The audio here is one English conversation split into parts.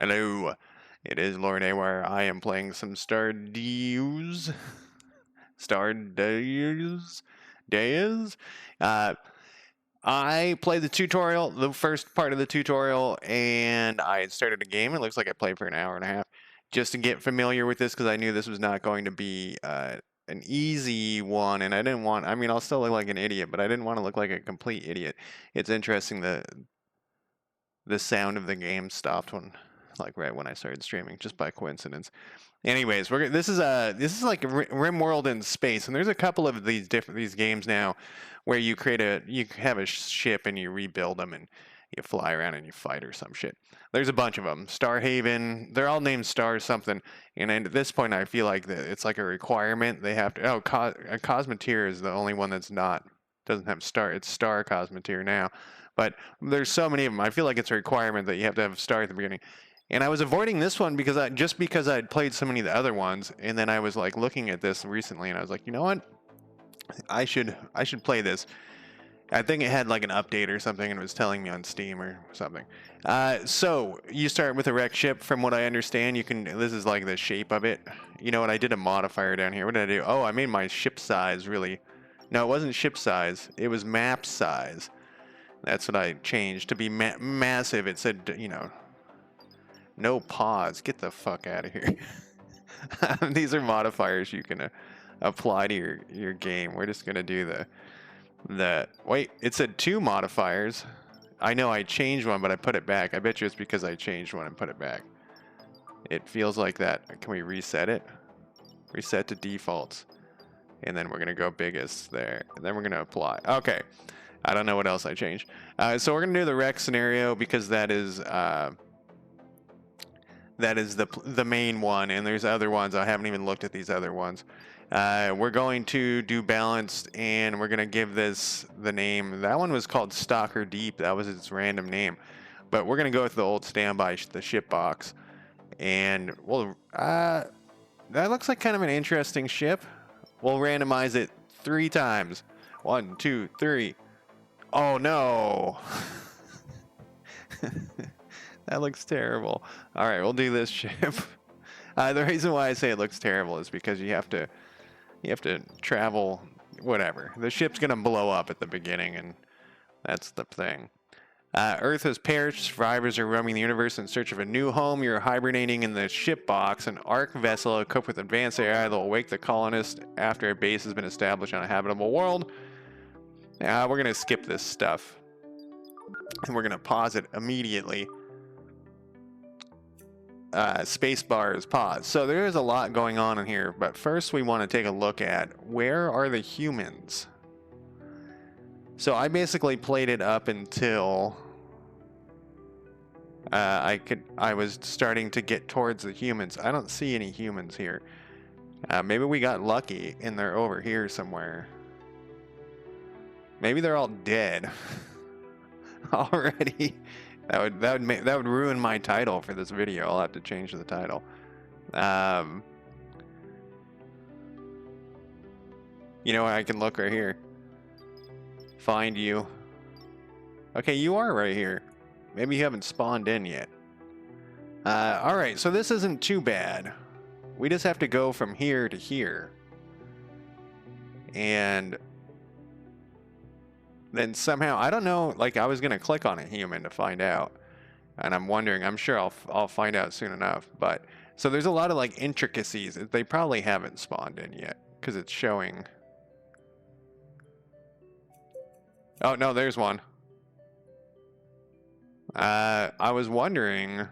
Hello, it is Lord Aware. I am playing some Stardeus. Stardeus? Days? Uh, I played the tutorial, the first part of the tutorial, and I started a game. It looks like I played for an hour and a half just to get familiar with this because I knew this was not going to be an easy one, and I didn't want, I mean, I'll still look like an idiot, but I didn't want to look like a complete idiot. It's interesting the sound of the game stopped like right when I started streaming, just by coincidence. Anyways, this is like Rimworld in space, and there's a couple of these games now where you have a ship and you rebuild them and you fly around and you fight or some shit. There's a bunch of them. Starhaven, they're all named Star something, and at this point I feel like it's like a requirement they have to. Oh, Cosmeteer is the only one that's not doesn't have Star. It's Star Cosmeteer now, but there's so many of them. I feel like it's a requirement that you have to have Star at the beginning. And I was avoiding this one because I'd played so many of the other ones, and then I was like looking at this recently, and I was like, you know what, I should play this. I think it had like an update or something, and it was telling me on Steam or something. So you start with a wrecked ship, from what I understand. You can. This is like the shape of it. You know what? I did a modifier down here. What did I do? Oh, I made my ship size really. No, it wasn't ship size. It was map size. That's what I changed to be massive. It said, no pause. Get the fuck out of here. These are modifiers you can apply to your game. We're just gonna do the wait. It said 2 modifiers. I know I changed one, but I put it back. I bet you it's because I changed one and put it back. It feels like that. Can we reset it? Reset to defaults, and then we're gonna go biggest there, and then we're gonna apply. Okay. I don't know what else I changed. So we're gonna do the wreck scenario because that is the main one, and there's other ones. I haven't even looked at these other ones. We're going to do balanced, and we're gonna give this the name. That one was called Stalker Deep. That was its random name, but we're gonna go with the old standby, the ship box, and that looks like kind of an interesting ship. We'll randomize it 3 times. 1, 2, 3. Oh no. That looks terrible. All right, we'll do this ship. The reason why I say it looks terrible is because you have to travel. Whatever. The ship's gonna blow up at the beginning, and that's the thing. Earth has perished. Survivors are roaming the universe in search of a new home. You're hibernating in the ship box, an arc vessel equipped with advanced AI that will wake the colonists after a base has been established on a habitable world. We're gonna skip this stuff, and we're gonna pause it immediately. Spacebar is pause. So there is a lot going on in here, but first we want to take a look at where are the humans. So I basically played it up until I was starting to get towards the humans. I don't see any humans here. Maybe we got lucky and they're over here somewhere. Maybe they're all dead already. That would ruin my title for this video. I'll have to change the title. You know, I can look right here. Find you. Okay, you are right here. Maybe you haven't spawned in yet. All right, so this isn't too bad. We just have to go from here to here. And then somehow, I don't know, like I was gonna click on a human to find out, and I'm wondering, I'm sure I'll find out soon enough. But so there's a lot of like intricacies. They probably haven't spawned in yet because it's showing. Oh no, there's one. I was wondering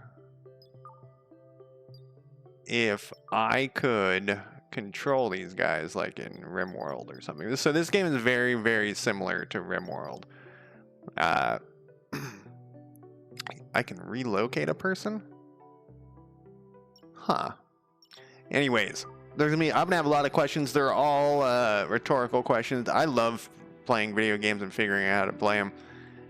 if I could control these guys like in Rimworld or something. So this game is very, very similar to Rimworld. I can relocate a person? Huh. Anyways, I'm gonna have a lot of questions. They're all rhetorical questions. I love playing video games and figuring out how to play them.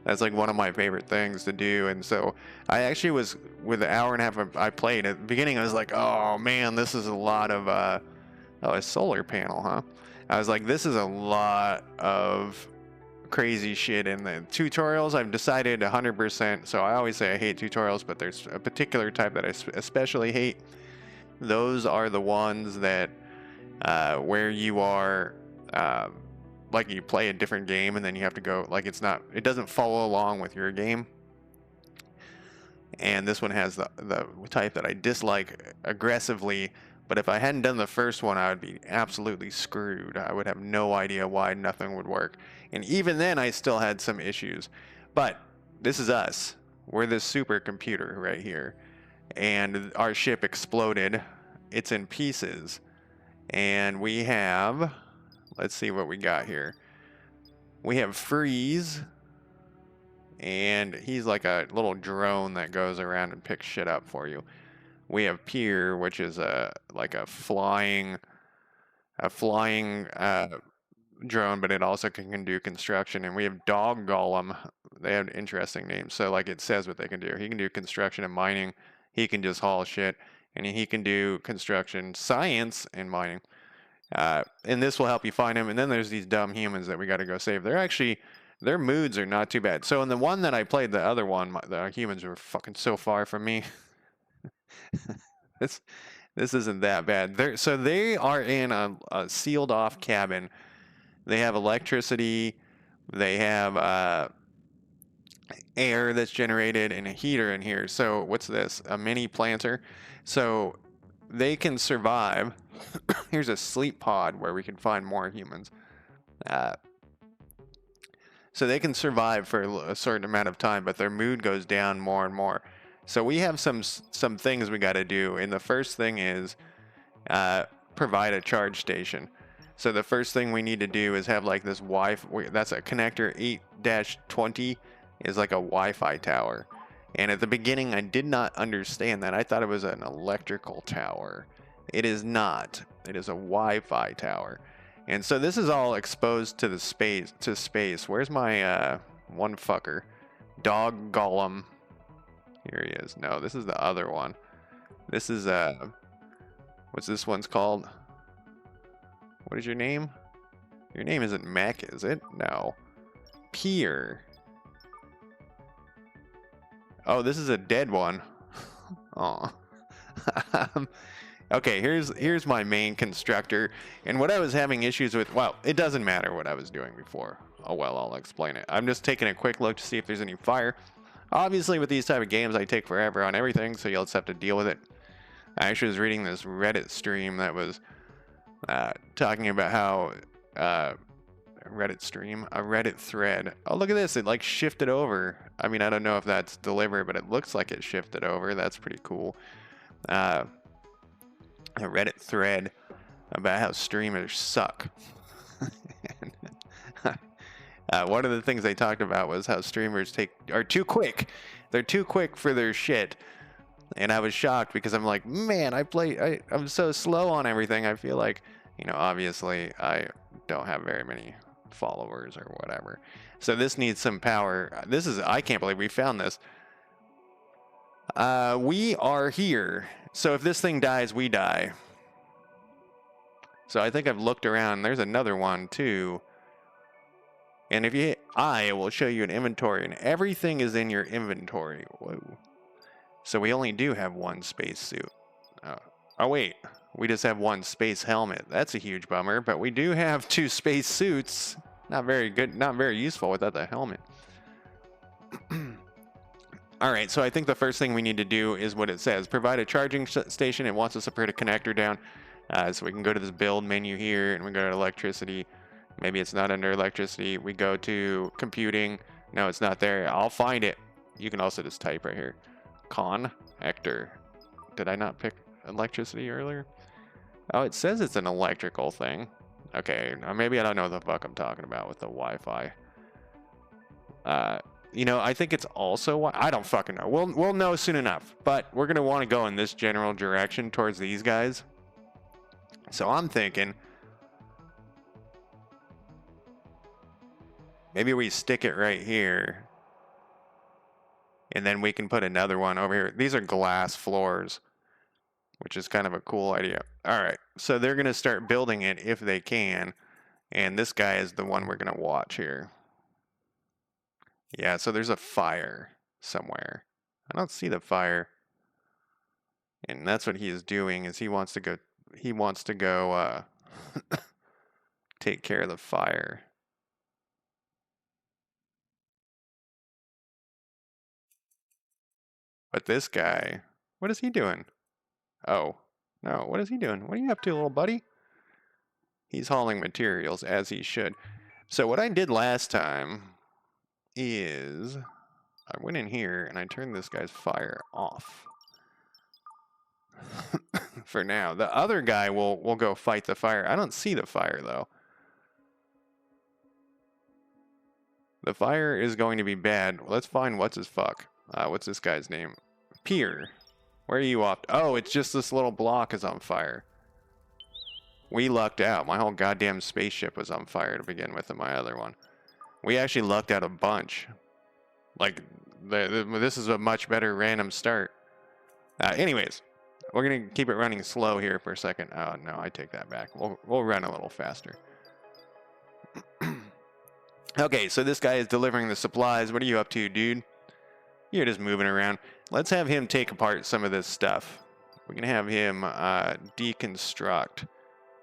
That's like one of my favorite things to do. And so I actually was, with the hour and a half I played, at the beginning I was like, oh man, this is a lot of a solar panel, huh? I was like, this is a lot of crazy shit in the tutorials. I've decided 100%. So I always say I hate tutorials, but there's a particular type that I especially hate. Those are the ones that where you are like you play a different game and then you have to go like it doesn't follow along with your game. And this one has the type that I dislike aggressively. But if I hadn't done the first one, I would be absolutely screwed. I would have no idea why nothing would work. And even then, I still had some issues. But this is us. We're this supercomputer right here. And our ship exploded. It's in pieces. And we have... Let's see what we got here. We have Freeze. And he's like a little drone that goes around and picks shit up for you. We have Pier, which is like a flying drone, but it also can do construction. And we have Dog Golem. They have interesting names. So like it says what they can do. He can do construction and mining. He can just haul shit, and he can do construction, science, and mining. And this will help you find him. And then there's these dumb humans that we got to go save. Their moods are not too bad. So in the one that I played, the other one, the humans were fucking so far from me. this isn't that bad. So they are in a sealed off cabin. They have electricity. They have air that's generated and a heater in here. So what's this? A mini planter. So they can survive. Here's a sleep pod where we can find more humans. So they can survive for a certain amount of time, but their mood goes down more and more. So we have some things we got to do. And the first thing is provide a charge station. So the first thing we need to do is have like this Wi-Fi. That's a connector 8-20 is like a Wi-Fi tower. And at the beginning, I did not understand that. I thought it was an electrical tower. It is not. It is a Wi-Fi tower. And so this is all exposed to the space. Where's my one fucker? Dog Golem. Here he is. No, this is the other one. This is what's this one's called? What is your name? Your name isn't Mech, is it? No. Pier. Oh, this is a dead one. Oh. Okay, here's my main constructor, and what I was having issues with, well, it doesn't matter what I was doing before. Oh well, I'll explain it. I'm just taking a quick look to see if there's any fire. Obviously, with these type of games, I take forever on everything, so you'll just have to deal with it. I actually was reading this Reddit stream that was talking about how a Reddit thread. Oh, look at this, it like shifted over. I mean, I don't know if that's deliberate, but it looks like it shifted over. That's pretty cool. A Reddit thread about how streamers suck. One of the things they talked about was how streamers are too quick. They're too quick for their shit. And I was shocked because I'm like, man, I'm so slow on everything. I feel like, obviously I don't have very many followers or whatever. So this needs some power. I can't believe we found this. We are here. So if this thing dies, we die. So I think I've looked around. There's another one too. And if you hit I, it will show you an inventory, and everything is in your inventory. Whoa. So we only do have one space suit. Oh wait, we just have one space helmet. That's a huge bummer, but we do have 2 space suits. Not very good, not very useful without the helmet. Alright, so I think the first thing we need to do is what it says. Provide a charging station. It wants us to put a connector down. So we can go to this build menu here, and we go to electricity. Maybe it's not under electricity. We go to computing. No, it's not there. I'll find it. You can also just type right here. Connector. Did I not pick electricity earlier? Oh, it says it's an electrical thing. Okay, maybe I don't know what the fuck I'm talking about with the Wi-Fi. I think it's also... I don't fucking know. We'll know soon enough. But we're going to want to go in this general direction towards these guys. So I'm thinking... maybe we stick it right here. And then we can put another one over here. These are glass floors, which is kind of a cool idea. All right, so they're going to start building it if they can. And this guy is the one we're going to watch here. Yeah, so there's a fire somewhere. I don't see the fire. And that's what he is doing, is he wants to go take care of the fire. But this guy, what is he doing? Oh, no, what is he doing? What are you up to, little buddy? He's hauling materials, as he should. So what I did last time is I went in here and I turned this guy's fire off. For now. The other guy will go fight the fire. I don't see the fire, though. The fire is going to be bad. Let's find what's his fuck. What's this guy's name? Pier. Where are you off? Oh, it's just this little block is on fire. We lucked out. My whole goddamn spaceship was on fire to begin with in my other one. We actually lucked out a bunch. Like, this is a much better random start. Anyways, we're going to keep it running slow here for a second. Oh, no, I take that back. We'll run a little faster. Okay, so this guy is delivering the supplies. What are you up to, dude? You're just moving around. Let's have him take apart some of this stuff. We're going to have him deconstruct.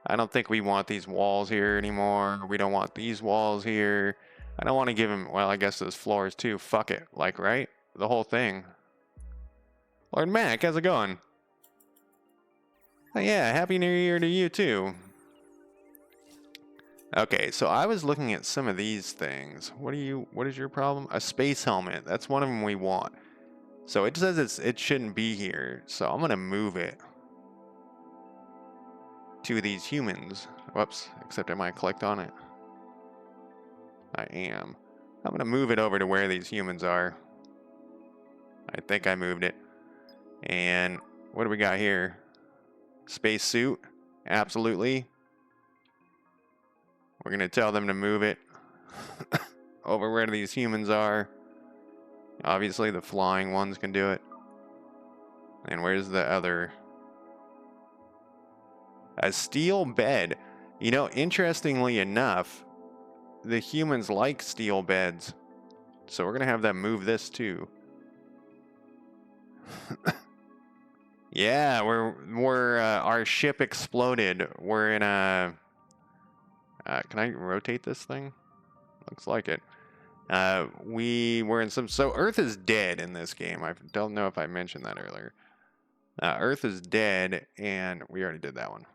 I don't think we want these walls here anymore. We don't want these walls here. I don't want to give him, well, I guess those floors too. Fuck it. Like, right? The whole thing. Lord Mac, how's it going? Oh, yeah, Happy New Year to you too. Okay, so I was looking at some of these things. What is your problem? A space helmet. That's one of them we want. So it says it shouldn't be here. So I'm going to move it to these humans. Whoops, except I might clicked on it. I am. I'm going to move it over to where these humans are. I think I moved it. And what do we got here? Space suit. Absolutely. We're going to tell them to move it over where these humans are. Obviously, the flying ones can do it. And where's the other? A steel bed. You know, interestingly enough, the humans like steel beds. So we're going to have them move this too. Yeah, our ship exploded. We're in a... can I rotate this thing? Looks like it. We were in some... So Earth is dead in this game. I don't know if I mentioned that earlier. Earth is dead, and we already did that one.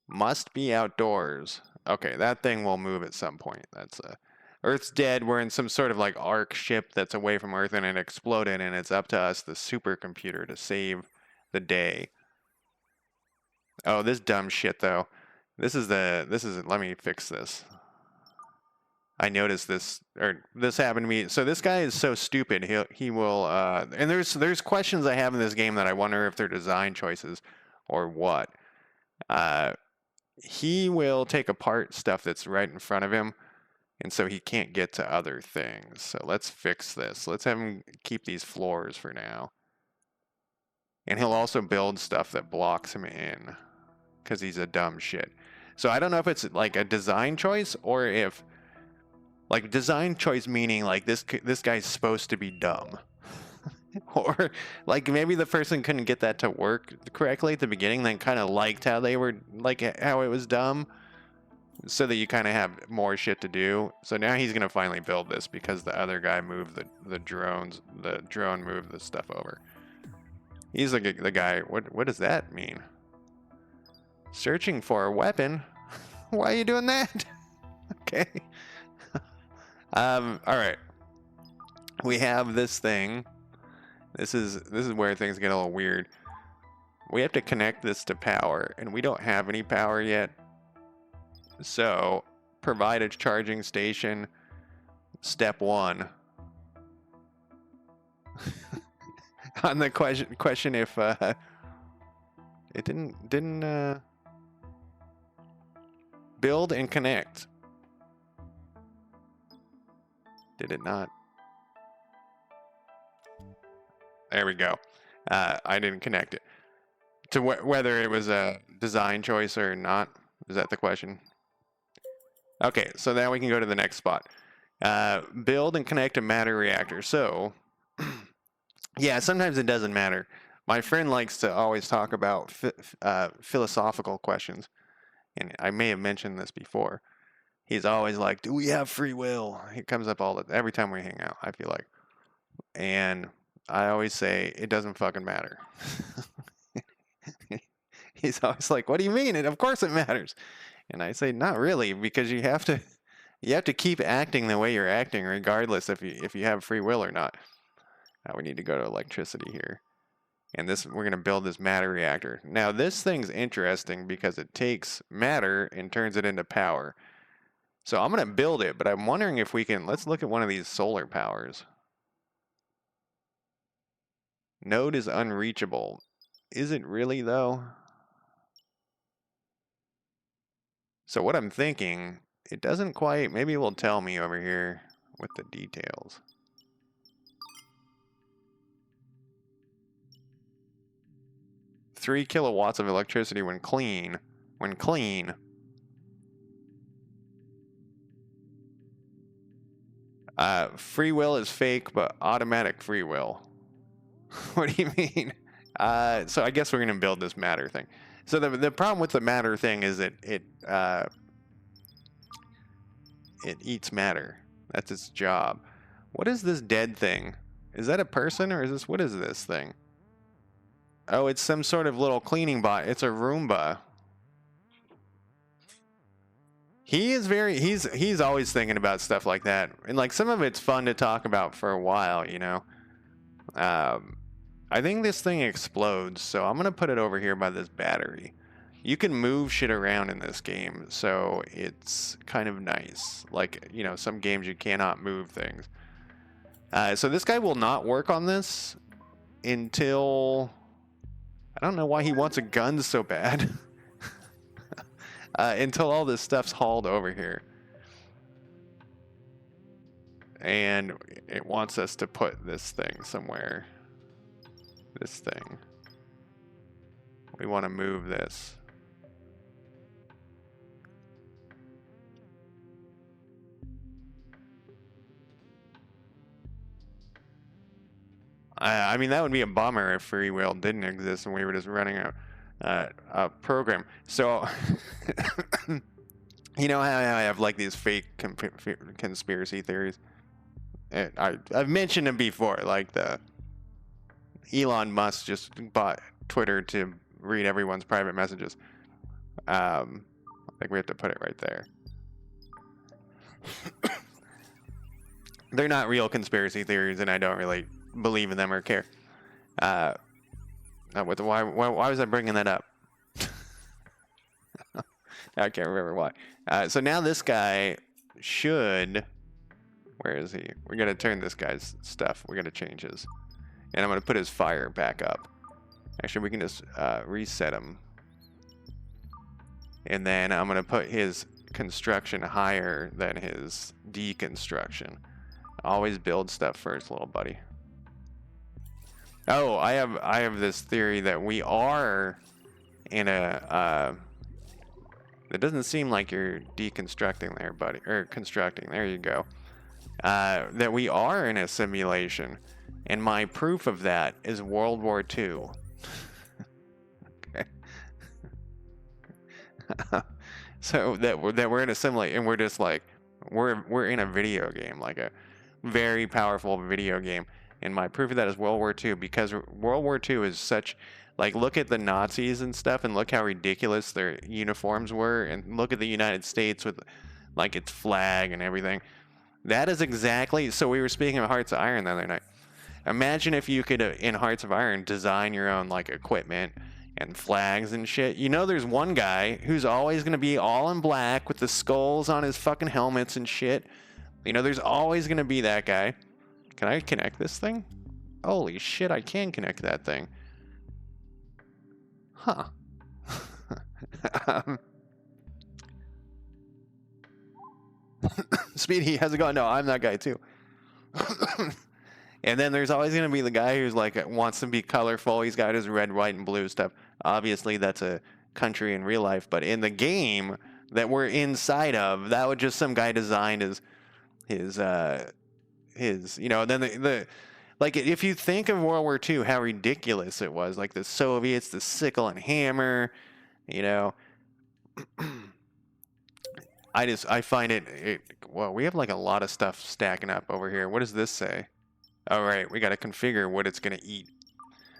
Must be outdoors. Okay, that thing will move at some point. That's Earth's dead. We're in some sort of like arc ship that's away from Earth, and it exploded, and it's up to us, the supercomputer, to save the day. Oh, this dumb shit though. This is let me fix this. I noticed this, or this happened to me. So this guy is so stupid. He will and there's questions I have in this game that I wonder if they're design choices or what. He will take apart stuff that's right in front of him, and so he can't get to other things. So let's fix this. Let's have him keep these floors for now. And he'll also build stuff that blocks him in, because he's a dumb shit. So I don't know if it's like a design choice, or if, like, design choice meaning like this guy's supposed to be dumb. Or like maybe the person couldn't get that to work correctly at the beginning, then kind of liked how they were, like how it was dumb, so that you kind of have more shit to do. So now he's gonna finally build this because the other guy moved the drones. The drone moved the stuff over. He's like the guy. What does that mean? Searching for a weapon? Why are you doing that? Okay. All right. We have this thing. This is where things get a little weird. We have to connect this to power, and we don't have any power yet. So, provide a charging station. Step 1. On the question if it didn't build and connect. Did it not? There we go. I didn't connect it. To whether it was a design choice or not. Is that the question? Okay, so now we can go to the next spot. Build and connect a matter reactor. So, yeah, sometimes it doesn't matter. My friend likes to always talk about philosophical questions, and I may have mentioned this before. He's always like, "Do we have free will?" It comes up every time we hang out, I feel like. And I always say it doesn't fucking matter. He's always like, "What do you mean? And of course it matters." And I say, "Not really, because you have to keep acting the way you're acting regardless if you have free will or not." We need to go to electricity here. And we're going to build this matter reactor. Now, this thing's interesting because it takes matter and turns it into power. So I'm going to build it, but I'm wondering if we can, let's look at one of these solar powers. Node is unreachable. Is it really, though? So what I'm thinking, it doesn't quite, maybe it will tell me over here with the details. "3 kilowatts of electricity when clean. When clean. Free will is fake, but automatic free will." What do you mean? So I guess we're going to build this matter thing. So the problem with the matter thing is it eats matter. That's its job. What is this dead thing? Is that a person, or what is this thing? Oh, it's some sort of little cleaning bot. It's a Roomba. He's always thinking about stuff like that. And like some of it's fun to talk about for a while, you know. I think this thing explodes, so I'm gonna put it over here by this battery. You can move shit around in this game, so it's kind of nice. Like, you know, some games you cannot move things. So this guy will not work on this until... I don't know why he wants a gun so bad. Until all this stuff's hauled over here. And it wants us to put this thing somewhere. This thing. We want to move this. I mean, that would be a bummer if free will didn't exist and we were just running a program. So, you know how I have like these fake conspiracy theories? I've mentioned them before, like the Elon Musk just bought Twitter to read everyone's private messages. I think we have to put it right there. They're not real conspiracy theories, and I don't really believe in them or care. Why was I bringing that up? I can't remember why. So now this guy should... Where is he? We're going to turn this guy's stuff. We're going to change his. And I'm going to put his fire back up. Actually, we can just reset him. And then I'm going to put his construction higher than his deconstruction. Always build stuff first, little buddy. Oh, I have this theory that we are in a... it doesn't seem like you're deconstructing there, buddy. Or constructing. There you go. That we are in a simulation. And my proof of that is World War II. Okay. So that we're in a simulation, and we're just like, we're in a video game, like a very powerful video game. And my proof of that is World War II, because World War II is such, like, look at the Nazis and stuff, and look how ridiculous their uniforms were, and look at the United States with, like, its flag and everything. That is exactly, so we were speaking of Hearts of Iron the other night. Imagine if you could, in Hearts of Iron, design your own, like, equipment and flags and shit. You know, there's one guy who's always going to be all in black with the skulls on his fucking helmets and shit. You know, there's always going to be that guy. Can I connect this thing? Holy shit, I can connect that thing. Huh. Speedy, how's it going? No, I'm that guy too. And then there's always going to be the guy who's like wants to be colorful. He's got his red, white, and blue stuff. Obviously, that's a country in real life. But in the game that we're inside of, that was just some guy designed as his you know, and then the like if you think of World War II, how ridiculous it was, like the Soviets, the sickle and hammer, you know. I find it well, we have like a lot of stuff stacking up over here. What does this say? All right, we got to configure what it's going to eat.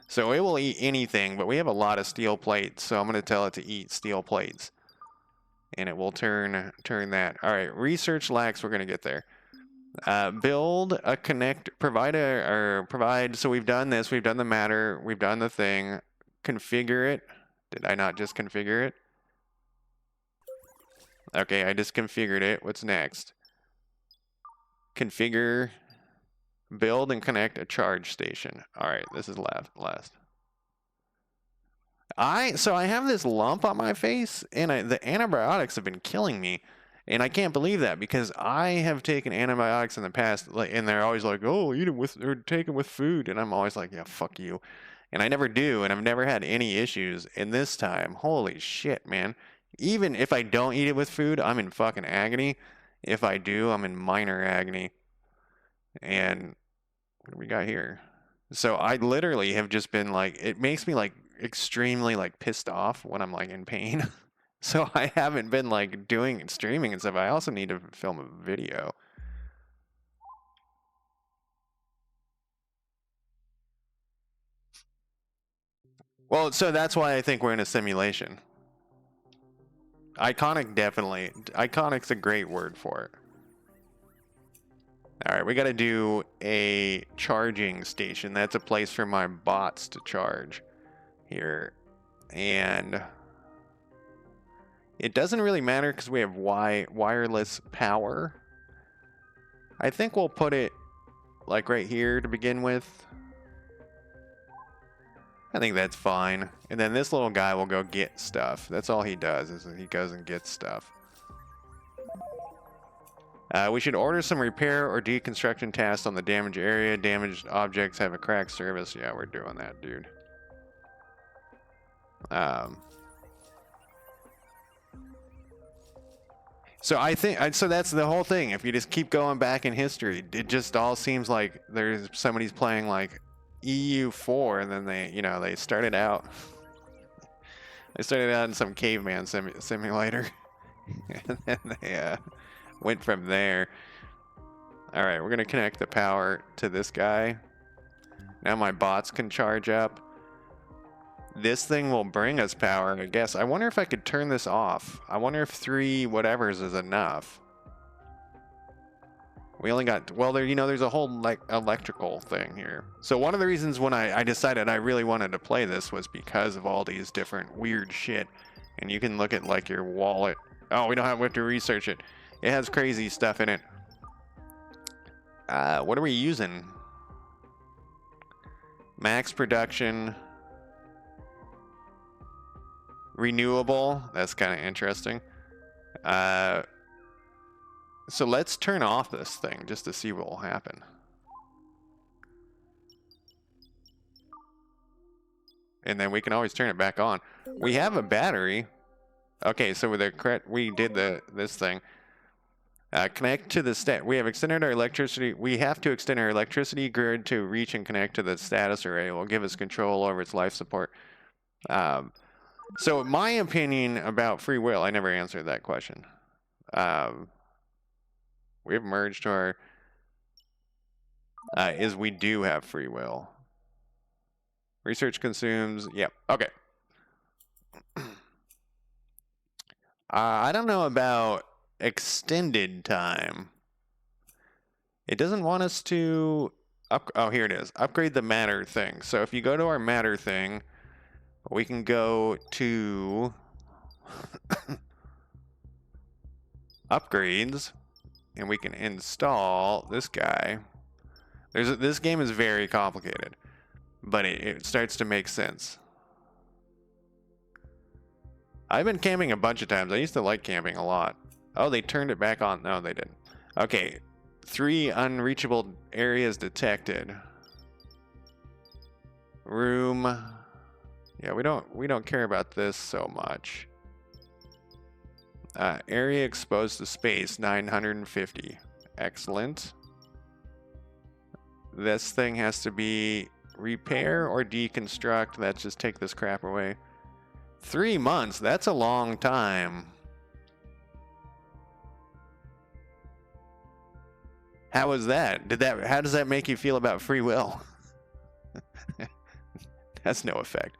So it will eat anything, but we have a lot of steel plates, so I'm going to tell it to eat steel plates. And it will turn that. All right, research lacks, we're going to get there. Build a provide, so we've done this, we've done the matter, we've done the thing. Configure it. Did I not just configure it? Okay, I just configured it. What's next? Configure, build and connect a charge station. All right, this is last. So I have this lump on my face, and the antibiotics have been killing me, and I can't believe that because I have taken antibiotics in the past, and they're always like, "Oh, eat them with or take them with food," and I'm always like, "Yeah, fuck you," and I never do, and I've never had any issues. And this time, holy shit, man! Even if I don't eat it with food, I'm in fucking agony. If I do, I'm in minor agony. And what do we got here? So I literally have just been like, it makes me like extremely like pissed off when I'm like in pain. So I haven't been like doing streaming and stuff. I also need to film a video. Well, so that's why I think we're in a simulation. Iconic, definitely. Iconic's a great word for it. All right, we got to do a charging station. That's a place for my bots to charge here. And it doesn't really matter because we have wireless power. I think we'll put it like right here to begin with. I think that's fine. And then this little guy will go get stuff. That's all he does, is he goes and gets stuff. We should order some repair or deconstruction tasks on the damaged area. Damaged objects have a cracked service. Yeah, we're doing that, dude. So I think, so that's the whole thing. If you just keep going back in history, it just all seems like there's somebody's playing like EU4, and then they started out. They started out in some caveman simulator, and then they went from there. All right, we're gonna connect the power to this guy. Now my bots can charge up. This thing will bring us power, I guess. I wonder if I could turn this off. I wonder if 3 whatevers is enough. We only got, well, there's a whole like electrical thing here. So one of the reasons when I decided I really wanted to play this was because of all these different weird shit. And you can look at like your wallet. Oh, we have to research it. It has crazy stuff in it. What are we using? Max production. Renewable. That's kind of interesting. So let's turn off this thing just to see what will happen. And then we can always turn it back on. We have a battery. Okay, so we did this thing. Connect to the we have extended our electricity. We have to extend our electricity grid to reach and connect to the status array. It will give us control over its life support. So my opinion about free will, I never answered that question. We've merged to our, is we do have free will. Research consumes, yep, okay. I don't know about extended time. It doesn't want us to, oh, here it is, upgrade the matter thing. So if you go to our matter thing, we can go to upgrades, and we can install this guy. This game is very complicated, but it starts to make sense. I've been camping a bunch of times. I used to like camping a lot. Oh, they turned it back on. No, they didn't. Okay, 3 unreachable areas detected. Room. Yeah, we don't care about this so much. Area exposed to space, 950. Excellent. This thing has to be repair or deconstruct. Let's just take this crap away. 3 months, that's a long time. How was that? How does that make you feel about free will? That's no effect.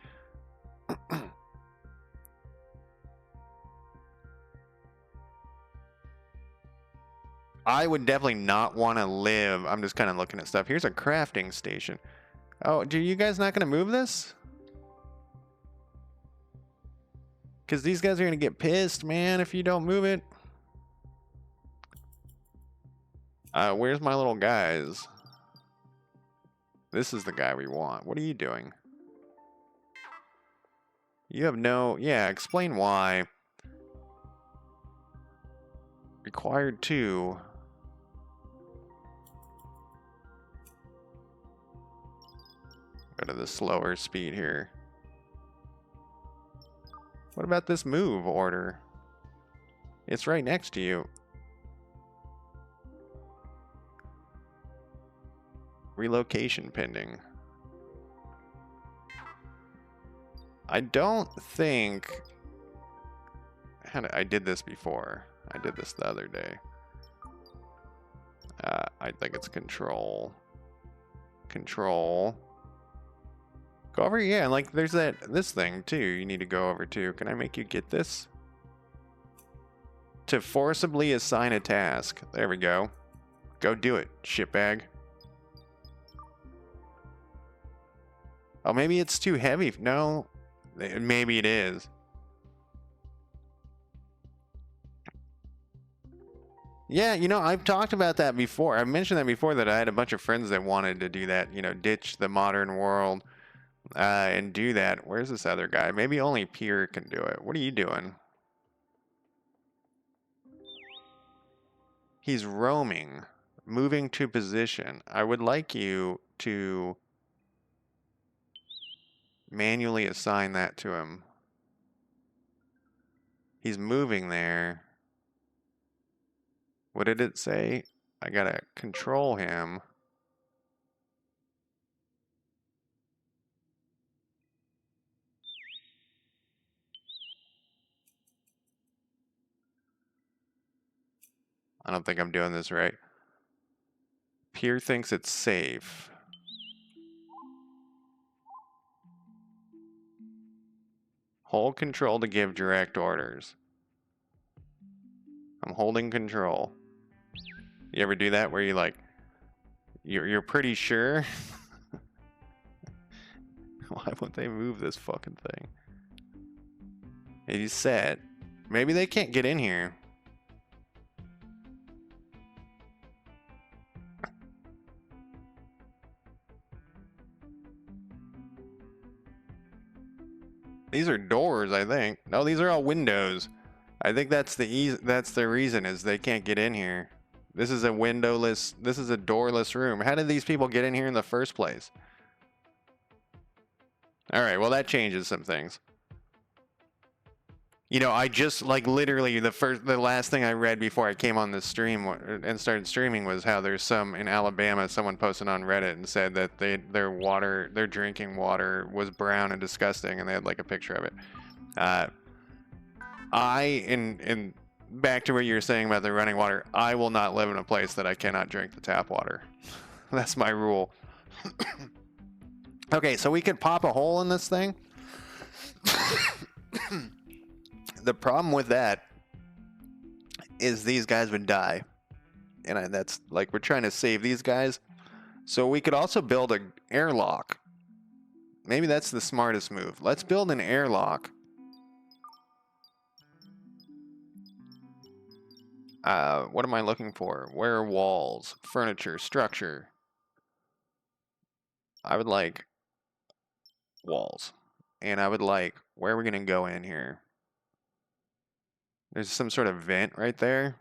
I would definitely not want to live. I'm just kind of looking at stuff. Here's a crafting station. Oh, do you guys not going to move this? Because these guys are going to get pissed, man, if you don't move it. Where's my little guys? This is the guy we want. What are you doing? You have no... Yeah, explain why. Required 2. Go to the slower speed here. What about this move order? It's right next to you. Relocation pending. I don't think... I did this before. I did this the other day. I think it's control. Control. Go over, yeah, and like there's this thing too you need to go over to. Can I make you get this? To forcibly assign a task. There we go. Go do it, shitbag. Oh, maybe it's too heavy. No, maybe it is. Yeah, you know, I've talked about that before. I've mentioned that before, that I had a bunch of friends that wanted to do that, you know, ditch the modern world and do that. Where's this other guy? Maybe only Pierre can do it. What are you doing? He's roaming, moving to position. I would like you to manually assign that to him. He's moving there. What did it say? I gotta control him. I don't think I'm doing this right. Pierre thinks it's safe. Hold control to give direct orders. I'm holding control. You ever do that where you like, you're pretty sure? Why won't they move this fucking thing? He's set. Maybe they can't get in here. These are doors, I think. No, these are all windows. I think that's the reason, is they can't get in here. This is a windowless, this is a doorless room. How did these people get in here in the first place? All right, well that changes some things. You know, I just like literally the last thing I read before I came on this stream and started streaming was how there's some in Alabama, someone posted on Reddit and said that their drinking water was brown and disgusting, and they had like a picture of it. And back to what you were saying about the running water, I will not live in a place that I cannot drink the tap water. That's my rule. Okay, so we could pop a hole in this thing. The problem with that is these guys would die. And that's like, we're trying to save these guys. So we could also build an airlock. Maybe that's the smartest move. Let's build an airlock. What am I looking for? Where are walls? Furniture, structure. I would like walls. And I would like, where are we going to go in here? There's some sort of vent right there.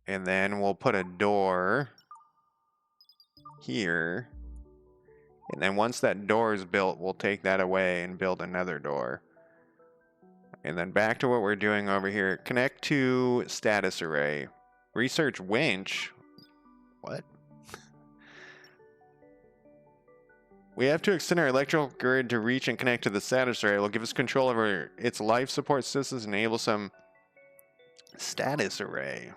And then we'll put a door here. And then once that door is built, we'll take that away and build another door. And then back to what we're doing over here. Connect to status array. Research winch. What? We have to extend our electrical grid to reach and connect to the status array. It will give us control over its life support systems and enable some status array.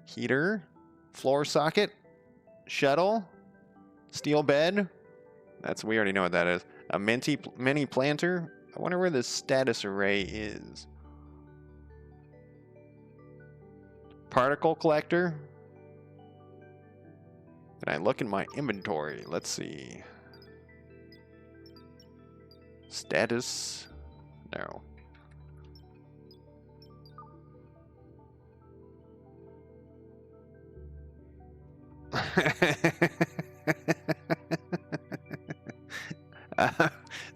Heater, floor socket, shuttle, steel bed. We already know what that is. A mini planter. I wonder where the status array is. Particle collector. Can I look in my inventory? Let's see. Status. No.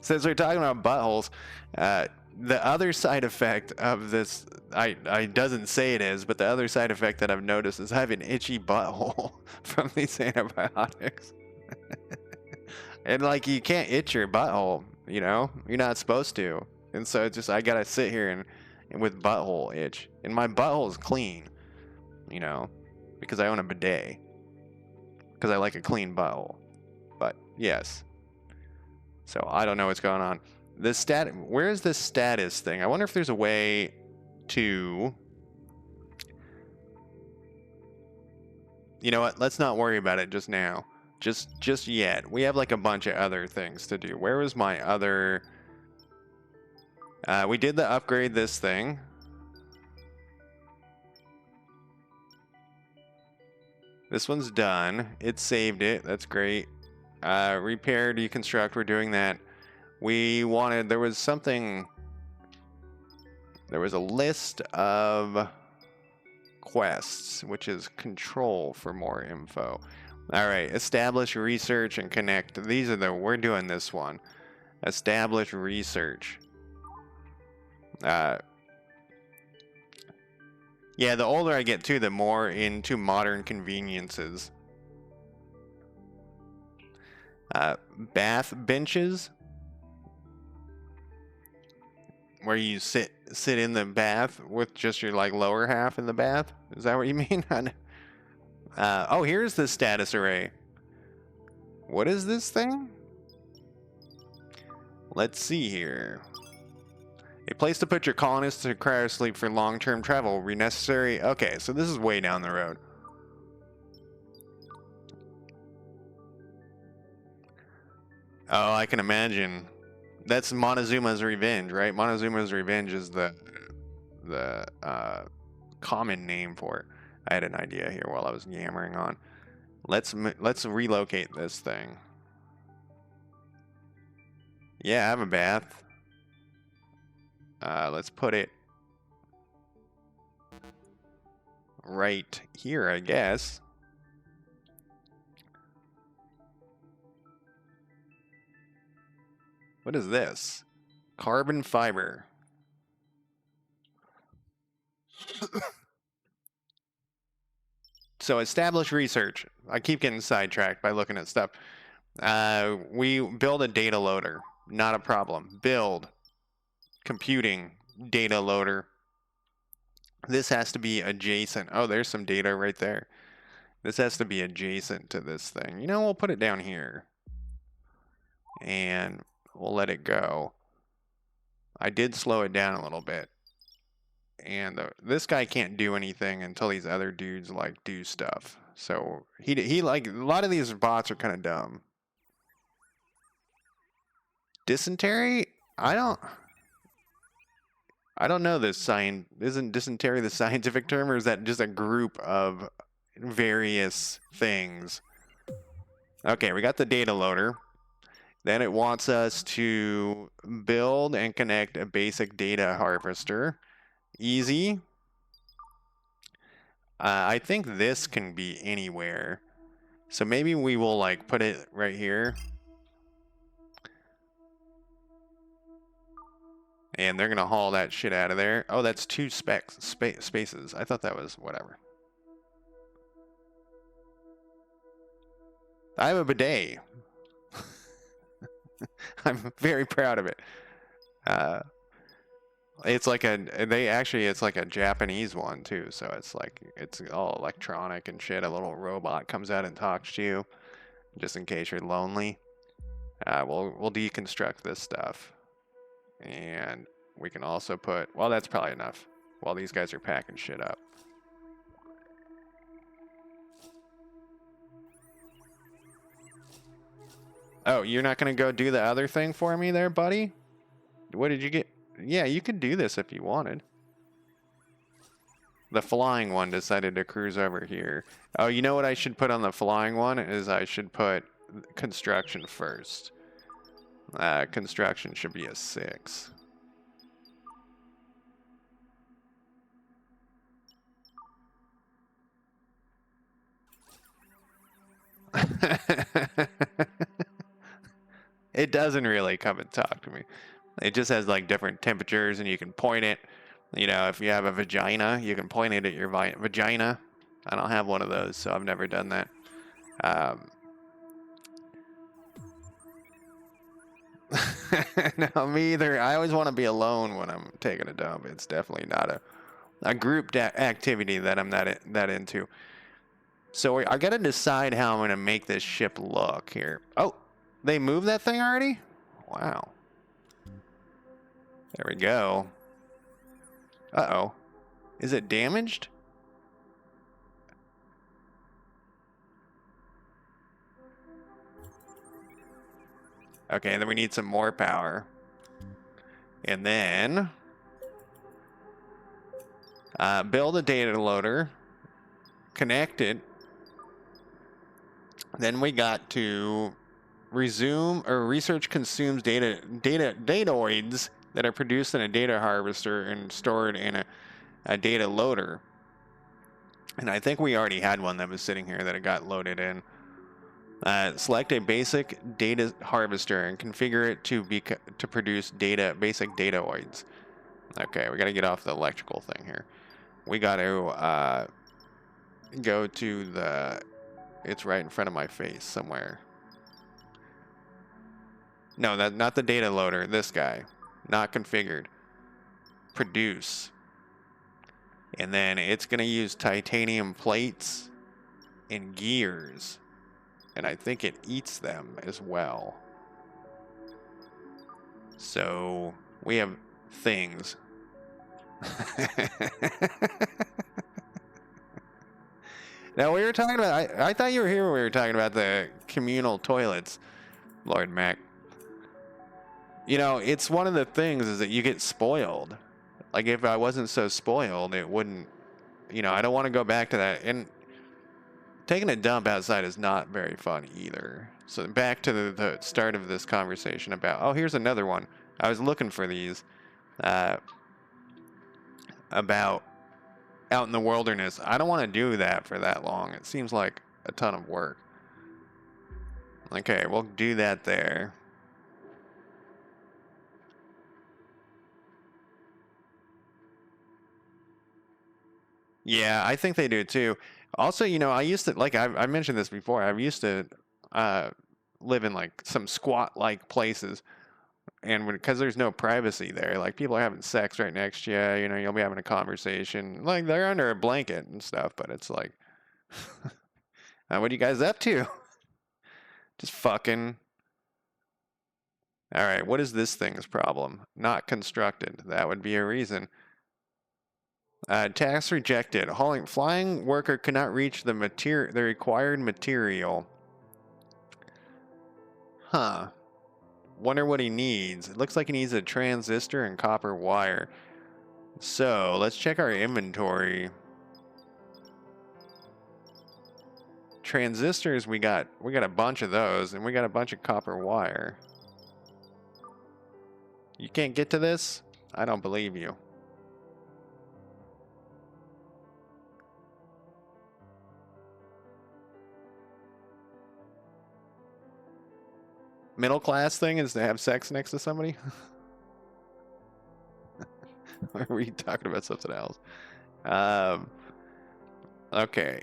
Since we're talking about buttholes, the other side effect of this, I doesn't say it is, but the other side effect that I've noticed is I have an itchy butthole from these antibiotics. And like, you can't itch your butthole, you know? You're not supposed to. And so it's just, I gotta sit here and with butthole itch. And my butthole is clean, you know? Because I own a bidet. Because I like a clean butthole. But, yes. So, I don't know what's going on. Where is this status thing? I wonder if there's a way to... You know what? Let's not worry about it just now. Just yet. We have like a bunch of other things to do. Where was my other... we did the upgrade this thing. This one's done. It saved it. That's great. Repair, deconstruct. We're doing that. There was something... There was a list of quests, which is control for more info. Alright, establish, research, and connect. We're doing this one. Establish research. Yeah, the older I get too, the more into modern conveniences. Bath benches. Where you sit in the bath with just your like lower half in the bath. Is that what you mean? Oh, here's the status array. What is this thing? Let's see here. A place to put your colonists to cryosleep for long-term travel will be necessary. Okay, so this is way down the road. Oh, I can imagine. That's Montezuma's Revenge, right? Montezuma's Revenge is the common name for it. I had an idea here while I was yammering on. Let's relocate this thing. Yeah, I have a bath. Let's put it right here, I guess. What is this? Carbon fiber. So establish research. I keep getting sidetracked by looking at stuff. We build a data loader. Not a problem. Build. Computing. Data loader. This has to be adjacent. Oh, there's some data right there. This has to be adjacent to this thing. You know, we'll put it down here. And we'll let it go. I did slow it down a little bit. And this guy can't do anything until these other dudes like do stuff. So he like, a lot of these bots are kind of dumb. Dysentery? I don't know this isn't dysentery the scientific term, or is that just a group of various things? Okay, we got the data loader. Then it wants us to build and connect a basic data harvester. Easy. I think this can be anywhere. So maybe we will like put it right here. And they're going to haul that shit out of there. Oh, that's 2 spaces. I thought that was whatever. I have a bidet. I'm very proud of it. Uh, it's like it's like a Japanese one too, so it's like it's all electronic and shit. A little robot comes out and talks to you, just in case you're lonely. We'll deconstruct this stuff, and we can also put. Well, that's probably enough. While these guys are packing shit up. Oh, you're not gonna go do the other thing for me there, buddy? What did you get? Yeah, you could do this if you wanted. The flying one decided to cruise over here. Oh, you know what I should put on the flying one is I should put construction first. Construction should be a 6. It doesn't really come and talk to me. It just has like different temperatures and you can point it. You know, if you have a vagina, you can point it at your vagina. I don't have one of those, so I've never done that. Um, no, me either. I always want to be alone when I'm taking a dump. It's definitely not a group activity that I'm that into. So I got to decide how I'm going to make this ship look here. Oh, they moved that thing already? Wow. There we go. Uh-oh. Is it damaged? Okay, and then we need some more power. And then build a data loader, connect it. Then we got to resume or research consumes dataoids that are produced in a data harvester and stored in a data loader. And I think we already had one that was sitting here that it got loaded in. Select a basic data harvester and configure it to produce basic dataoids. Okay, we got to get off the electrical thing here. We got to go to the. It's right in front of my face somewhere. No, not the data loader. This guy, not configured. Produce, and then it's gonna use titanium plates and gears. And I think it eats them as well. So we have things. Now we were talking about. I thought you were here when we were talking about the communal toilets, Lord Mac. You know, it's one of the things is that you get spoiled. Like if I wasn't so spoiled, it wouldn't. You know, I don't want to go back to that. And taking a dump outside is not very fun either. So back to the start of this conversation about, oh, here's another one. I was looking for these about out in the wilderness. I don't want to do that for that long. It seems like a ton of work. Okay, we'll do that there. Yeah, I think they do too. Also, you know, I used to, like, I mentioned this before, I used to uh, live in like some squat like places. And because there's no privacy there, like people are having sex right next to you, you know, you'll be having a conversation. Like they're under a blanket and stuff, but it's like, what are you guys up to? Just fucking. All right, what is this thing's problem? Not constructed. That would be a reason. Task rejected. Flying worker cannot reach the required material. Huh. Wonder what he needs. It looks like he needs a transistor and copper wire. So let's check our inventory. Transistors, we got a bunch of those, and we got a bunch of copper wire. You can't get to this? I don't believe you. Middle class thing is to have sex next to somebody? Or were you talking about something else? Okay.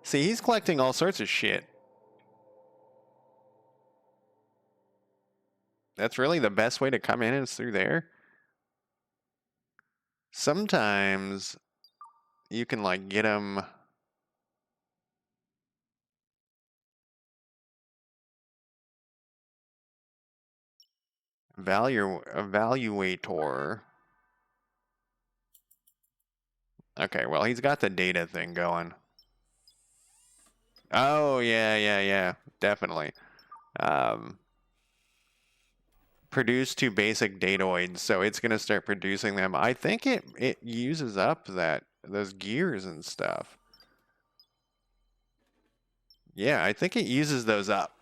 See, he's collecting all sorts of shit. That's really the best way to come in is through there? Sometimes you can, like, get them... Evaluator. Okay, well, he's got the data thing going. Oh, yeah. Definitely. Produce 2 basic datoids, so it's going to start producing them. I think it uses up those gears and stuff. Yeah, I think it uses those up.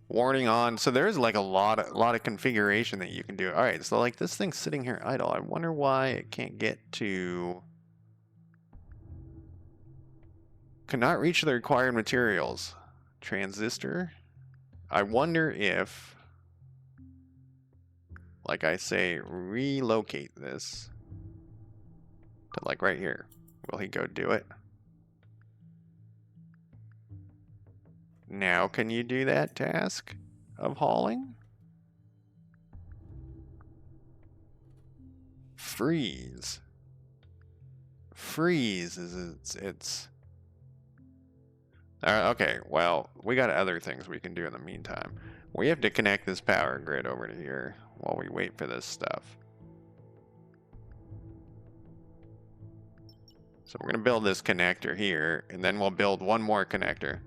Warning on. So there's like a lot of configuration that you can do. All right, so like this thing's sitting here idle. I wonder why it can't get to... Cannot reach the required materials. Transistor. I wonder if, like I say, relocate this to like right here. Will he go do it? Now can you do that task of hauling? Freeze. Freeze is it's okay, well, we got other things we can do in the meantime. We have to connect this power grid over to here while we wait for this stuff. So we're going to build this connector here, and then we'll build one more connector.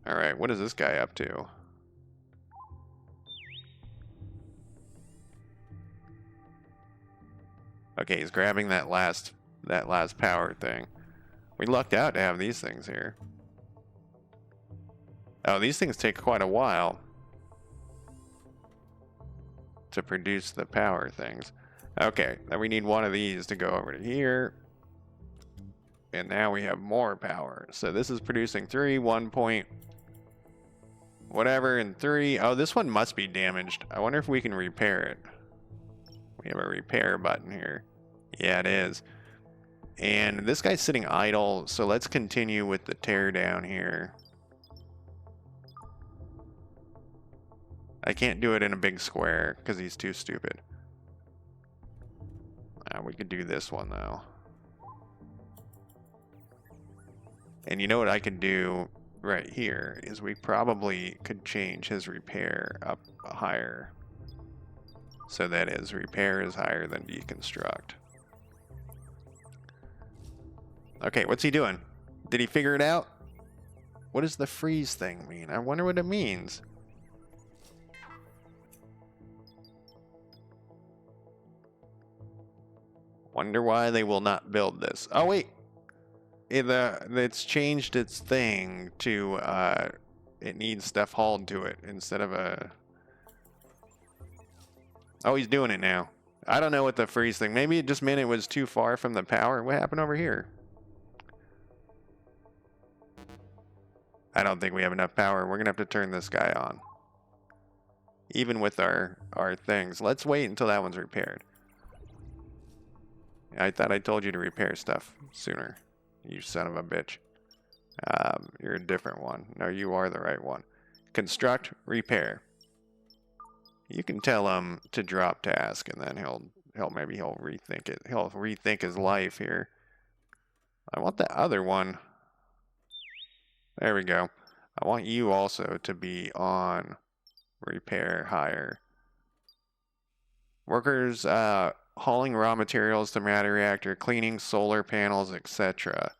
Alright, what is this guy up to? Okay, he's grabbing that last power thing. We lucked out to have these things here. Oh, these things take quite a while to produce the power things. Okay, then we need one of these to go over to here. And now we have more power. So this is producing 3, 1 point... whatever, and 3. Oh, this one must be damaged. I wonder if we can repair it. We have a repair button here. Yeah, it is. And this guy's sitting idle, so let's continue with the tear down here. I can't do it in a big square because he's too stupid. We could do this one though. And you know what I could do right here is we probably could change his repair up higher. So that his repair is higher than deconstruct. Okay, what's he doing? Did he figure it out? What does the freeze thing mean? I wonder what it means. Wonder why they will not build this. Oh, wait. It's changed its thing to, it needs stuff hauled to it instead of a... Oh, he's doing it now. I don't know what the freeze thing... Maybe it just meant it was too far from the power. What happened over here? I don't think we have enough power. We're going to have to turn this guy on. Even with our things. Let's wait until that one's repaired. I thought I told you to repair stuff sooner. You son of a bitch. You're a different one. No, you are the right one. Construct, repair. You can tell him to drop task, and then he'll rethink it. He'll rethink his life here. I want the other one. There we go. I want you also to be on repair higher. Workers hauling raw materials to matter reactor, cleaning solar panels, etc.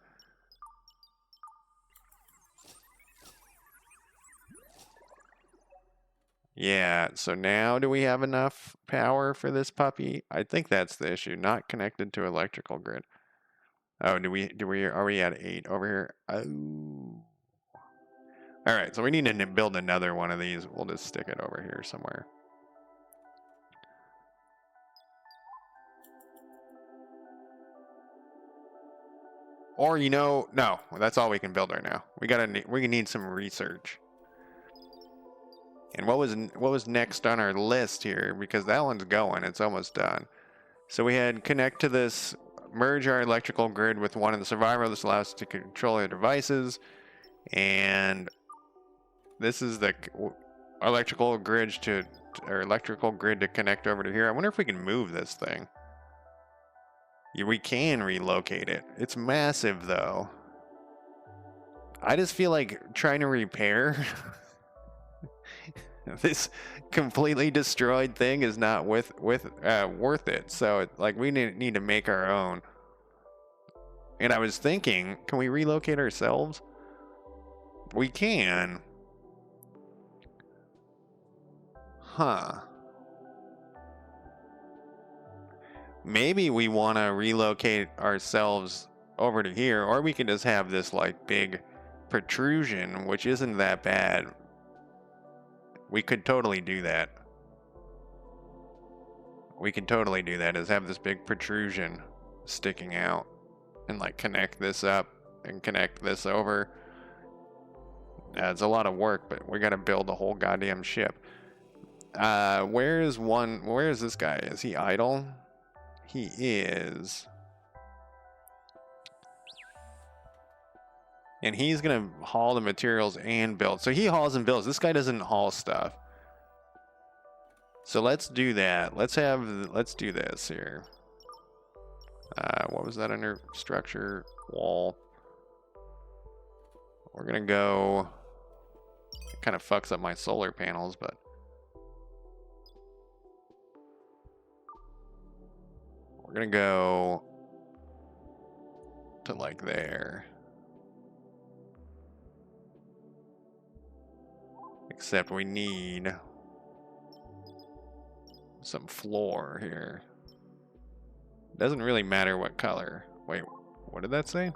Yeah, so now do we have enough power for this puppy? I think that's the issue. Not connected to electrical grid. Oh, are we at 8 over here? Oh. Alright, so we need to build another one of these. We'll just stick it over here somewhere. Or, no, that's all we can build right now. We need some research. And what was next on our list here? Because that one's going. It's almost done. So we had connect to this merge our electrical grid with one of the survivor. This allows us to control our devices. And this is the electrical grid to connect over to here. I wonder if we can move this thing. Yeah, we can relocate it. It's massive, though. I just feel like trying to repair this completely destroyed thing is not worth it. So like we need to make our own. And I was thinking, can we relocate ourselves? We can. Huh. Maybe we want to relocate ourselves over to here, or we can just have this like big protrusion, which isn't that bad. We could totally do that. We could totally do that, is have this big protrusion sticking out and like connect this up and connect this over. It's a lot of work, but we got to build the whole goddamn ship. Where is this guy? Is he idle? He is. And he's gonna haul the materials and build. So he hauls and builds. This guy doesn't haul stuff. So let's do that. Let's do this here. What was that under structure? Wall. We're gonna go. It kind of fucks up my solar panels, but we're gonna go to like there. Except we need some floor here. Doesn't really matter what color. Wait, what did that say?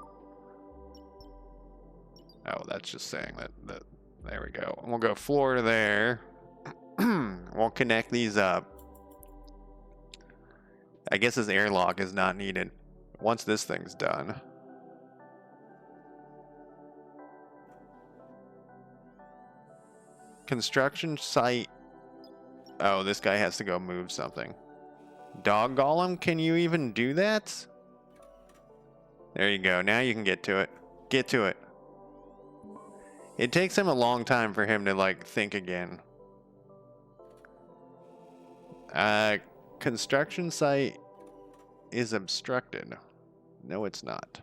Oh, that's just saying that there we go. And we'll go floor to there. We'll connect these up. I guess this airlock is not needed once this thing's done. Construction site. Oh, this guy has to go move something. Dog golem, can you even do that? There you go. Now you can get to it. Get to it. It takes him a long time for him to like think again. Construction site is obstructed. No, it's not.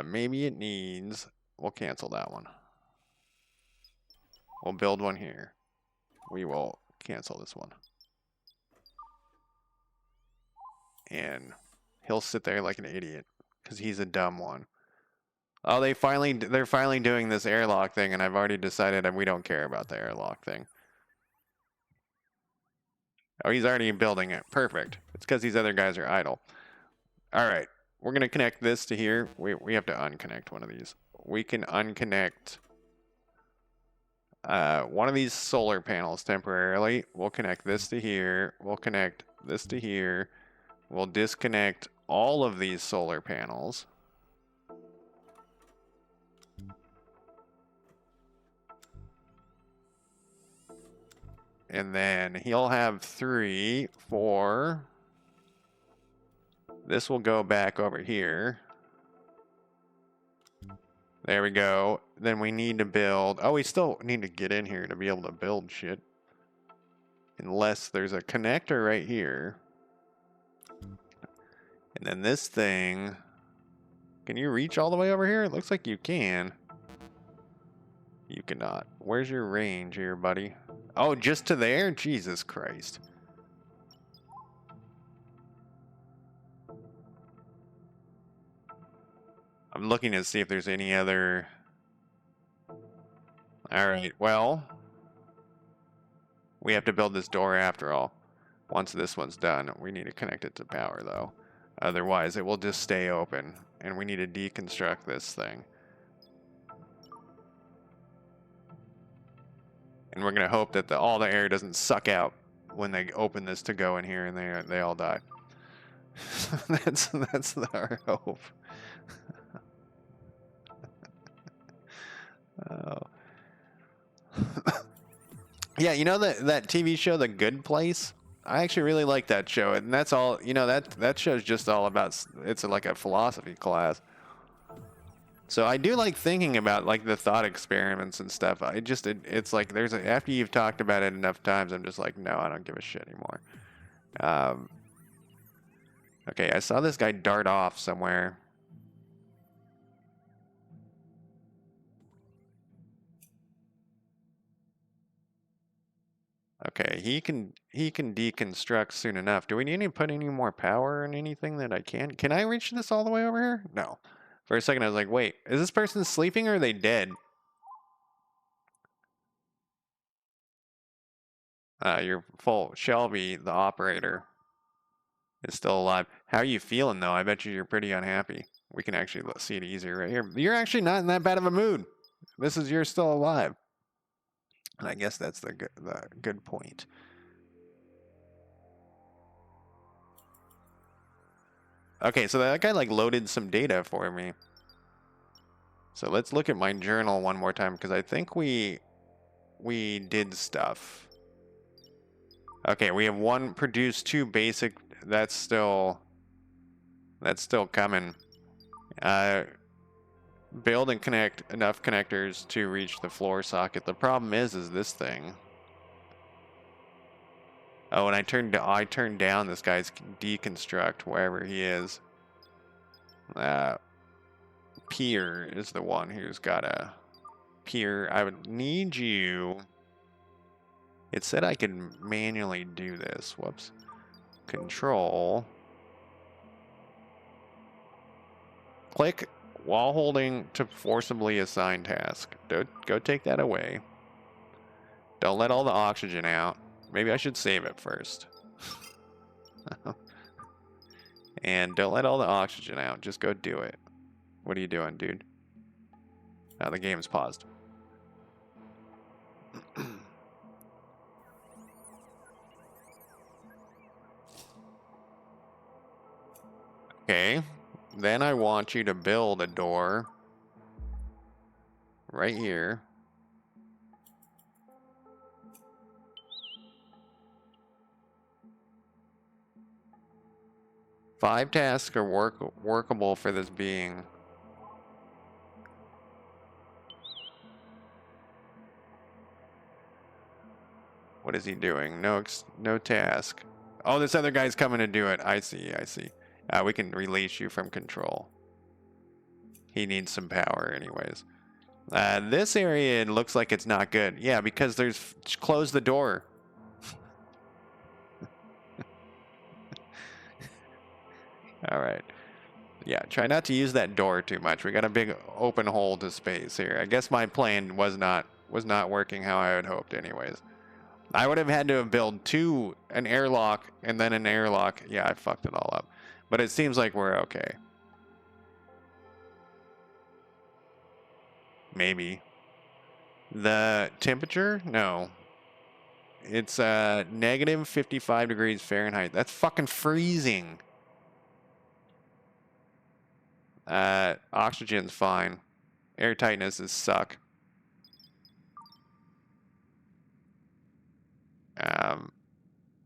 Maybe it needs. We'll cancel that one. We'll build one here. We will cancel this one. And he'll sit there like an idiot because he's a dumb one. Oh, they're finally doing this airlock thing, and I've already decided that we don't care about the airlock thing. Oh, he's already building it. Perfect. It's because these other guys are idle. All right. We're going to connect this to here. We have to unconnect one of these. We can unconnect one of these solar panels temporarily. We'll connect this to here. We'll connect this to here. We'll disconnect all of these solar panels. And then he'll have 3, 4. This will go back over here. There we go. Then we need to build. Oh, we still need to get in here to be able to build shit. Unless there's a connector right here. And then this thing. Can you reach all the way over here? It looks like you can. You cannot. Where's your range here, buddy? Oh, just to there? Jesus Christ. I'm looking to see if there's any other... Alright, well... We have to build this door after all. Once this one's done, we need to connect it to power, though. Otherwise, it will just stay open. And we need to deconstruct this thing. And we're going to hope that all the air doesn't suck out when they open this to go in here and they all die. that's our hope. Oh. Yeah, you know that TV show, The Good Place? I actually really like that show, and that's all. You know, that show's just all about. It's like a philosophy class. So I do like thinking about like the thought experiments and stuff. It's like after you've talked about it enough times, I'm just like, no, I don't give a shit anymore. Um, okay, I saw this guy dart off somewhere. Okay, he can deconstruct soon enough. Do we need to put any more power in anything that I can? Can I reach this all the way over here? No. For a second, I was like, wait, is this person sleeping or are they dead? Your full Shelby, the operator, is still alive. How are you feeling though? I bet you're pretty unhappy. We can actually see it easier right here. You're actually not in that bad of a mood. You're still alive. And I guess that's the good point. Okay, so that guy like loaded some data for me. So let's look at my journal one more time because I think we did stuff. Okay, we have produced 2 basic. That's still coming. Build and connect enough connectors to reach the floor socket. The problem is this thing. Oh, and I turned down this guy's deconstruct wherever he is. Pier is the one who's got a Pier. I would need you. It said I could manually do this. Whoops. Control. Click while holding to forcibly assign task. Go take that away. Don't let all the oxygen out. Maybe I should save it first. And don't let all the oxygen out. Just go do it. What are you doing, dude? Oh, the game's paused. Okay. Then I want you to build a door right here. Five tasks are workable for this being. What is he doing? No task. Oh, this other guy's coming to do it. I see. We can release you from control. He needs some power anyways. This area looks like it's not good. Yeah, because close the door. All right. Yeah, try not to use that door too much. We got a big open hole to space here. I guess my plan was not working how I had hoped anyways. I would have had to have built an airlock and then an airlock. Yeah, I fucked it all up. But it seems like we're okay. Maybe. The temperature? No. It's negative 55 degrees Fahrenheit. That's fucking freezing. Oxygen's fine. Air tightnesses suck.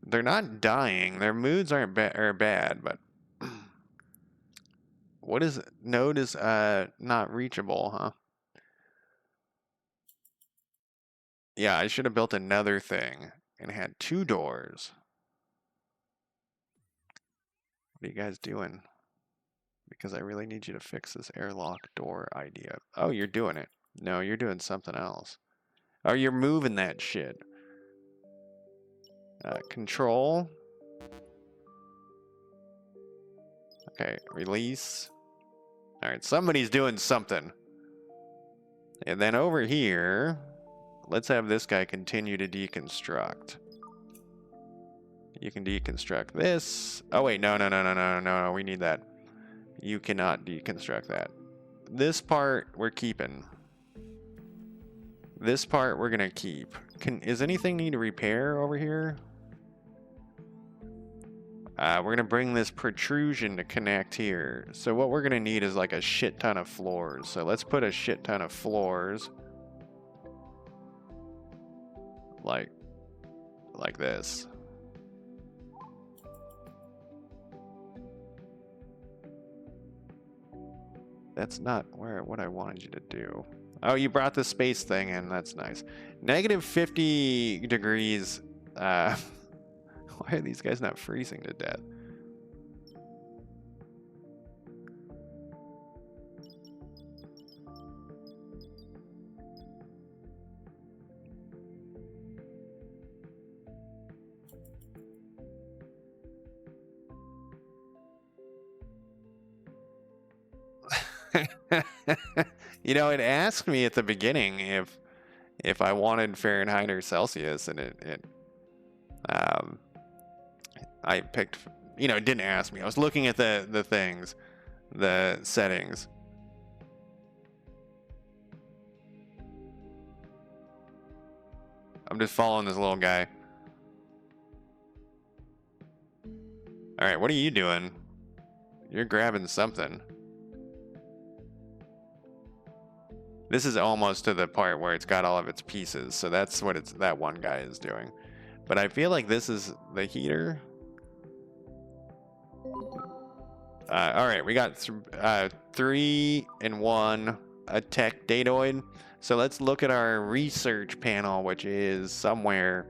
They're not dying. Their moods are bad, but what is node is not reachable, huh? Yeah, I should have built another thing and had 2 doors. What are you guys doing? Because I really need you to fix this airlock door idea. Oh, you're doing it. No, you're doing something else. Oh, you're moving that shit. Control. Okay, release. All right, somebody's doing something. And then over here, let's have this guy continue to deconstruct. You can deconstruct this. Oh, wait, no, we need that. You cannot deconstruct that. This part we're keeping. This part we're gonna keep. Is anything need to repair over here? We're gonna bring this protrusion to connect here. So what we're gonna need is like a shit ton of floors. So let's put a shit ton of floors. Like this. That's not what I wanted you to do. Oh, you brought the space thing in. That's nice. Negative 50 degrees. Why are these guys not freezing to death? You know, it asked me at the beginning if I wanted Fahrenheit or Celsius, and um, I picked. You know, it didn't ask me. I was looking at the things, the settings. I'm just following this little guy. All right, what are you doing? You're grabbing something. This is almost to the part where it's got all of its pieces, so that's what that one guy is doing. But I feel like this is the heater. All right, we got 3 and 1, a tech datoid. So let's look at our research panel, which is somewhere.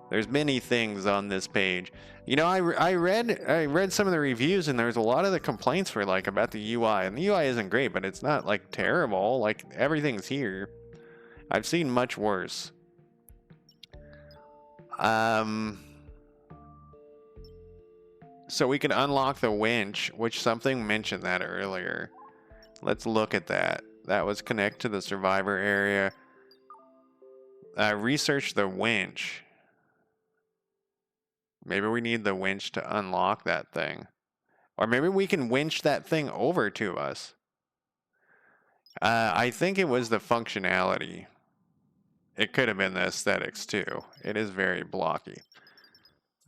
There's many things on this page. You know, I read some of the reviews, and there's a lot of the complaints were like about the UI, and the UI isn't great, but it's not like terrible. Like everything's here. I've seen much worse. So we can unlock the winch, which something mentioned that earlier. Let's look at that. That was connect to the survivor area. Research the winch. Maybe we need the winch to unlock that thing. Or maybe we can winch that thing over to us. I think it was the functionality. It could have been the aesthetics too. It is very blocky.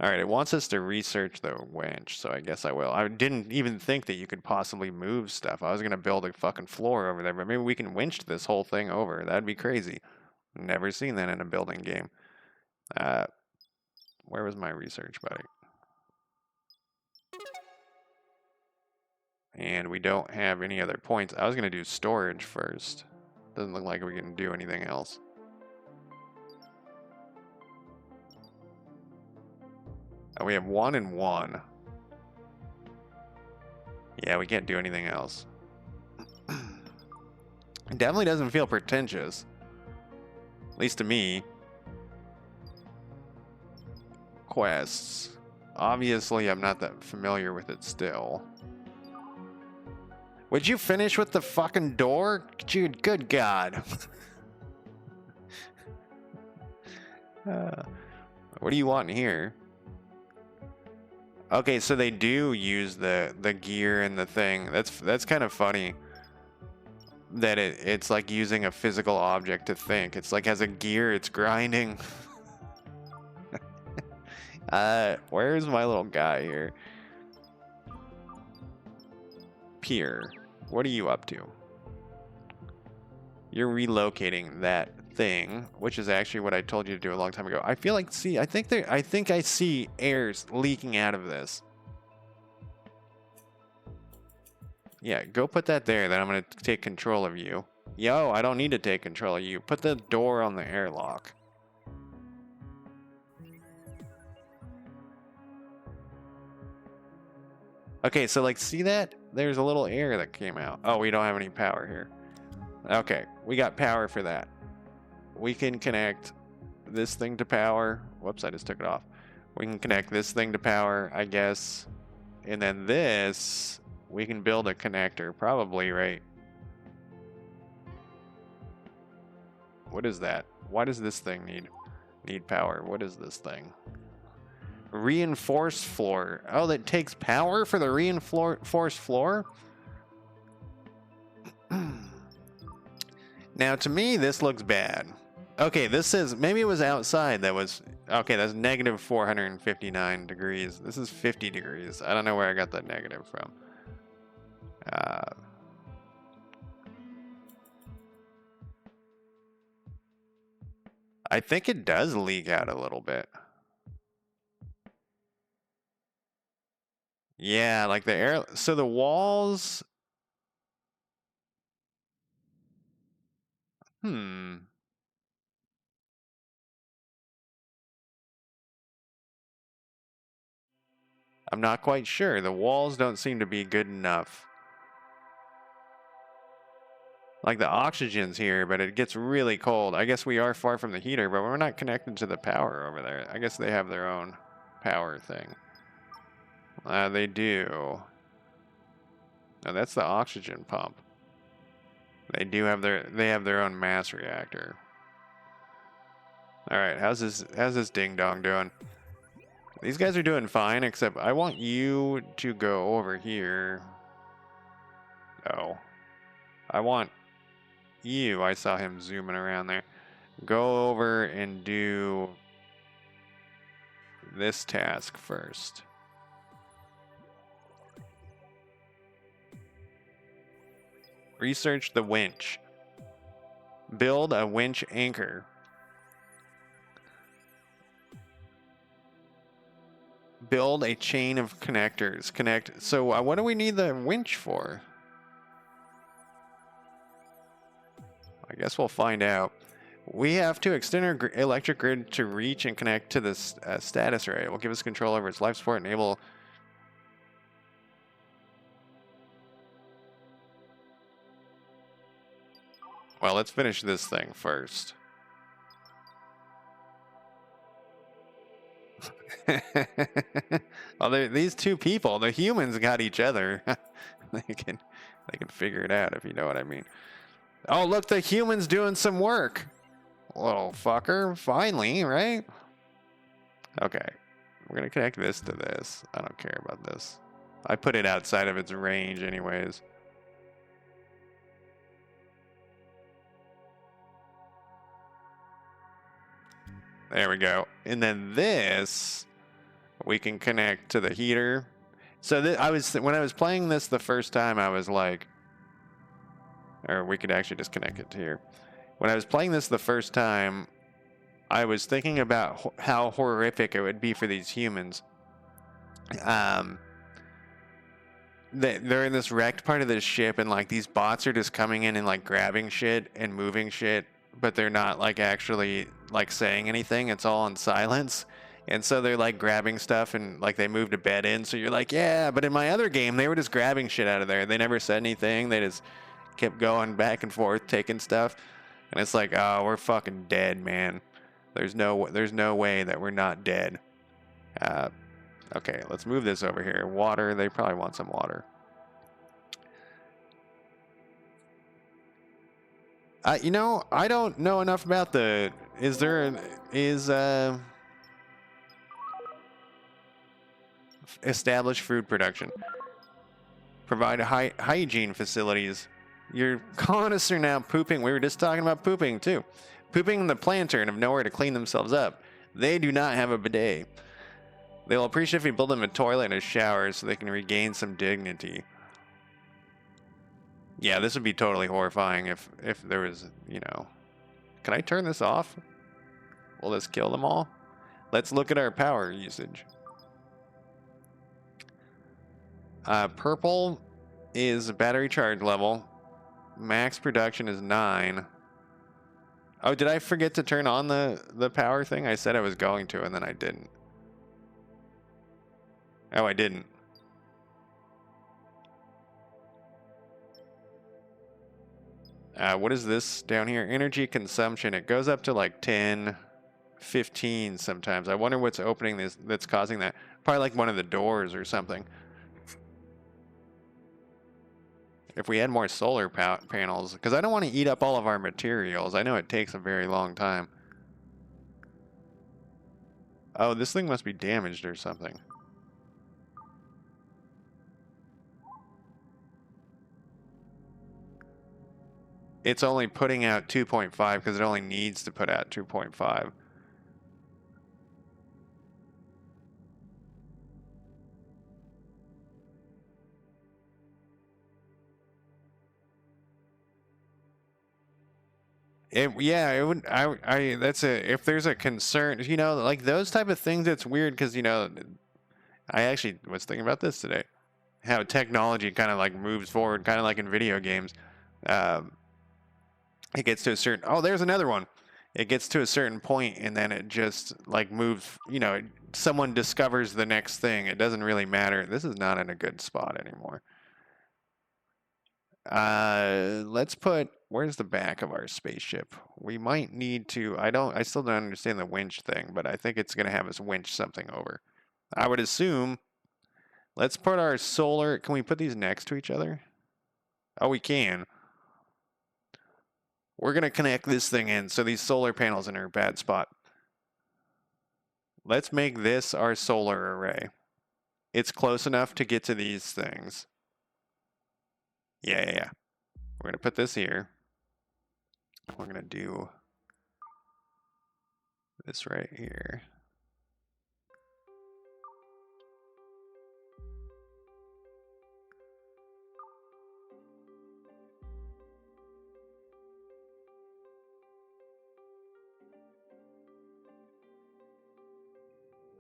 Alright, it wants us to research the winch, so I guess I will. I didn't even think that you could possibly move stuff. I was going to build a fucking floor over there, but maybe we can winch this whole thing over. That'd be crazy. Never seen that in a building game. Where was my research, buddy? And we don't have any other points. I was going to do storage first. Doesn't look like we can do anything else. Oh, we have 1 and 1. Yeah, we can't do anything else. It definitely doesn't feel pretentious. At least to me. Quests. Obviously, I'm not that familiar with it still. Would you finish with the fucking door? Dude, good God. What do you want in here? Okay, so they do use the gear and the thing. That's kind of funny. That it's like using a physical object to think. It's like has a gear, it's grinding. Where's my little guy here? Pier, what are you up to? You're relocating that thing, which is actually what I told you to do a long time ago. I feel like, see, I think I see airs leaking out of this. Yeah, go put that there, then I'm gonna take control of you. Yo, I don't need to take control of you. Put the door on the airlock. Okay, so like, see that? There's a little air that came out. Oh, we don't have any power here. Okay, we got power for that. We can connect this thing to power. Whoops, I just took it off. We can connect this thing to power, I guess. And then this, we can build a connector, probably, right? What is that? Why does this thing need power? What is this thing? Reinforced floor. Oh, that takes power for the reinforced floor? Now, to me, this looks bad. Okay, this says, maybe it was outside that was, okay, that's negative 459 degrees. This is 50 degrees. I don't know where I got that negative from. I think it does leak out a little bit. Yeah, like the air, so the walls, Hmm. I'm not quite sure. The walls don't seem to be good enough. Like the oxygen's here, but it gets really cold. I guess we are far from the heater, but we're not connected to the power over there. I guess they have their own power thing. They do. No, that's the oxygen pump. They have their own mass reactor. All right, how's this ding dong doing? These guys are doing fine, except I want you to go over here. Oh, I want you. I saw him zooming around there. Go over and do this task first. Research the winch. Build a winch anchor. Build a chain of connectors. Connect. So what do we need the winch for? I guess we'll find out. We have to extend our electric grid to reach and connect to this status array. It will give us control over its life support and enable... Well, let's finish this thing first. Well, these two people, the humans, got each other. they can figure it out, if you know what I mean. Oh, look, the human's doing some work. Little fucker, finally, right? Okay, we're gonna connect this to this. I don't care about this. I put it outside of its range anyways. There we go. And then this, we can connect to the heater. So when I was playing this the first time, I was like, or we could actually just connect it to here. When I was playing this the first time, I was thinking about how horrific it would be for these humans. They're in this wrecked part of the ship, and like these bots are just coming in and like grabbing shit and moving shit, but they're not like actually like saying anything. It's all in silence. And so they're like grabbing stuff and like they moved a bed in. So you're like, yeah, but in my other game, they were just grabbing shit out of there. They never said anything. They just kept going back and forth, taking stuff. And it's like, oh, we're fucking dead, man. There's no way that we're not dead. Okay, let's move this over here. Water, they probably want some water. You know, I don't know enough about the... Establish food production. Provide hygiene facilities. Your colonists are now pooping. We were just talking about pooping, too. Pooping in the planter and have nowhere to clean themselves up. They do not have a bidet. They'll appreciate if we build them a toilet and a shower so they can regain some dignity. Yeah, this would be totally horrifying if there was, you know... Can I turn this off? Will this kill them all? Let's look at our power usage. Purple is battery charge level. Max production is 9. Oh, did I forget to turn on the power thing? I said I was going to, and then I didn't. Oh, I didn't. What is this down here? Energy consumption. It goes up to like 10, 15 sometimes. I wonder what's opening this that's causing that. Probably like one of the doors or something. If we had more solar panels, because I don't want to eat up all of our materials. I know it takes a very long time. Oh, this thing must be damaged or something. It's only putting out 2.5 because it only needs to put out 2.5. It would. If there's a concern, you know, like those type of things. It's weird because, you know, I actually was thinking about this today. How technology kind of like moves forward, kind of like in video games. it gets to a certain, oh, there's another one. It gets to a certain point and then it just like moves, you know, someone discovers the next thing. It doesn't really matter. This is not in a good spot anymore. Let's put, where's the back of our spaceship? We might need to, I still don't understand the winch thing, but I think it's going to have us winch something over. I would assume, let's put our solar, can we put these next to each other? Oh, we can. We're going to connect this thing in, so these solar panels in our bad spot. Let's make this our solar array. It's close enough to get to these things. Yeah. We're going to put this here. We're going to do this right here.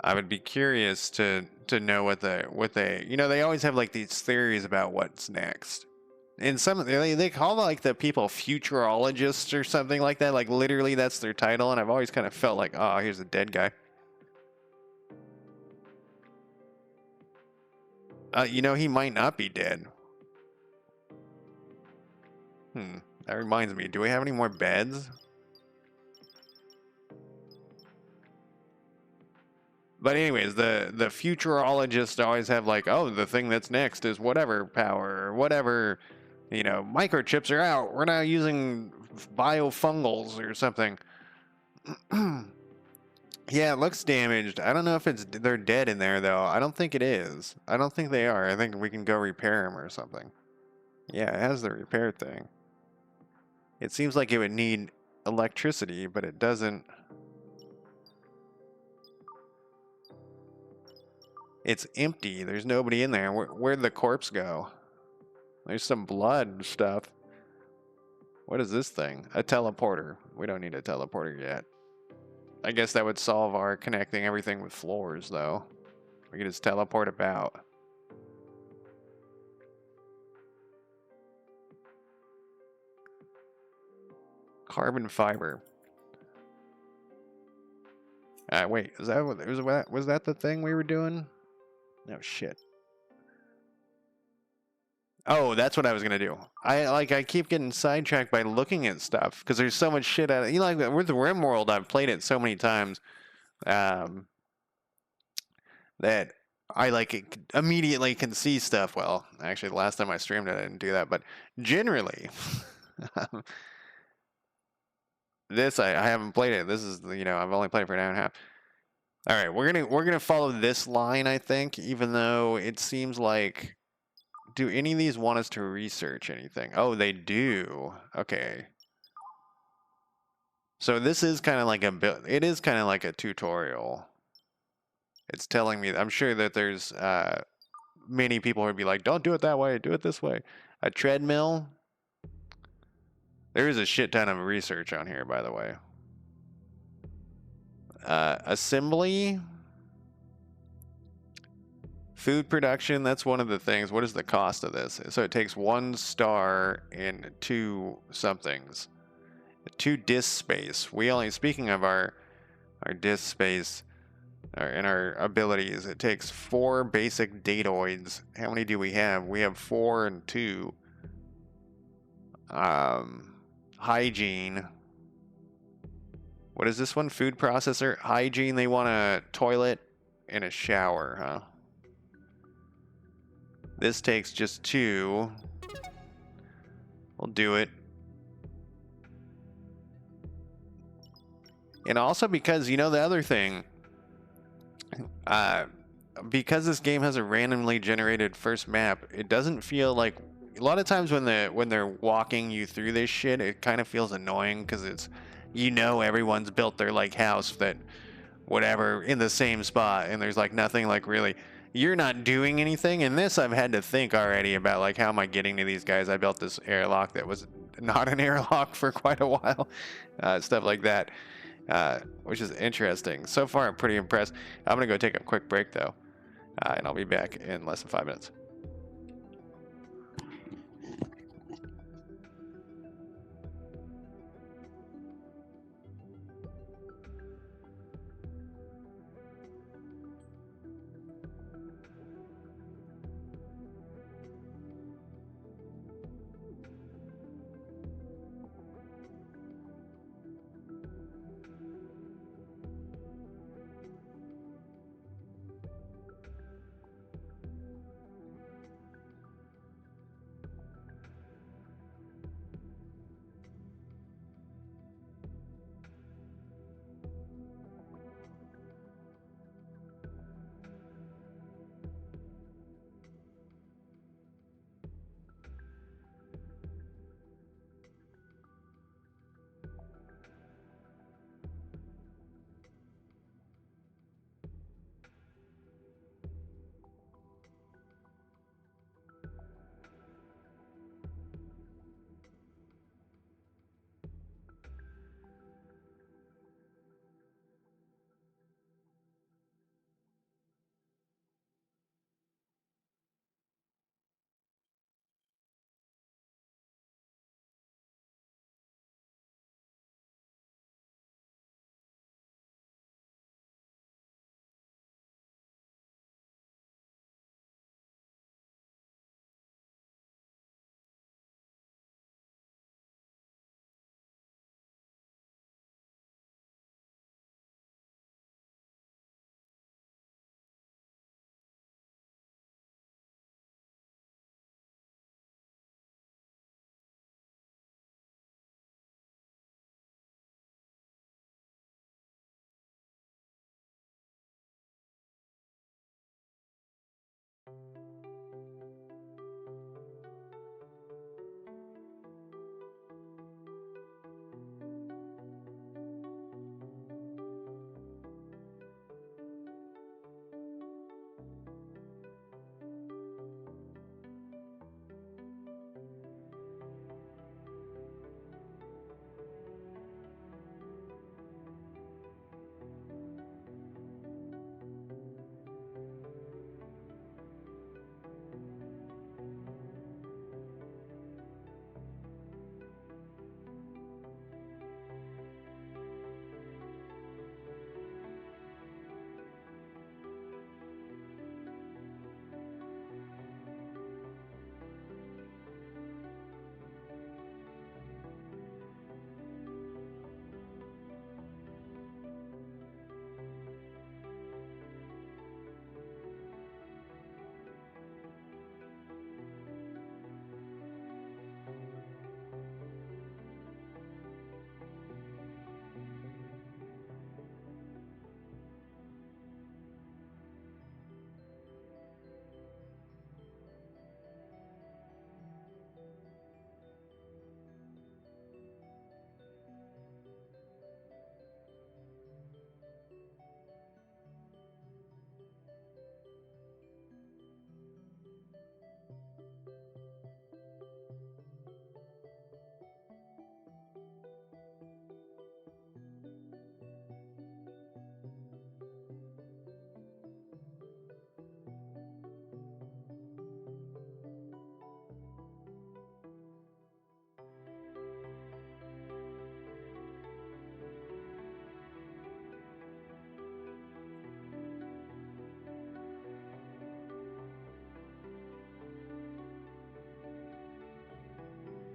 I would be curious to know what they you know, they always have like these theories about what's next. And some they call like the people futurologists or something like that. Like literally that's their title, and I've always kind of felt like, oh, here's a dead guy. You know, he might not be dead. That reminds me, do we have any more beds? But anyways, the futurologists always have like, oh, the thing that's next is whatever power or whatever, you know, microchips are out. We're now using biofungals or something. Yeah, it looks damaged. I don't know if they're dead in there though. I don't think it is. I don't think they are. I think we can go repair them or something. Yeah, it has the repair thing. It seems like it would need electricity, but it doesn't. It's empty. There's nobody in there. Where'd the corpse go? There's some blood and stuff. What is this thing? A teleporter. We don't need a teleporter yet. I guess that would solve our connecting everything with floors, though. We could just teleport about. Carbon fiber. Wait, was that the thing we were doing? No shit. Oh, that's what I was gonna do. I keep getting sidetracked by looking at stuff because there's so much shit out of, you know, like with the Rimworld, I've played it so many times that I like immediately can see stuff. Well, actually, the last time I streamed it, I didn't do that, but generally, this I haven't played it. This is, you know, I've only played it for an hour and a half. All right, we're gonna follow this line, I think, even though it seems like. Do any of these want us to research anything? Oh, they do. Okay. So this is kind of like it is kind of like a tutorial. It's telling me, I'm sure that there's many people who would be like, don't do it that way, do it this way. A treadmill. There is a shit ton of research on here, by the way. Assembly. Food production, that's one of the things. What is the cost of this? So it takes 1 star and 2 somethings. 2 disk space. Speaking of our disk space and our abilities, it takes 4 basic datoids. How many do we have? We have 4 and 2. Hygiene. What is this one? Food processor. Hygiene, they want a toilet and a shower, huh? This takes just 2. We'll do it. And also because, you know, the other thing, because this game has a randomly generated first map, it doesn't feel like, a lot of times when they're walking you through this shit, it kind of feels annoying because it's, you know, everyone's built their like house that whatever in the same spot, and there's like nothing like really. You're not doing anything. In this, I've had to think already about like, how am I getting to these guys? I built this airlock that was not an airlock for quite a while. Stuff like that, which is interesting. So far, I'm pretty impressed. I'm going to go take a quick break, though, and I'll be back in less than 5 minutes.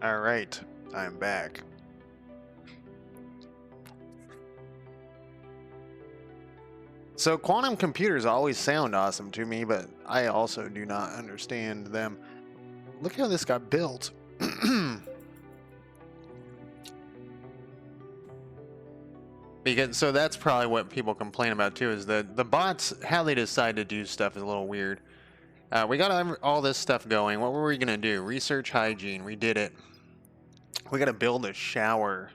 All right, I'm back. So quantum computers always sound awesome to me, but I also do not understand them. Look how this got built. Because so that's probably what people complain about too, is that the bots, how they decide to do stuff is a little weird. We got all this stuff going. What were we gonna do? Research hygiene. We did it. We gotta build a shower.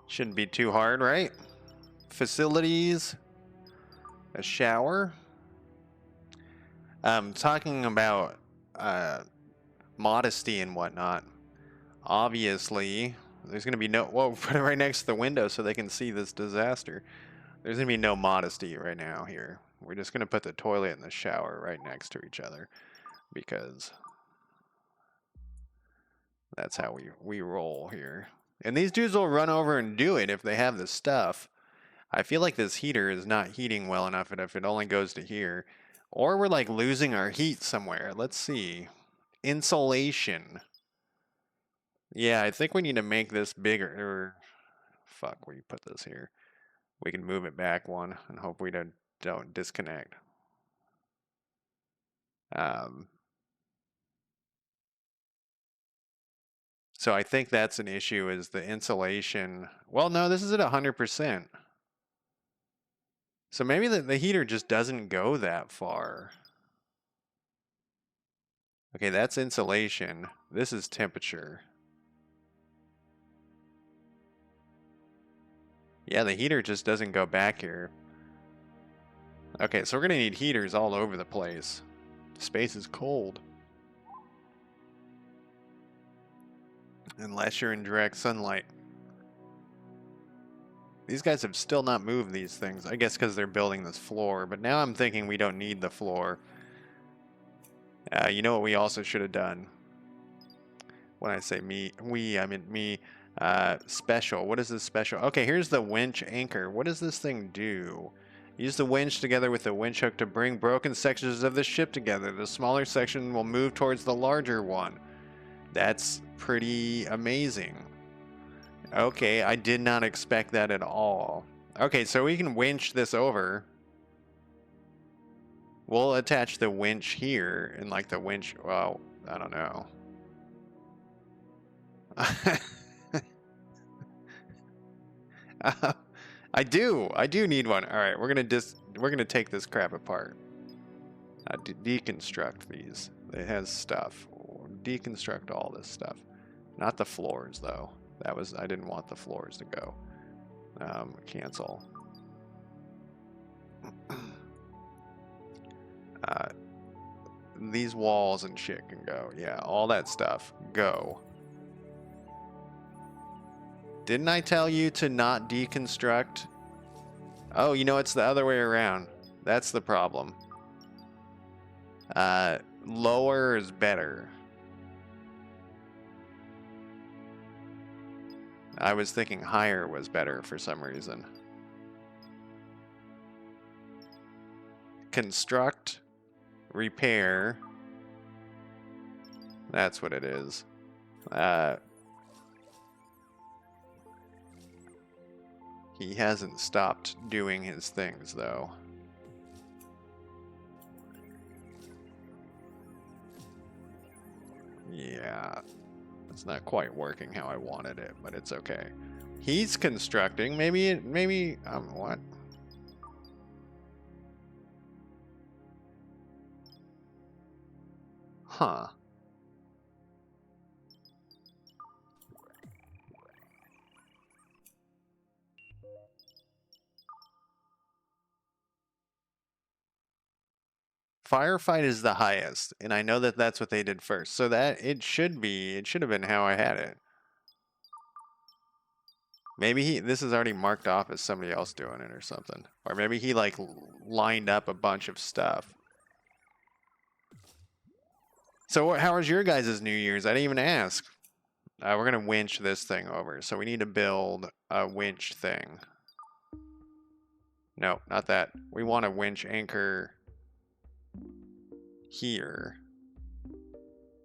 Shouldn't be too hard, right? Facilities. A shower. Talking about modesty and whatnot. Obviously, there's going to be no. Well, put it right next to the window so they can see this disaster. There's going to be no modesty right now here. We're just going to put the toilet and the shower right next to each other because that's how we roll here. And these dudes will run over and do it if they have the stuff. I feel like this heater is not heating well enough if it only goes to here. Or we're like losing our heat somewhere. Let's see. Insulation. Yeah, I think we need to make this bigger. Or, fuck, where you put this here? We can move it back one and hope we don't disconnect. So I think that's an issue is the insulation. Well, no, this is at 100%. So maybe the heater just doesn't go that far. Okay, that's insulation. This is temperature. Yeah, the heater just doesn't go back here. Okay, so we're gonna need heaters all over the place. Space is cold. Unless you're in direct sunlight. These guys have still not moved these things. I guess because they're building this floor. But now I'm thinking we don't need the floor. You know what we also should have done? When I say I mean me. Special. What is this special? Okay, here's the winch anchor. What does this thing do? Use the winch together with the winch hook to bring broken sections of the ship together. The smaller section will move towards the larger one. That's pretty amazing. Okay, I did not expect that at all. Okay, so we can winch this over. We'll attach the winch here, and like the winch, well, I don't know. I do need one. All right, we're gonna take this crap apart. Deconstruct these. It has stuff. Deconstruct all this stuff. Not the floors though. I didn't want the floors to go. Cancel. These walls and shit can go. Yeah, all that stuff. Go. Didn't I tell you to not deconstruct? Oh, you know, it's the other way around. That's the problem. Lower is better. I was thinking higher was better for some reason. Construct, repair. That's what it is. He hasn't stopped doing his things, though. Yeah. It's not quite working how I wanted it, but it's okay. He's constructing. Maybe, what? Huh. Firefight is the highest, and I know that that's what they did first. So that it should have been how I had it. Maybe this is already marked off as somebody else doing it or something. Or maybe he like lined up a bunch of stuff. So how was your guys' New Year's? I didn't even ask. We're going to winch this thing over. So we need to build a winch thing. No, not that. We want a winch anchor here.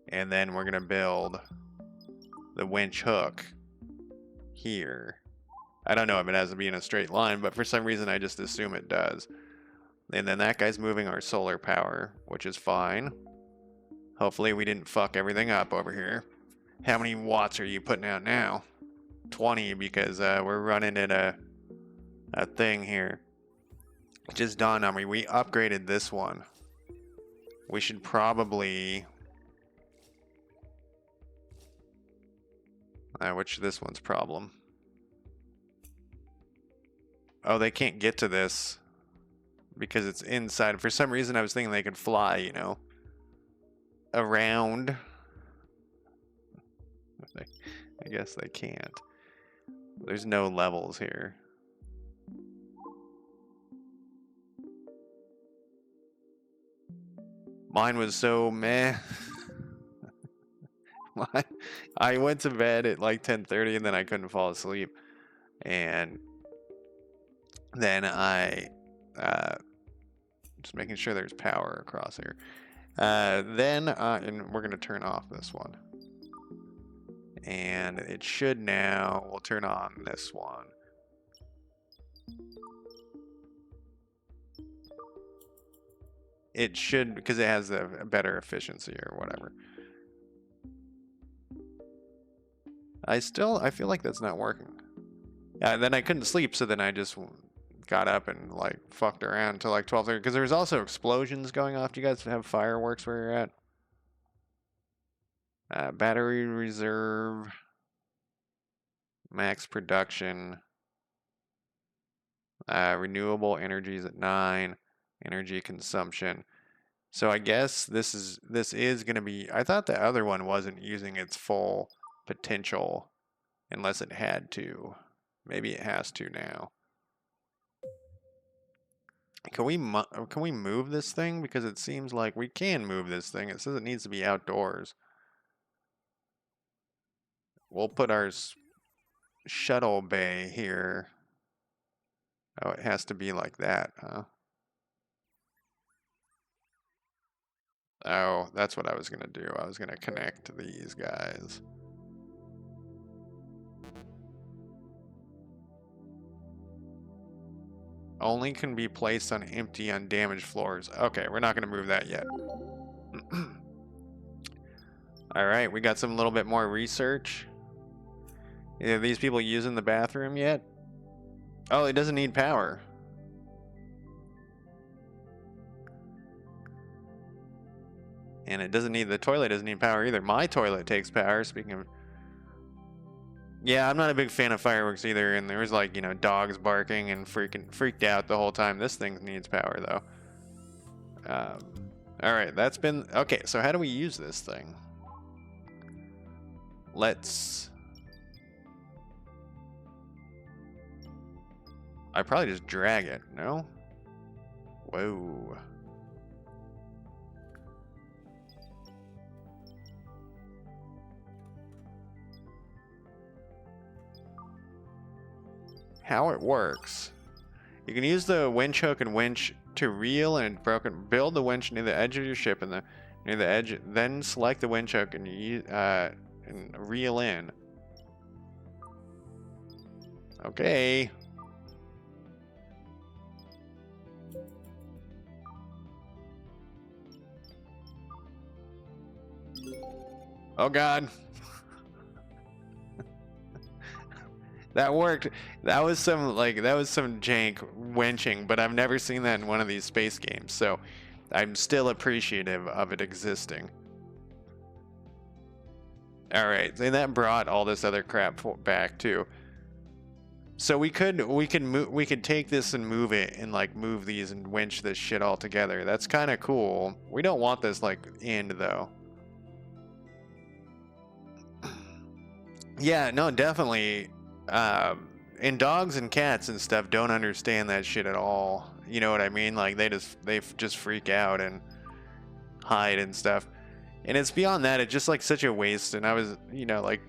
And then we're going to build the winch hook here. I don't know if it has to be in a straight line, but for some reason I just assume it does. And then that guy's moving our solar power, which is fine. Hopefully we didn't fuck everything up over here. How many watts are you putting out now? 20, because we're running at a thing here. It just dawned on me. We upgraded this one. We should probably... which this one's problem? Oh, they can't get to this because it's inside. For some reason, I was thinking they could fly, you know, around. I guess they can't. There's no levels here. Mine was so meh. I went to bed at like 10:30 and then I couldn't fall asleep. And then I just making sure there's power across here. And we're gonna turn off this one. And it should now, we'll turn on this one. It should, because it has a better efficiency or whatever. I feel like that's not working. Then I couldn't sleep, so then I just got up and like fucked around until like 12:30, because there was also explosions going off. Do you guys have fireworks where you're at? Battery reserve, max production, renewable energies at 9, energy consumption. So I guess this is going to be, I thought the other one wasn't using its full potential unless it had to. Maybe it has to now. Can we move this thing? Because it seems like we can move this thing. It says it needs to be outdoors. We'll put our shuttle bay here. Oh, it has to be like that, huh? Oh, that's what I was going to do. I was going to connect these guys. Only can be placed on empty, undamaged floors. Okay, we're not going to move that yet. Alright, we got some little bit more research. Are these people using the bathroom yet? Oh, it doesn't need power. And it doesn't need, the toilet doesn't need power either. My toilet takes power, speaking of... Yeah, I'm not a big fan of fireworks either, and there was like, you know, dogs barking and freaked out the whole time. This thing needs power though. Alright, that's been... Okay, so how do we use this thing? Let's... I probably just drag it, no? Whoa. How it works. You can use the winch hook and winch to reel and build the winch near the edge of your ship and near the edge, then select the winch hook and reel in. Okay. Oh god. That worked. That was some jank winching, but I've never seen that in one of these space games, so I'm still appreciative of it existing. Alright, and that brought all this other crap back too. So we could take this and move it and like move these and winch this shit all together. That's kind of cool. We don't want this like end though. Yeah, no, definitely. And dogs and cats and stuff don't understand that shit at all. You know what I mean? Like they just freak out and hide and stuff. And it's beyond that. It's just like such a waste. And I was, you know, like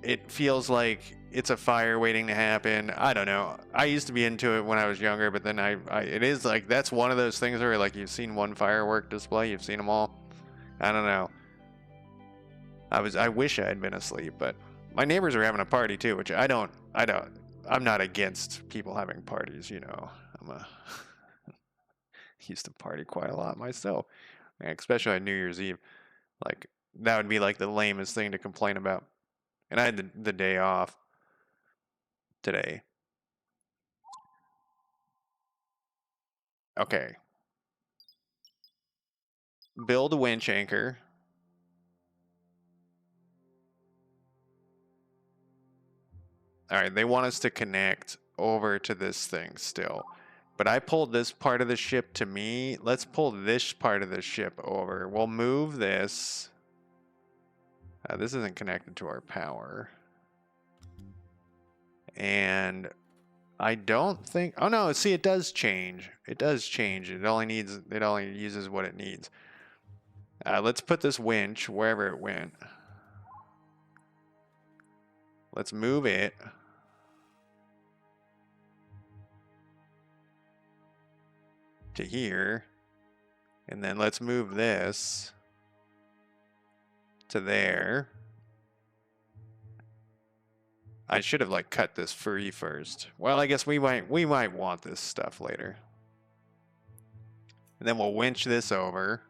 it feels like it's a fire waiting to happen. I don't know. I used to be into it when I was younger, but then it is like, that's one of those things where like you've seen one firework display, you've seen them all. I don't know. I wish I had been asleep, but my neighbors are having a party too, which I'm not against people having parties, you know. Used to party quite a lot myself, especially on New Year's Eve. Like, that would be like the lamest thing to complain about. And I had the day off today. Okay. Build a winch anchor. All right, they want us to connect over to this thing still. But I pulled this part of the ship to me. Let's pull this part of the ship over. We'll move this. This isn't connected to our power. And I don't think... Oh, no, see, it does change. It does change. It only uses what it needs. Let's put this winch wherever it went. Let's move it. To here. And then let's move this to there. I should have like cut this free first. Well, I guess we might want this stuff later. And then we'll winch this over.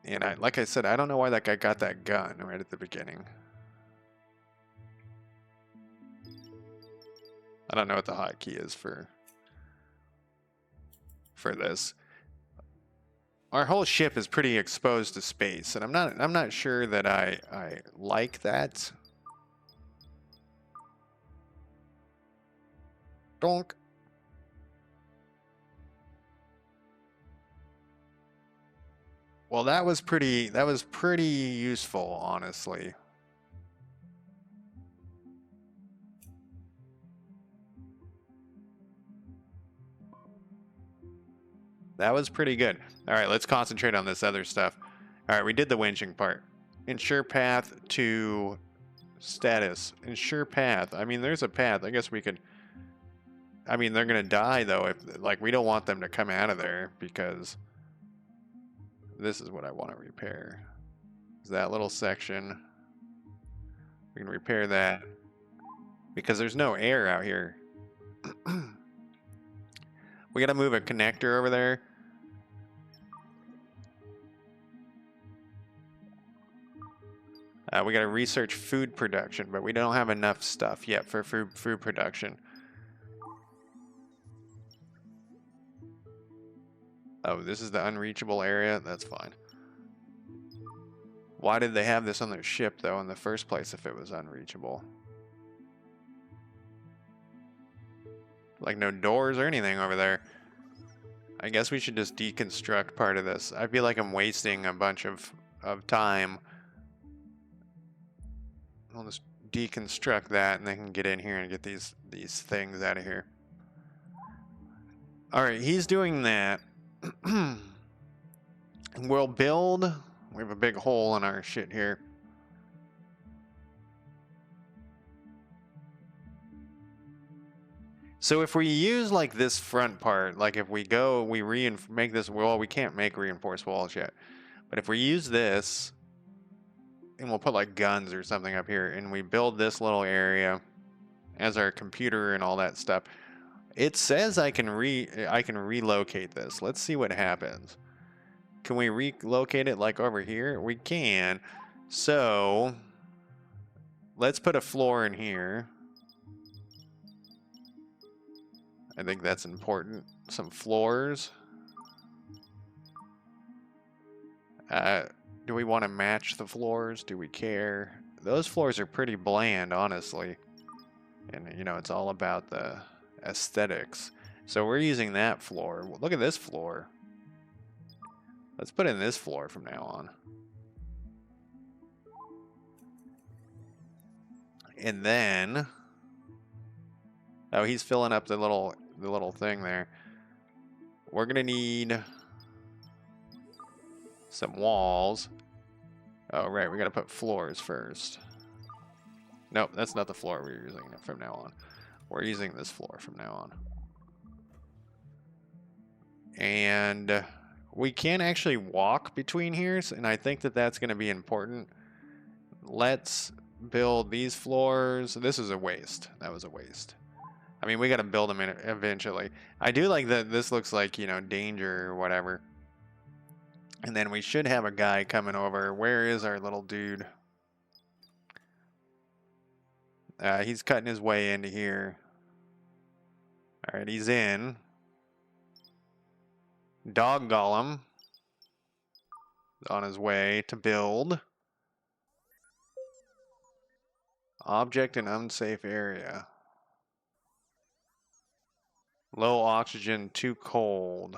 And like I said, I don't know why that guy got that gun right at the beginning. I don't know what the hotkey is for this. Our whole ship is pretty exposed to space, and I'm not sure that I like that. Donk. Well, that was pretty useful, honestly. That was pretty good. All right, let's concentrate on this other stuff. All right, we did the winching part. Ensure path to status. Ensure path. I mean, there's a path. I guess we could... I mean, they're going to die, though. If like, we don't want them to come out of there, because this is what I want to repair. Is that little section. We can repair that, because there's no air out here. We got to move a connector over there. We got to research food production, but we don't have enough stuff yet for food production. Oh, this is the unreachable area? That's fine. Why did they have this on their ship, though, in the first place if it was unreachable? Like, no doors or anything over there. I guess we should just deconstruct part of this. I feel like I'm wasting a bunch of time. I'll just deconstruct that, and they can get in here and get these things out of here. All right, he's doing that. We'll build... We have a big hole in our shit here. So if we use like this front part, like if we go, we make this wall, we can't make reinforced walls yet. But if we use this, and we'll put like guns or something up here, and we build this little area as our computer and all that stuff, it says I can relocate this. Let's see what happens. Can we relocate it like over here? We can. So let's put a floor in here. I think that's important. Some floors. Do we want to match the floors? Do we care? Those floors are pretty bland, honestly. And, you know, it's all about the aesthetics. So we're using that floor. Look at this floor. Let's put in this floor from now on. And then... Oh, he's filling up the little thing there. We're gonna need some walls. Oh, right, we gotta put floors first. Nope, that's not the floor we're using from now on. We're using this floor from now on. And we can actually walk between here, and I think that that's going to be important. Let's build these floors. This is a waste. That was a waste. I mean, we got to build them in eventually. I do like that this looks like, you know, danger or whatever. And then we should have a guy coming over. Where is our little dude? He's cutting his way into here. All right, he's in. Dog Golem is on his way to build. Object in unsafe area. Low oxygen, too cold.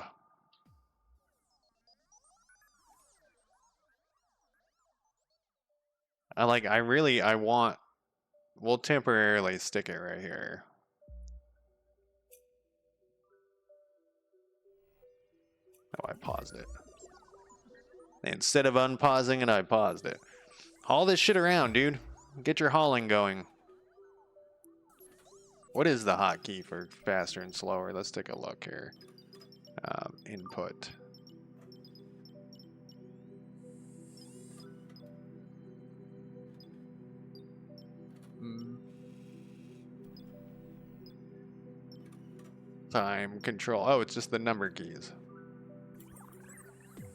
I want, we'll temporarily stick it right here. Oh, I paused it. Instead of unpausing it, I paused it. Haul this shit around, dude. Get your hauling going. What is the hotkey for faster and slower? Let's take a look here. Input. Time control. Oh, it's just the number keys.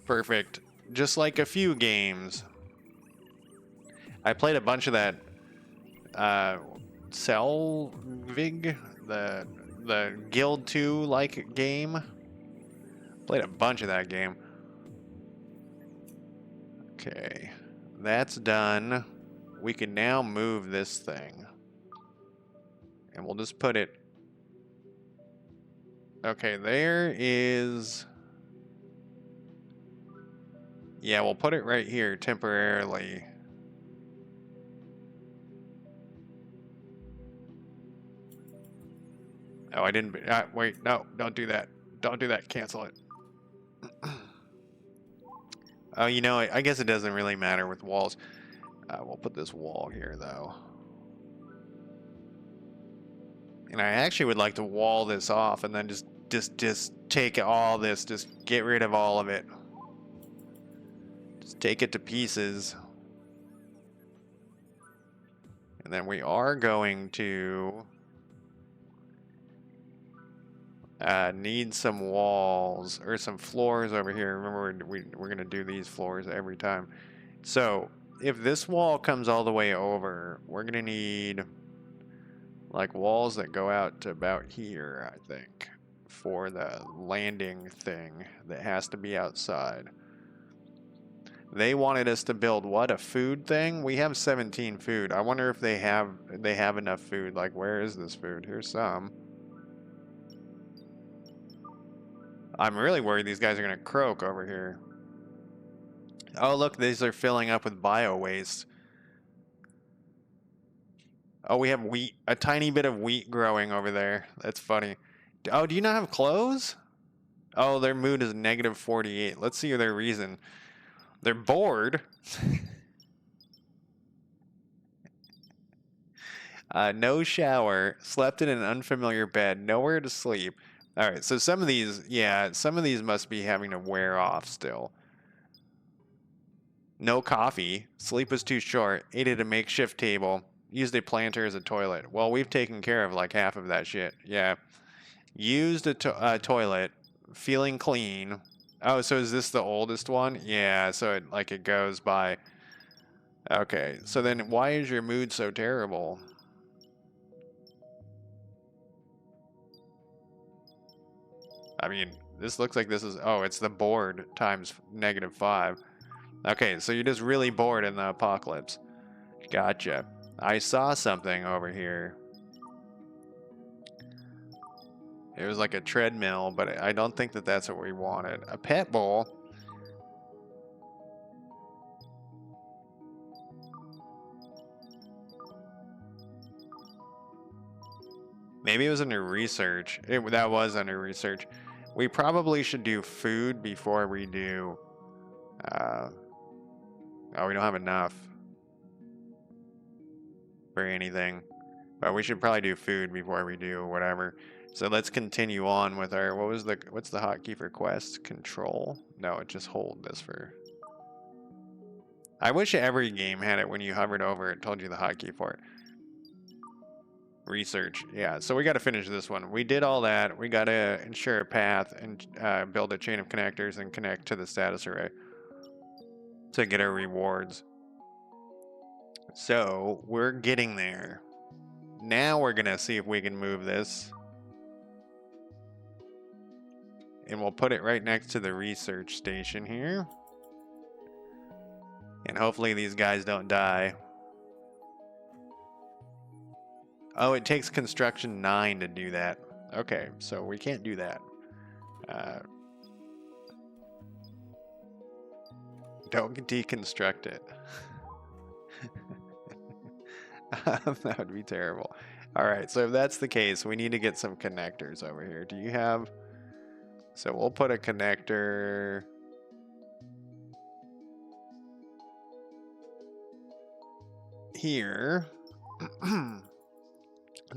Perfect. Just like a few games. I played a bunch of that Selvig, the Guild 2 like game. Played a bunch of that game. Okay. That's done. We can now move this thing. And we'll just put it. Okay, there is. Yeah, we'll put it right here temporarily. Oh, I didn't. Wait, no, don't do that. Don't do that. Cancel it. Oh, you know, I guess it doesn't really matter with walls. We'll put this wall here, though. And I actually would like to wall this off and then just take all this. Just get rid of all of it. Just take it to pieces. And then we are going to need some walls or some floors over here. Remember, we're going to do these floors every time. So if this wall comes all the way over, we're going to need like walls that go out to about here, I think, for the landing thing that has to be outside. They wanted us to build what, a food thing? We have 17 food. I wonder if they have enough food. Like, where is this food? Here's some. I'm really worried these guys are gonna croak over here. Oh, look, these are filling up with bio waste. Oh, we have wheat, a tiny bit of wheat growing over there. That's funny. Oh, do you not have clothes? Oh, their mood is negative 48. Let's see their reason. They're bored. No shower, slept in an unfamiliar bed, nowhere to sleep. All right, so some of these, yeah, some of these must be having to wear off still. No coffee, sleep was too short, ate at a makeshift table, used a planter as a toilet. Well, we've taken care of like half of that shit. Yeah. Used a toilet, feeling clean. Oh, so is this the oldest one? Yeah, so it goes by. Okay, so then why is your mood so terrible? I mean, this looks like this is, oh, it's the bored times -5. Okay, so you're just really bored in the apocalypse. Gotcha. I saw something over here. It was like a treadmill, but I don't think that that's what we wanted. A pet bowl. Maybe it was under research. That was under research. We probably should do food before we do... oh, we don't have enough. for anything. But we should probably do food before we do whatever. So let's continue on with our, what's the hotkey for quest? Control? No, it just hold this for. I wish every game had it when you hovered over it, told you the hotkey for it. Research, yeah. So we got to finish this one. We did all that. We got to ensure a path and build a chain of connectors and connect to the status array to get our rewards. So we're getting there. Now we're going to see if we can move this. And we'll put it right next to the research station here. And hopefully these guys don't die. Oh, it takes construction 9 to do that. Okay, so we can't do that. Don't deconstruct it. That would be terrible. Alright, so if that's the case, we need to get some connectors over here. Do you have... So we'll put a connector... here. And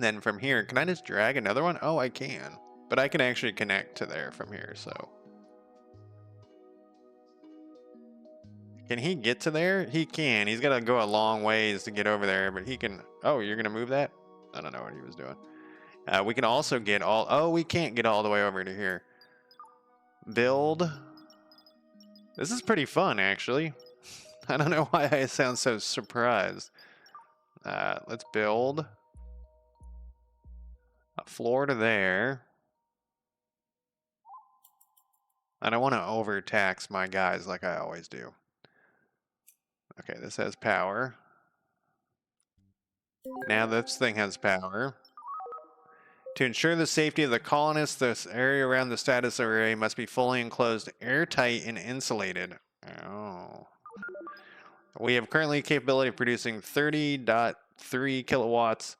then from here, can I just drag another one? Oh, I can. But I can actually connect to there from here, so... Can he get to there? He can. He's got to go a long ways to get over there, but he can... Oh, you're going to move that? I don't know what he was doing. We can also get all... Oh, we can't get all the way over to here. Build. This is pretty fun, actually. I don't know why I sound so surprised. Let's build a floor to there. I don't want to overtax my guys like I always do. Okay, this has power. Now this thing has power. To ensure the safety of the colonists, this area around the status array must be fully enclosed, airtight, and insulated. Oh. We have currently capability of producing 30.3 kilowatts.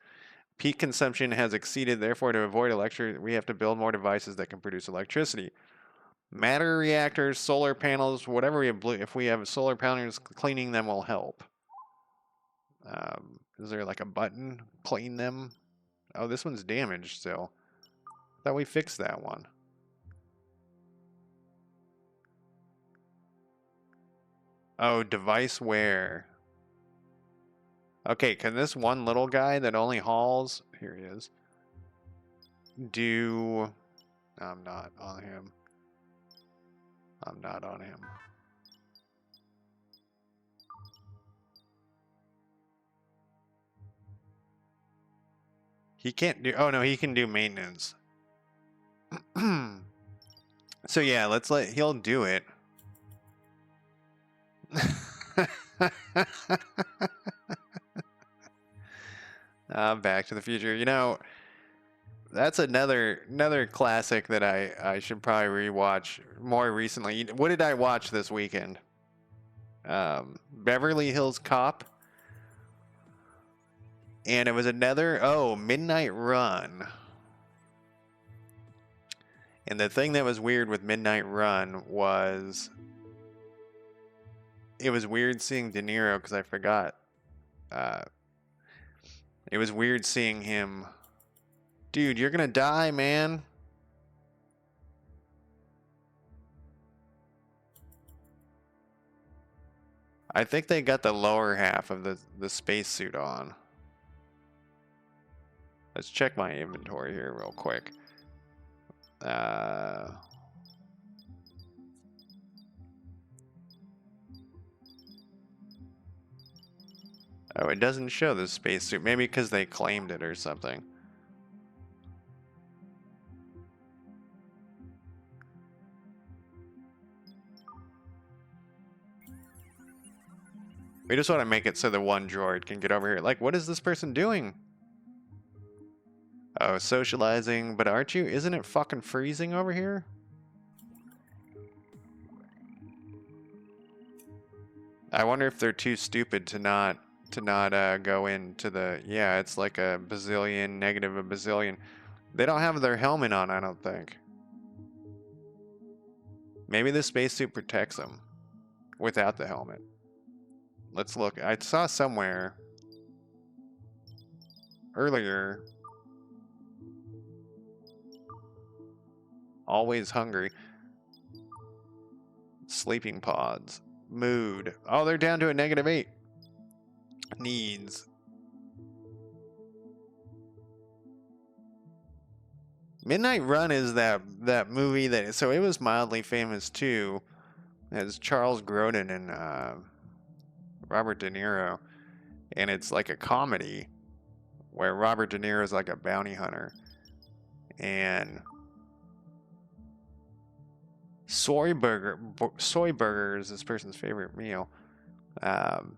Peak consumption has exceeded, therefore to avoid electricity, we have to build more devices that can produce electricity. Matter reactors, solar panels, whatever we have, if we have solar panels, cleaning them will help. Is there like a button? Clean them? Oh, this one's damaged still. I thought we fixed that one. Oh, device wear. Okay, can this one little guy that only hauls... Here he is. Do... I'm not on him. I'm not on him. He can't do... Oh, no, he can do maintenance. So, yeah, let's let... He'll do it. Back to the Future. You know, that's another classic that I should probably rewatch more recently. What did I watch this weekend? Beverly Hills Cop. And it was another, Midnight Run. And the thing that was weird with Midnight Run was... It was weird seeing De Niro, because I forgot. It was weird seeing him... Dude, you're gonna die, man. I think they got the lower half of the spacesuit on. Let's check my inventory here real quick. Oh, it doesn't show the spacesuit. Maybe because they claimed it or something. We just want to make it so the one droid can get over here. Like, what is this person doing? Oh, socializing. But aren't you? Isn't it fucking freezing over here? I wonder if they're too stupid to not go into the... Yeah, it's like a bazillion, negative a bazillion. They don't have their helmet on, I don't think. Maybe the spacesuit protects them without the helmet. Let's look. I saw somewhere. earlier. Always hungry. Sleeping pods. Mood. Oh, they're down to a -8. Needs. Midnight Run is that movie that, so it was mildly famous too. As Charles Grodin and Robert De Niro, and it's like a comedy where Robert De Niro is like a bounty hunter, and soy burger is this person's favorite meal. Um,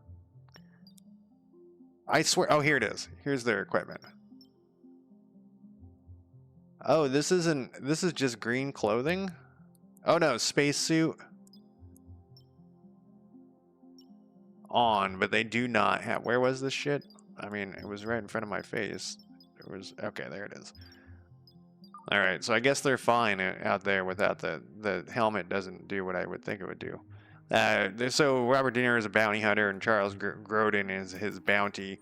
I swear. Oh, here it is. Here's their equipment. Oh, this isn't. This is just green clothing. Oh no, spacesuit on, but they do not have. Where was this shit? I mean, it was right in front of my face. It was okay. There it is. All right, so I guess they're fine out there without the helmet. Doesn't do what I would think it would do. So Robert De Niro is a bounty hunter, and Charles Grodin is his bounty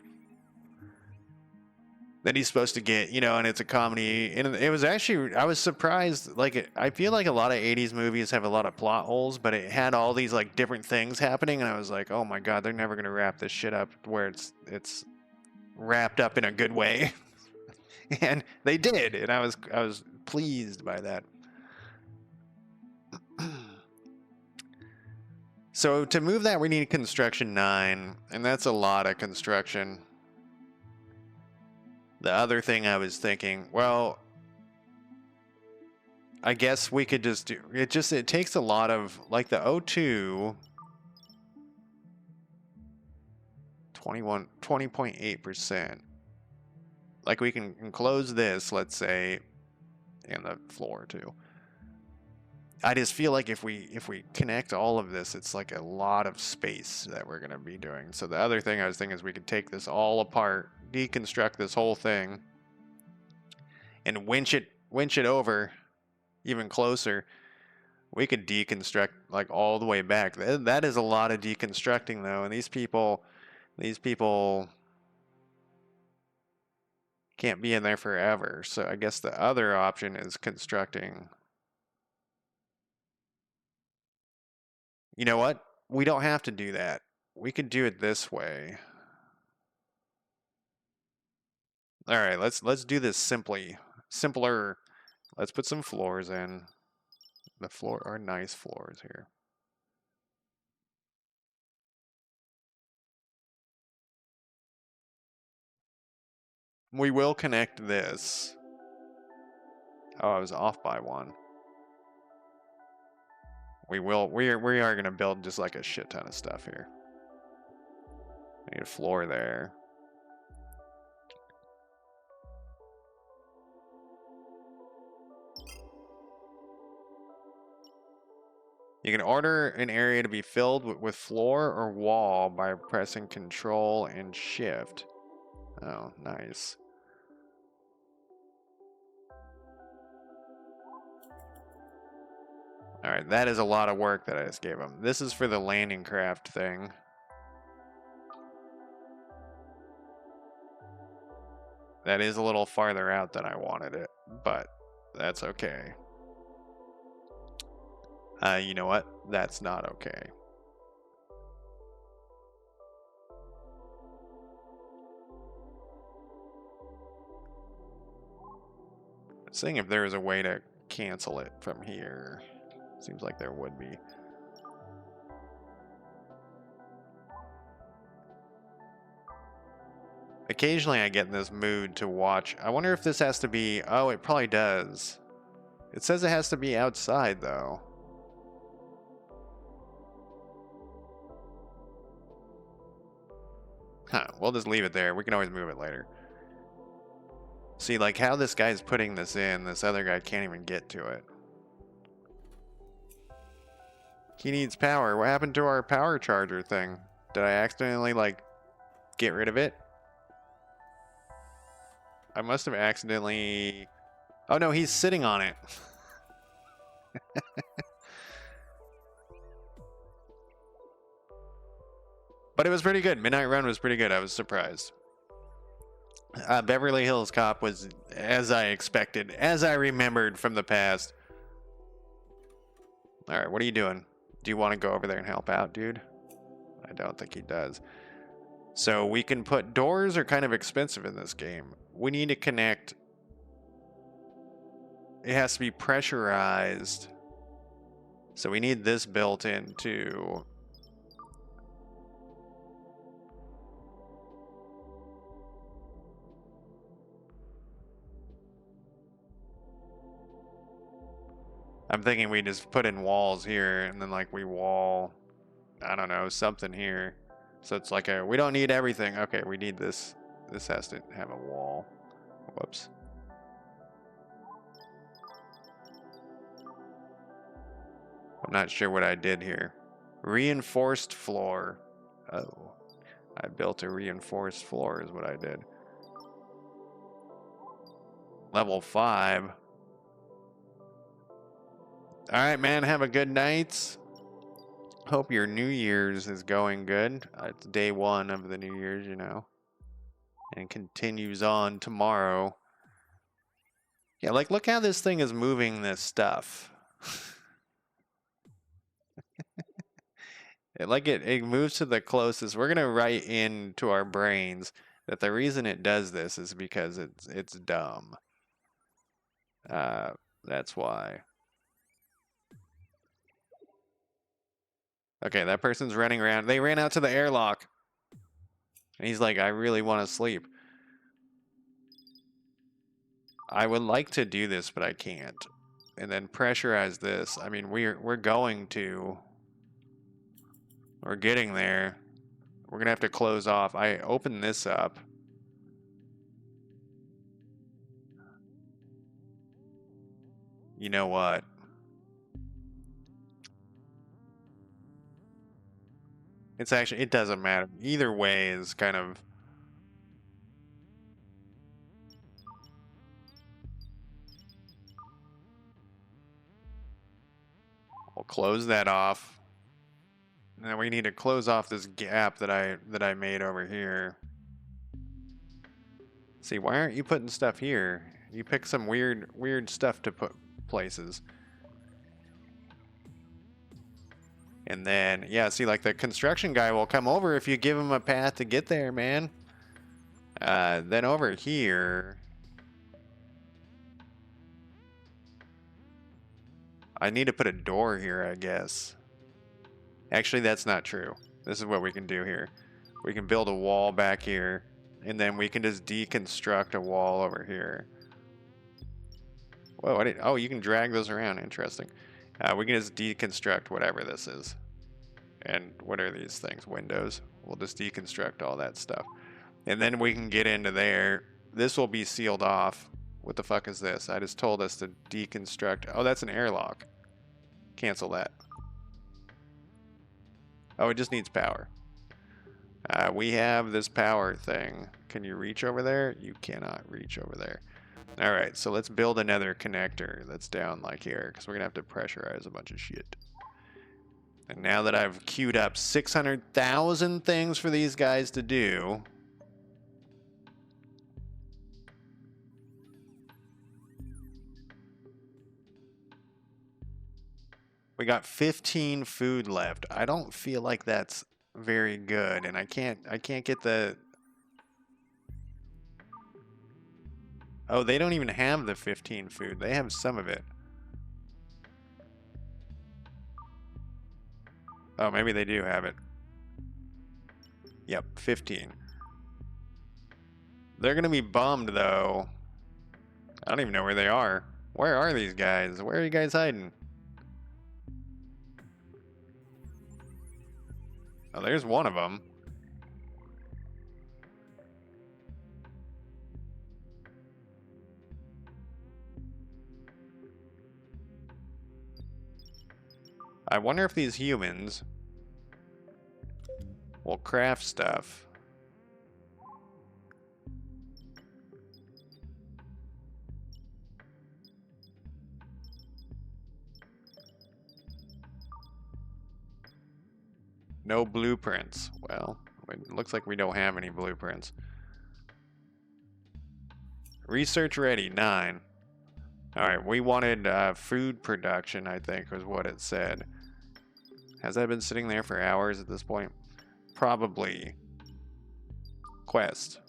that he's supposed to get, and it's a comedy. And it was actually, I was surprised. Like, I feel like a lot of '80s movies have a lot of plot holes, but it had all these like different things happening, and I was like, oh my god, they're never gonna wrap this shit up where it's wrapped up in a good way. And they did, and I was pleased by that. So to move that, we need construction 9, and that's a lot of construction. The other thing I was thinking, well, I guess we could just do it. It takes a lot of, like, the O2 20.8%. Like, we can enclose this, let's say, and the floor too. I just feel like if we connect all of this, it's like a lot of space that we're gonna be doing. So the other thing I was thinking is we could take this all apart, deconstruct this whole thing, and winch it over even closer. We could deconstruct like all the way back. That is a lot of deconstructing though, and these people can't be in there forever. So I guess the other option is constructing. You know what? We don't have to do that. We could do it this way. All right, let's do this simpler. Let's put some floors in. The floor are nice floors here. We will connect this. Oh, I was off by one. We are gonna build just like a shit ton of stuff here. I need a floor there. You can order an area to be filled with floor or wall by pressing Control and Shift. Oh, nice. Alright, that is a lot of work that I just gave him. This is for the landing craft thing. That is a little farther out than I wanted it, but that's okay. You know what? That's not okay. Seeing if there is a way to cancel it from here. Seems like there would be. Occasionally I get in this mood to watch. I wonder if this has to be... Oh, it probably does. It says it has to be outside, though. Huh, we'll just leave it there. We can always move it later. See, like how this guy's putting this in, this other guy can't even get to it. He needs power. What happened to our power charger thing? Did I accidentally, like, get rid of it? I must have accidentally... Oh no, he's sitting on it. But it was pretty good. Midnight Run was pretty good. I was surprised. Beverly Hills Cop was as I expected, as I remembered from the past. All right, what are you doing? Do you want to go over there and help out, dude? I don't think he does. So we can put doors are kind of expensive in this game. We need to connect. It has to be pressurized. So we need this built into. I'm thinking we just put in walls here and then like we wall, I don't know, something here. So it's like we don't need everything. Okay, we need this. This has to have a wall. Whoops. I'm not sure what I did here. Reinforced floor. Oh, I built a reinforced floor is what I did. Level 5. All right, man, have a good night. Hope your New Year's is going good. It's day 1 of the New Year's, you know. And continues on tomorrow. Yeah, like look how this thing is moving this stuff. it moves to the closest. We're gonna write into our brains that the reason it does this is because it's dumb. That's why. Okay, that person's running around. They ran out to the airlock. And he's like, I really want to sleep. I would like to do this, but I can't. And then pressurize this. I mean, we're going to. We're getting there. We're gonna have to close off. I open this up. You know what? It's actually, it doesn't matter. Either way is kind of. We'll close that off. Now we need to close off this gap that I made over here. See, why aren't you putting stuff here? You pick some weird stuff to put places. And then, yeah, see, like the construction guy will come over if you give him a path to get there, man. Then over here, I need to put a door here, I guess. Actually, that's not true. This is what we can do here. We can build a wall back here, and then we can just deconstruct a wall over here. Whoa, oh, you can drag those around. Interesting. We can just deconstruct whatever this is. And what are these things? Windows. We'll just deconstruct all that stuff. And then we can get into there. This will be sealed off. What the fuck is this? I just told us to deconstruct. Oh, that's an airlock. Cancel that. Oh, it just needs power. We have this power thing. Can you reach over there? You cannot reach over there. All right, so let's build another connector that's down like here, because we're going to have to pressurize a bunch of shit. And now that I've queued up 600,000 things for these guys to do, we got 15 food left. I don't feel like that's very good, and I can't get the. Oh, they don't even have the 15 food. They have some of it. Oh, maybe they do have it. Yep, 15. They're gonna be bummed though. I don't even know where they are. Where are these guys? Where are you guys hiding? Oh, there's one of them. I wonder if these humans will craft stuff. No blueprints. Well, it looks like we don't have any blueprints. Research ready, 9. Alright, we wanted food production, I think, was what it said. Has that been sitting there for hours at this point? Probably. Quest.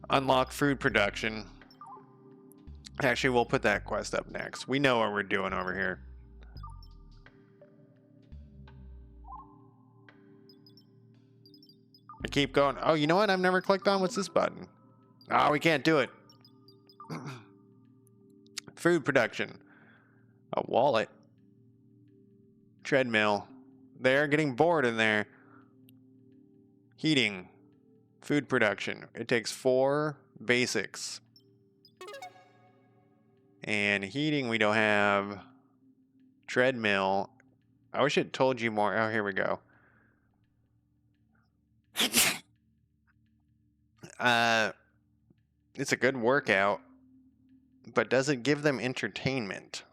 Unlock food production. Actually, we'll put that quest up next. We know what we're doing over here. I keep going. Oh, you know what? I've never clicked on. What's this button? Oh, we can't do it. Food production. A wallet. Treadmill. They're getting bored in there. Heating. Food production. It takes 4 basics. And heating, we don't have. Treadmill. I wish it told you more. Oh, here we go. It's a good workout, but does it give them entertainment?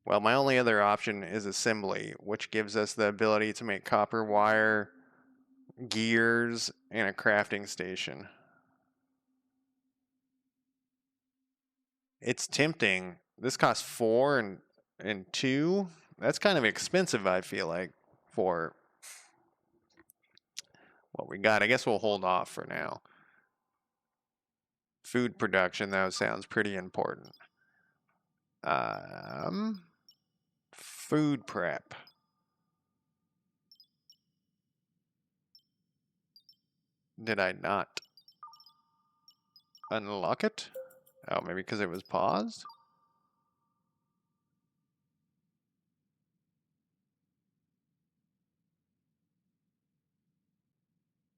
Well, my only other option is assembly, which gives us the ability to make copper wire, gears, and a crafting station. It's tempting. This costs 4 and 2. That's kind of expensive, I feel like, for what we got. I guess we'll hold off for now. Food production, though, sounds pretty important. Food prep. Did I not unlock it? Oh, maybe because it was paused?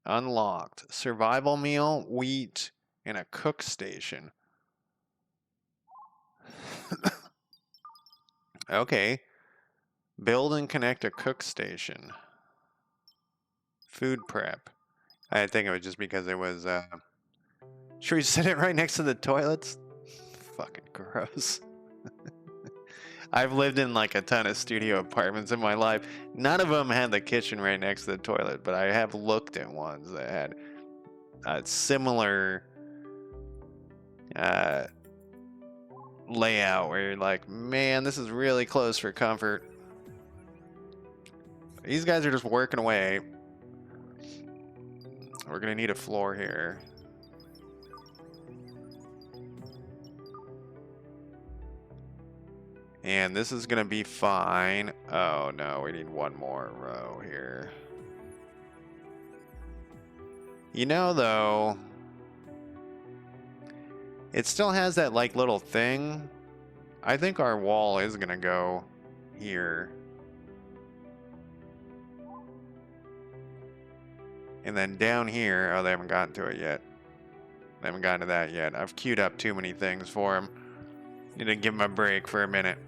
Unlocked. Survival meal, wheat, and a cook station. Okay. Build and connect a cook station. Food prep. I think it was just because it was, should we set it right next to the toilets? Fucking gross. I've lived in like a ton of studio apartments in my life. None of them had the kitchen right next to the toilet, but I have looked at ones that had a similar layout where you're like, man, this is really close for comfort. These guys are just working away. We're gonna need a floor here. And this is gonna be fine. Oh no, we need one more row here. You know, though, it still has that like little thing. I think our wall is gonna go here. And then down here, oh, they haven't gotten to it yet. They haven't gotten to that yet. I've queued up too many things for them. Need to give them a break for a minute.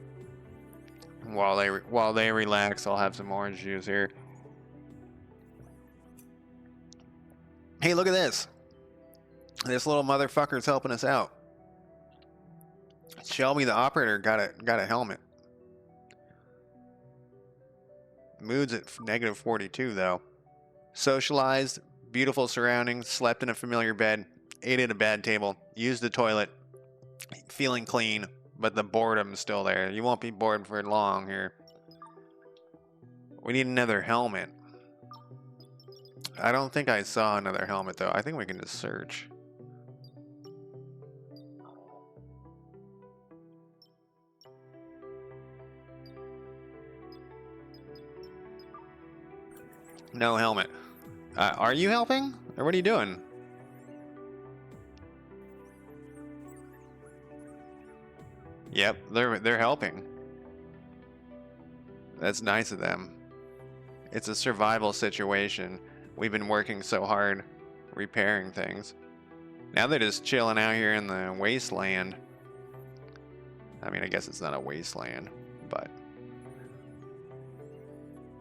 While they relax, I'll have some orange juice here. Hey, look at this. This little motherfucker's helping us out. Shelby, the operator, got a helmet. Mood's at -42 though. Socialized, beautiful surroundings, slept in a familiar bed, ate at a bad table, used the toilet, feeling clean, but the boredom's still there. You won't be bored for long here. We need another helmet. I don't think I saw another helmet though. I think we can just search. No helmet. Are you helping? Or what are you doing? Yep, they're helping. That's nice of them. It's a survival situation. We've been working so hard repairing things. Now they're just chilling out here in the wasteland. I mean, I guess it's not a wasteland, but...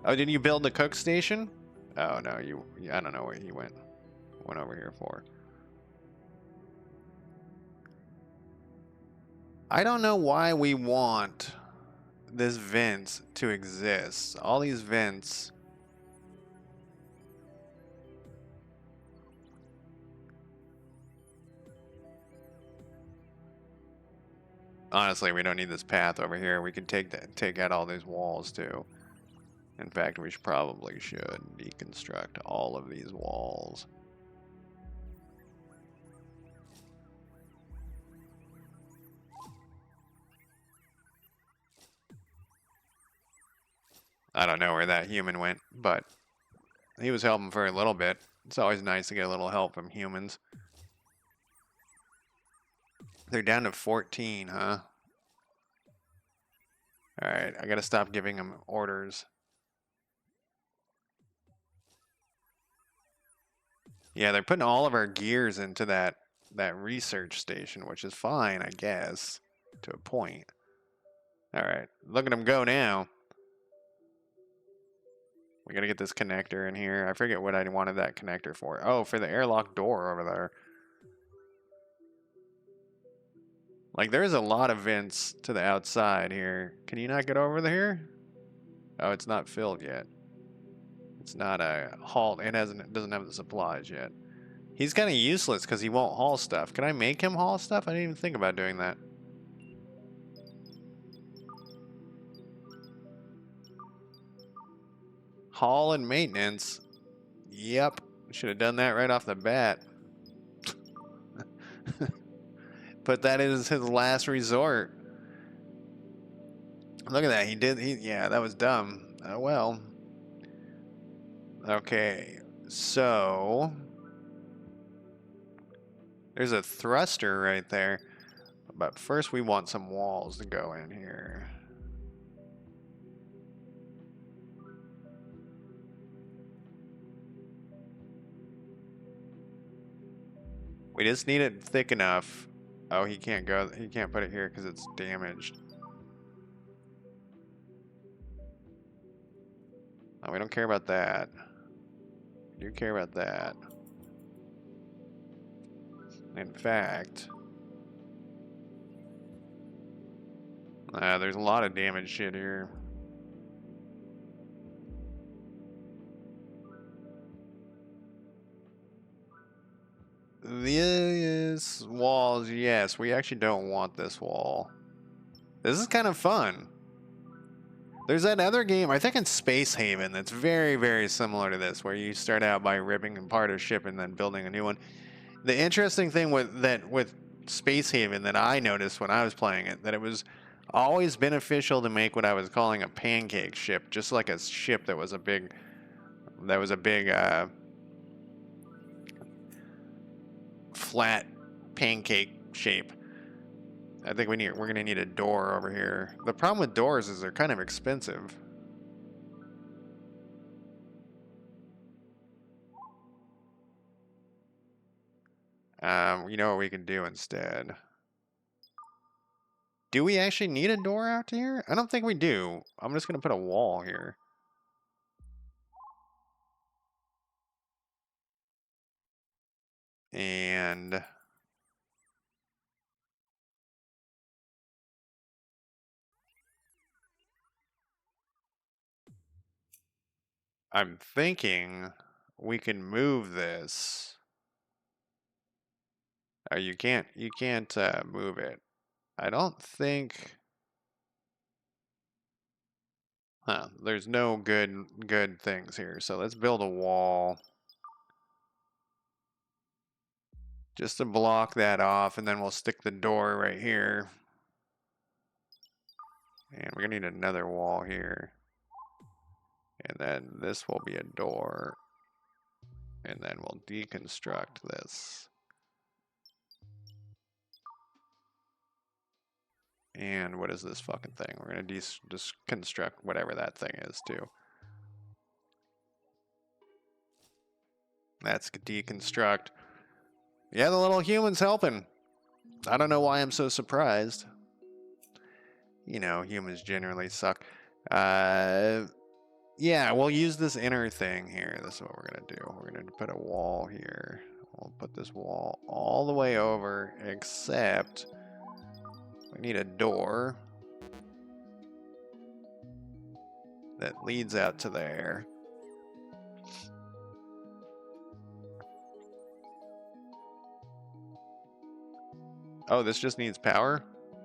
Oh, did you build the cook station? Oh, no, I don't know where he went over here for. I don't know why we want this vent to exist. All these vents Honestly, we don't need this path over here. We can take out all these walls too. In fact, we should probably deconstruct all of these walls. I don't know where that human went, but he was helping for a little bit. It's always nice to get a little help from humans. They're down to 14, huh? Alright, I gotta stop giving them orders. Yeah, they're putting all of our gears into that research station, which is fine, I guess, to a point. Alright, look at them go now. We gotta get this connector in here. I forget what I wanted that connector for. Oh, for the airlock door over there. Like, there's a lot of vents to the outside here. Can you not get over there? Oh, it's not filled yet. It's not a haul. It doesn't have the supplies yet. He's kind of useless because he won't haul stuff. Can I make him haul stuff? I didn't even think about doing that. Haul and maintenance. Yep. Should have done that right off the bat. But that is his last resort. Look at that. Yeah, that was dumb. Oh, well. Okay. So there's a thruster right there. But first we want some walls to go in here. We just need it thick enough. Oh, he can't put it here because it's damaged. Oh, we don't care about that. We do care about that. In fact, there's a lot of damaged shit here. These walls, yes, we actually don't want this wall. This is kind of fun. There's that other game, I think it's Space Haven, that's very, very similar to this, where you start out by ripping apart a ship and then building a new one. The interesting thing with Space Haven that I noticed when I was playing it, that it was always beneficial to make what I was calling a pancake ship, just like a ship that was a big flat pancake shape. I think we're gonna need a door over here. The problem with doors is they're kind of expensive. You know what we can do instead? Do we actually need a door out here? I don't think we do. I'm just gonna put a wall here. And I'm thinking we can move this. Oh, you can't move it. I don't think. Huh, there's no good things here. So let's build a wall. Just to block that off, and then we'll stick the door right here. And we're gonna need another wall here. And then this will be a door. And then we'll deconstruct this. And what is this fucking thing? We're gonna just construct whatever that thing is too. That's deconstruct. Yeah, the little human's helping. I don't know why I'm so surprised. You know, humans generally suck. Yeah, we'll use this inner thing here. This is what we're gonna do. We're gonna put a wall here. We'll put this wall all the way over, except we need a door that leads out to there. Oh, this just needs power?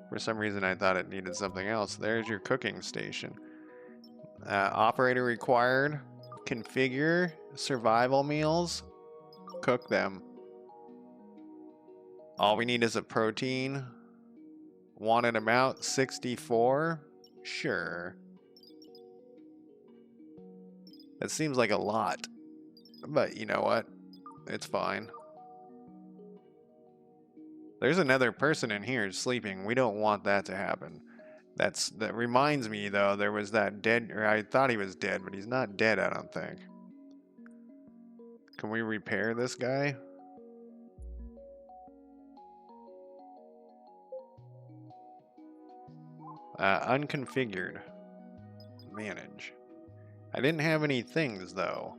For some reason, I thought it needed something else. There's your cooking station. Operator required. Configure survival meals. Cook them. All we need is a protein. Wanted amount 64. Sure. That seems like a lot. But you know what? It's fine. There's another person in here sleeping. We don't want that to happen. That reminds me though, there was that dead, or I thought he was dead, but he's not dead, I don't think. Can we repair this guy? Unconfigured. Manage. I didn't have any things though.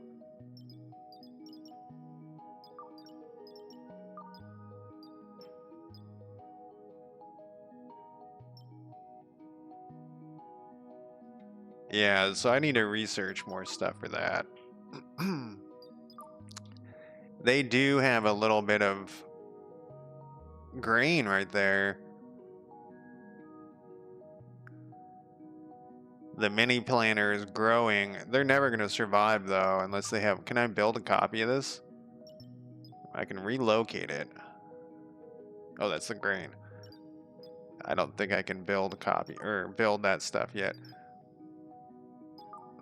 Yeah, so I need to research more stuff for that. They do have a little bit of grain right there. The mini planter is growing. They're never going to survive though unless they have... Can I build a copy of this? I can relocate it. Oh, that's the grain. I don't think I can build a copy or build that stuff yet.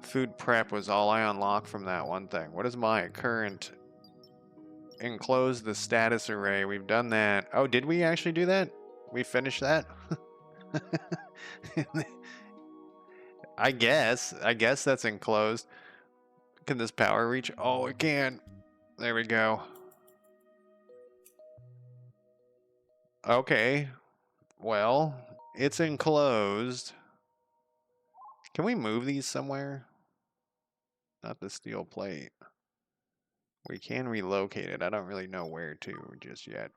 Food prep was all I unlocked from that one thing. What is my current... Enclose the status array. We've done that. Oh, did we actually do that? We finished that? I guess that's enclosed. Can this power reach? Oh, it can. There we go. Okay. Well, it's enclosed. Can we move these somewhere? Not the steel plate. We can relocate it. I don't really know where to just yet.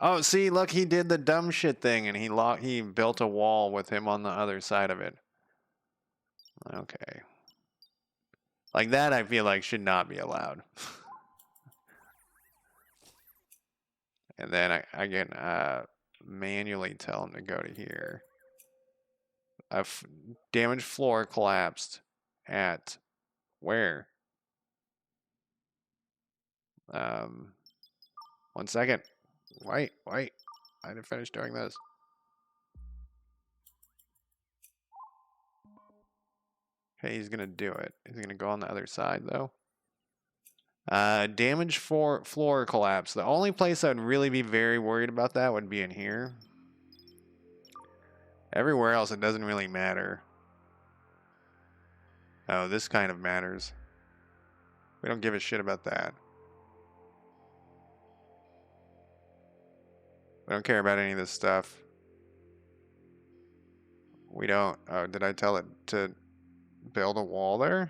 Oh, see, look, he did the dumb shit thing, and he built a wall with him on the other side of it. Okay. Like that, I feel like should not be allowed. And then I can manually tell him to go to here. Damaged floor collapsed at where? 1 second. Wait. I didn't finish doing this. Okay, he's gonna do it. He's gonna go on the other side though. Damaged floor collapse. The only place I'd really be very worried about that would be in here. Everywhere else, it doesn't really matter. Oh, this kind of matters. We don't give a shit about that. We don't care about any of this stuff. We don't... Oh, did I tell it to build a wall there?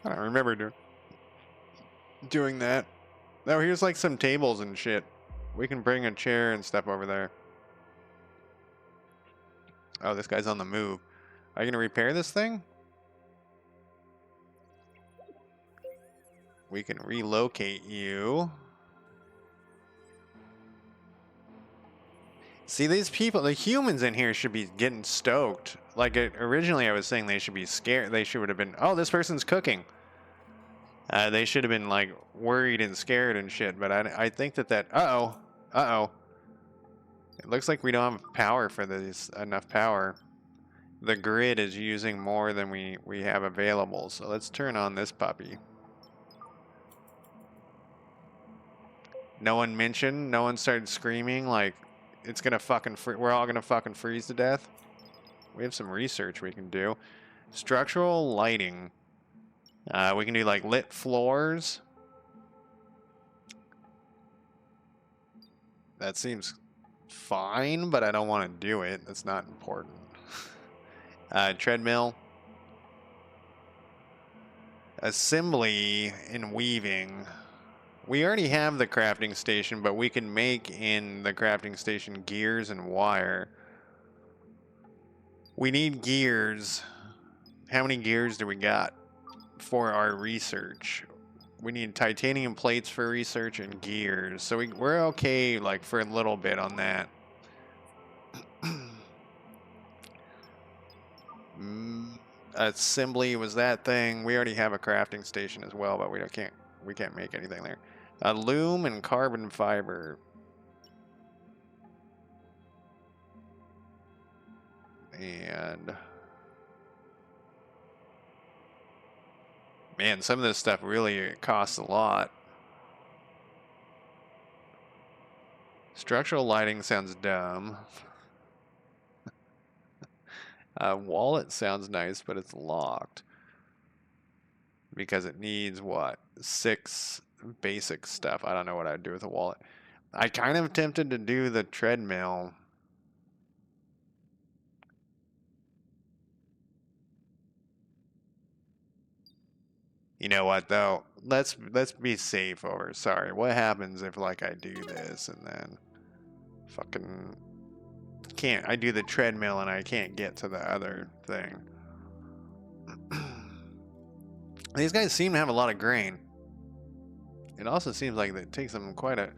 I don't remember doing that. Oh, here's like some tables and shit. We can bring a chair and stuff over there. Oh, this guy's on the move. Are you gonna repair this thing? We can relocate you. See, these people, the humans in here should be getting stoked. Like, originally I was saying they should be scared. They should have been, oh, this person's cooking. They should have been, like, worried and scared and shit. But I think that uh-oh. It looks like we don't have power for this, enough power. The grid is using more than we have available. So let's turn on this puppy. No one mentioned, no one started screaming like it's gonna fucking we're all gonna fucking freeze to death. We have some research we can do. Structural lighting. We can do like lit floors. That seems fine, but I don't want to do it. That's not important. Treadmill. Assembly and weaving. We already have the crafting station, but we can make in the crafting station gears and wire. We need gears. How many gears do we got for our research? we need titanium plates for research and gears. So we're okay, like, for a little bit on that. Assembly was that thing. We already have a crafting station as well, but we can't make anything there. Loom and carbon fiber. And man, some of this stuff really costs a lot. Structural lighting sounds dumb. Wallet sounds nice, but it's locked. Because it needs, what, 6 basic stuff. I don't know what I'd do with a wallet. I kind of tempted to do the treadmill. You know what, though? Let's be safe over. Sorry, what happens if, like, I do this and then fucking can't. I do the treadmill and I can't get to the other thing. These guys seem to have a lot of grain. It also seems like it takes them quite a...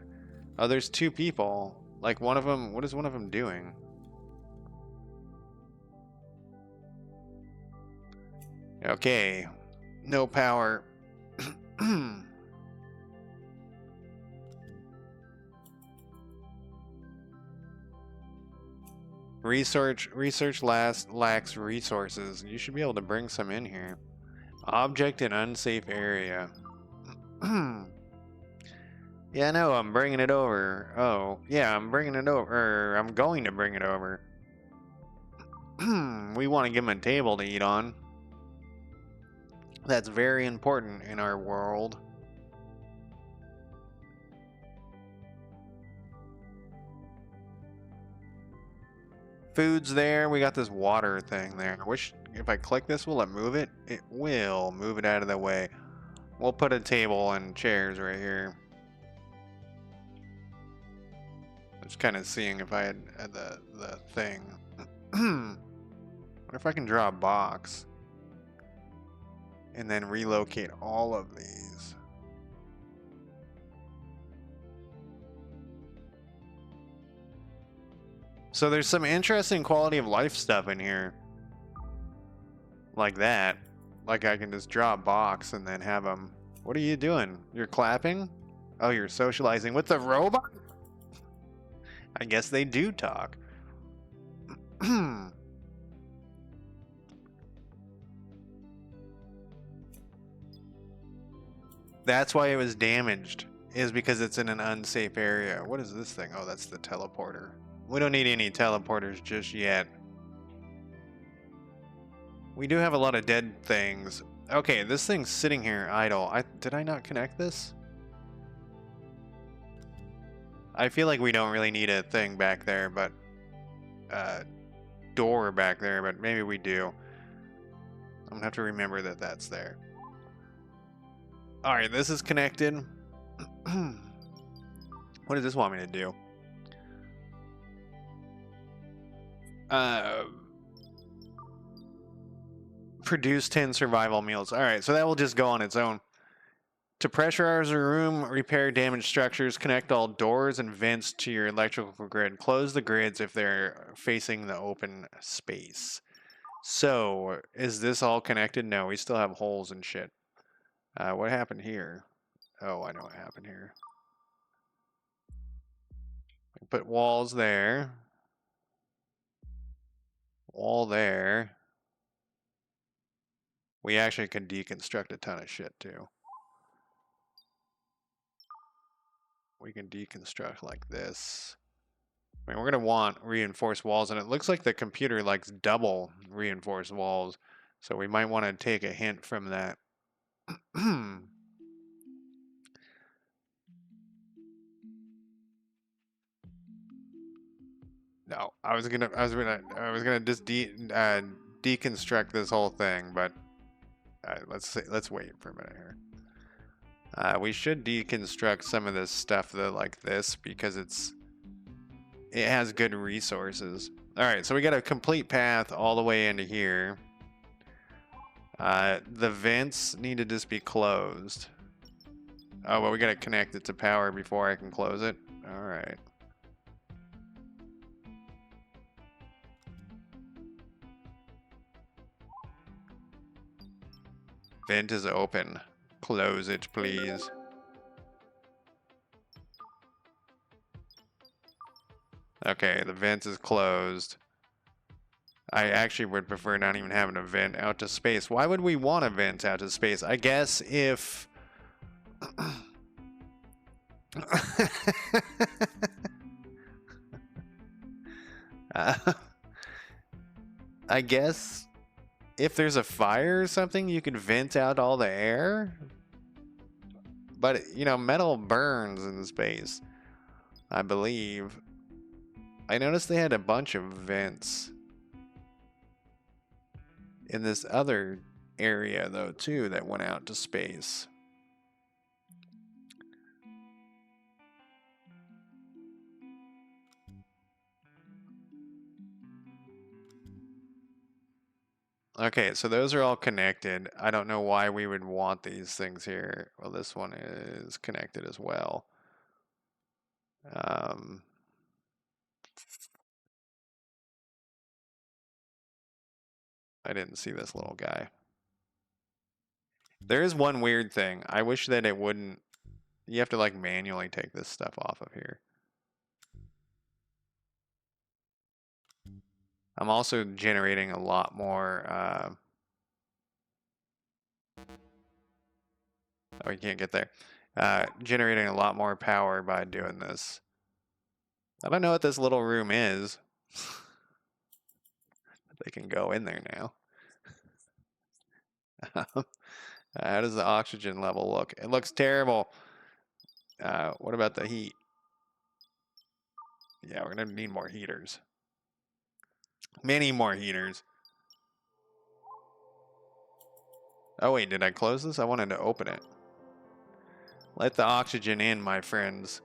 Oh, there's 2 people. Like, one of them... What is one of them doing? Okay. No power. Research lacks resources. You should be able to bring some in here. Object in unsafe area. Yeah, no, I'm bringing it over. Oh, yeah, I'm bringing it over. Or I'm going to bring it over. We want to give him a table to eat on. That's very important in our world. Food's there. We got this water thing there. I wish if I click this, will it move it? It will move it out of the way. We'll put a table and chairs right here. Just kind of seeing if I had the thing. What if I can draw a box and then relocate all of these? So there's some interesting quality of life stuff in here. Like that. Like I can just draw a box and then have them... What are you doing? You're clapping? Oh, you're socializing with the robot? I guess they do talk. That's why it was damaged. Is because it's in an unsafe area. What is this thing? Oh, that's the teleporter. We don't need any teleporters just yet. We do have a lot of dead things. Okay, this thing's sitting here idle. Did I not connect this? I feel like we don't really need a thing back there, but... door back there, but maybe we do. I'm gonna have to remember that that's there. Alright, this is connected. What does this want me to do? Produce 10 survival meals. Alright, so that will just go on its own. To pressurize a room, repair damaged structures, connect all doors and vents to your electrical grid. Close the grids if they're facing the open space. So, is this all connected? No, we still have holes and shit. What happened here? Oh, I know what happened here. Put walls there. Wall there. We actually can deconstruct a ton of shit too. We can deconstruct like this. I mean, we're going to want reinforced walls, and it looks like the computer likes double reinforced walls, so we might want to take a hint from that. No, I was gonna just deconstruct this whole thing, but let's wait for a minute here. We should deconstruct some of this stuff though, like this, because it has good resources. All right, so we got a complete path all the way into here. The vents need to just be closed. Oh, well, we gotta connect it to power before I can close it. All right. Vent is open. Close it, please. Okay, the vent is closed. I actually would prefer not even having a vent out to space. Why would we want a vent out to space? I guess if... I guess if there's a fire or something, you could vent out all the air. But, you know, metal burns in space, I believe. I noticed they had a bunch of vents in this other area, though, too, that went out to space. Okay, so those are all connected. I don't know why we would want these things here. Well, this one is connected as well. I didn't see this little guy. There is one weird thing. I wish that it wouldn't... You have to, like, manually take this stuff off of here. I'm also generating a lot more... Oh, you can't get there. Generating a lot more power by doing this. I don't know what this little room is. They can go in there now. How does the oxygen level look? It looks terrible. What about the heat? Yeah, we're gonna need more heaters. Many more heaters. Oh wait, did I close this? I wanted to open it. Let the oxygen in, my friends.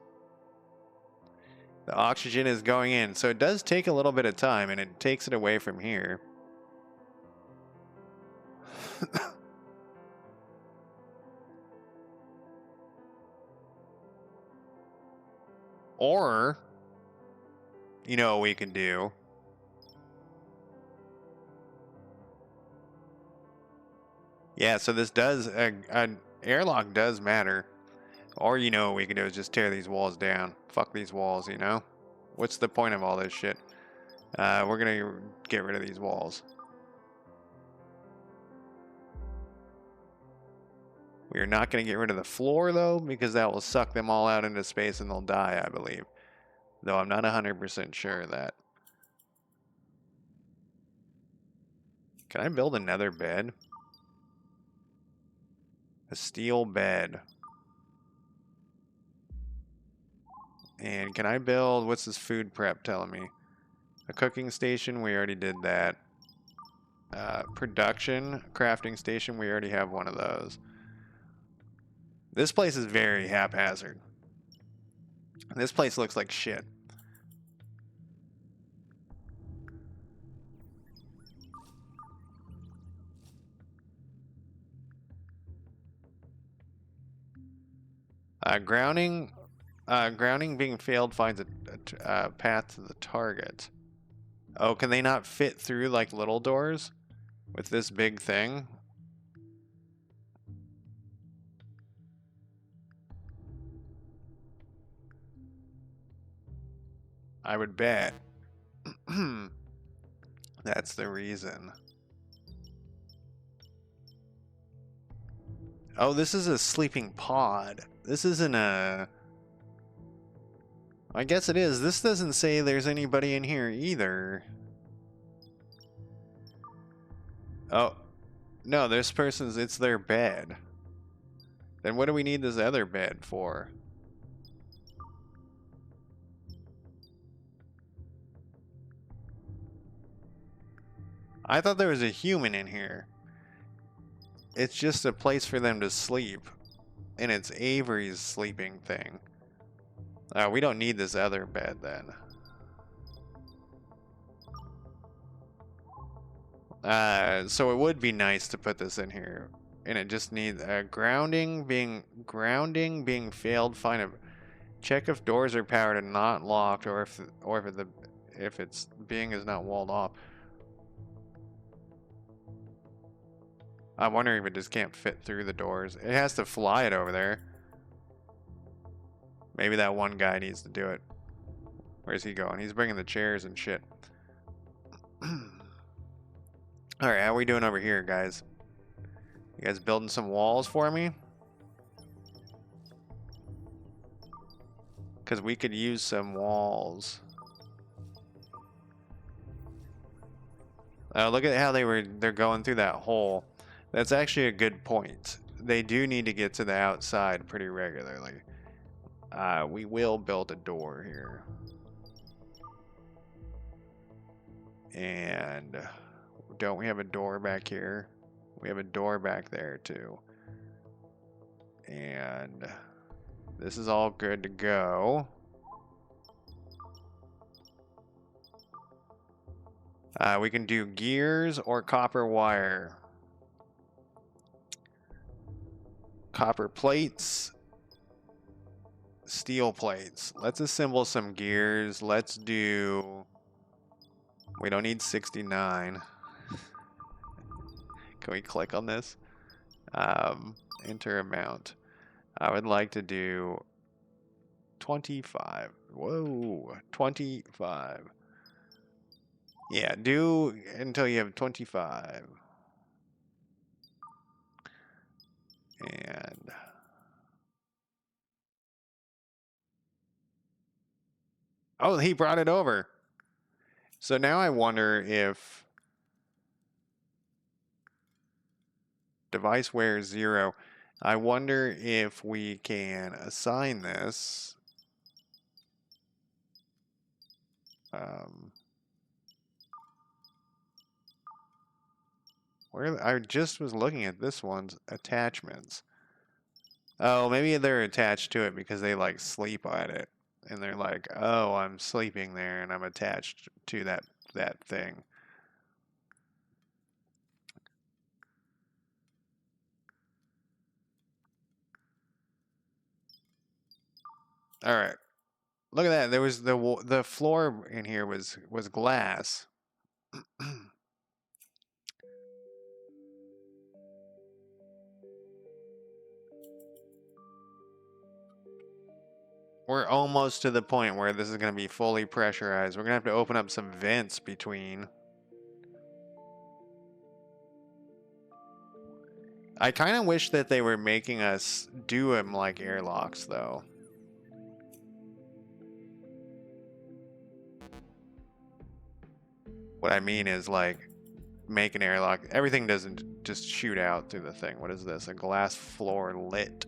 The oxygen is going in. So it does take a little bit of time, and it takes it away from here. Or, you know what we can do? Yeah, so this does, an airlock does matter. Or, you know what we can do is just tear these walls down. Fuck these walls, you know? What's the point of all this shit? We're gonna get rid of these walls. We are not gonna get rid of the floor, though, because that will suck them all out into space and they'll die, I believe. Though I'm not 100% sure of that. Can I build another bed? A steel bed. And can I build, what's this food prep telling me? A cooking station, we already did that. Production, crafting station, we already have one of those. This place is very haphazard. This place looks like shit. Grounding being failed finds a path to the target. Oh, can they not fit through like little doors with this big thing? I would bet. That's the reason. Oh, this is a sleeping pod. This isn't a... I guess it is. This doesn't say there's anybody in here either. Oh, no, this person's... It's their bed. Then what do we need this other bed for? I thought there was a human in here. It's just a place for them to sleep. And it's Avery's sleeping thing. We don't need this other bed then. So it would be nice to put this in here. and it just needs grounding being failed. Find a check if doors are powered and not locked, or if it's being is not walled off. I'm wondering if it just can't fit through the doors. It has to fly it over there. Maybe that one guy needs to do it. Where's he going? He's bringing the chairs and shit. Alright, how are we doing over here, guys? You guys building some walls for me? Because we could use some walls. Oh, look at how they're going through that hole. That's actually a good point. They do need to get to the outside pretty regularly. We will build a door here. And don't we have a door back here? We have a door back there too. And this is all good to go. We can do gears or copper wire. Copper plates. Steel plates. Let's assemble some gears. Let's do... We don't need 69. Can we click on this? Enter amount. I would like to do 25. Whoa, 25. Yeah, do until you have 25. And oh, he brought it over. So now I wonder if device wears 0. I wonder if we can assign this. Where I just was looking at this one's attachments. Oh, maybe they're attached to it because they like sleep at it. And they're like, oh, I'm sleeping there and I'm attached to that thing. All right. Look at that. There was the floor in here was glass. We're almost to the point where this is going to be fully pressurized. We're going to have to open up some vents between. I kind of wish that they were making us do them like airlocks, though. What I mean is, like, make an airlock. Everything doesn't just shoot out through the thing. What is this? A glass floor lit.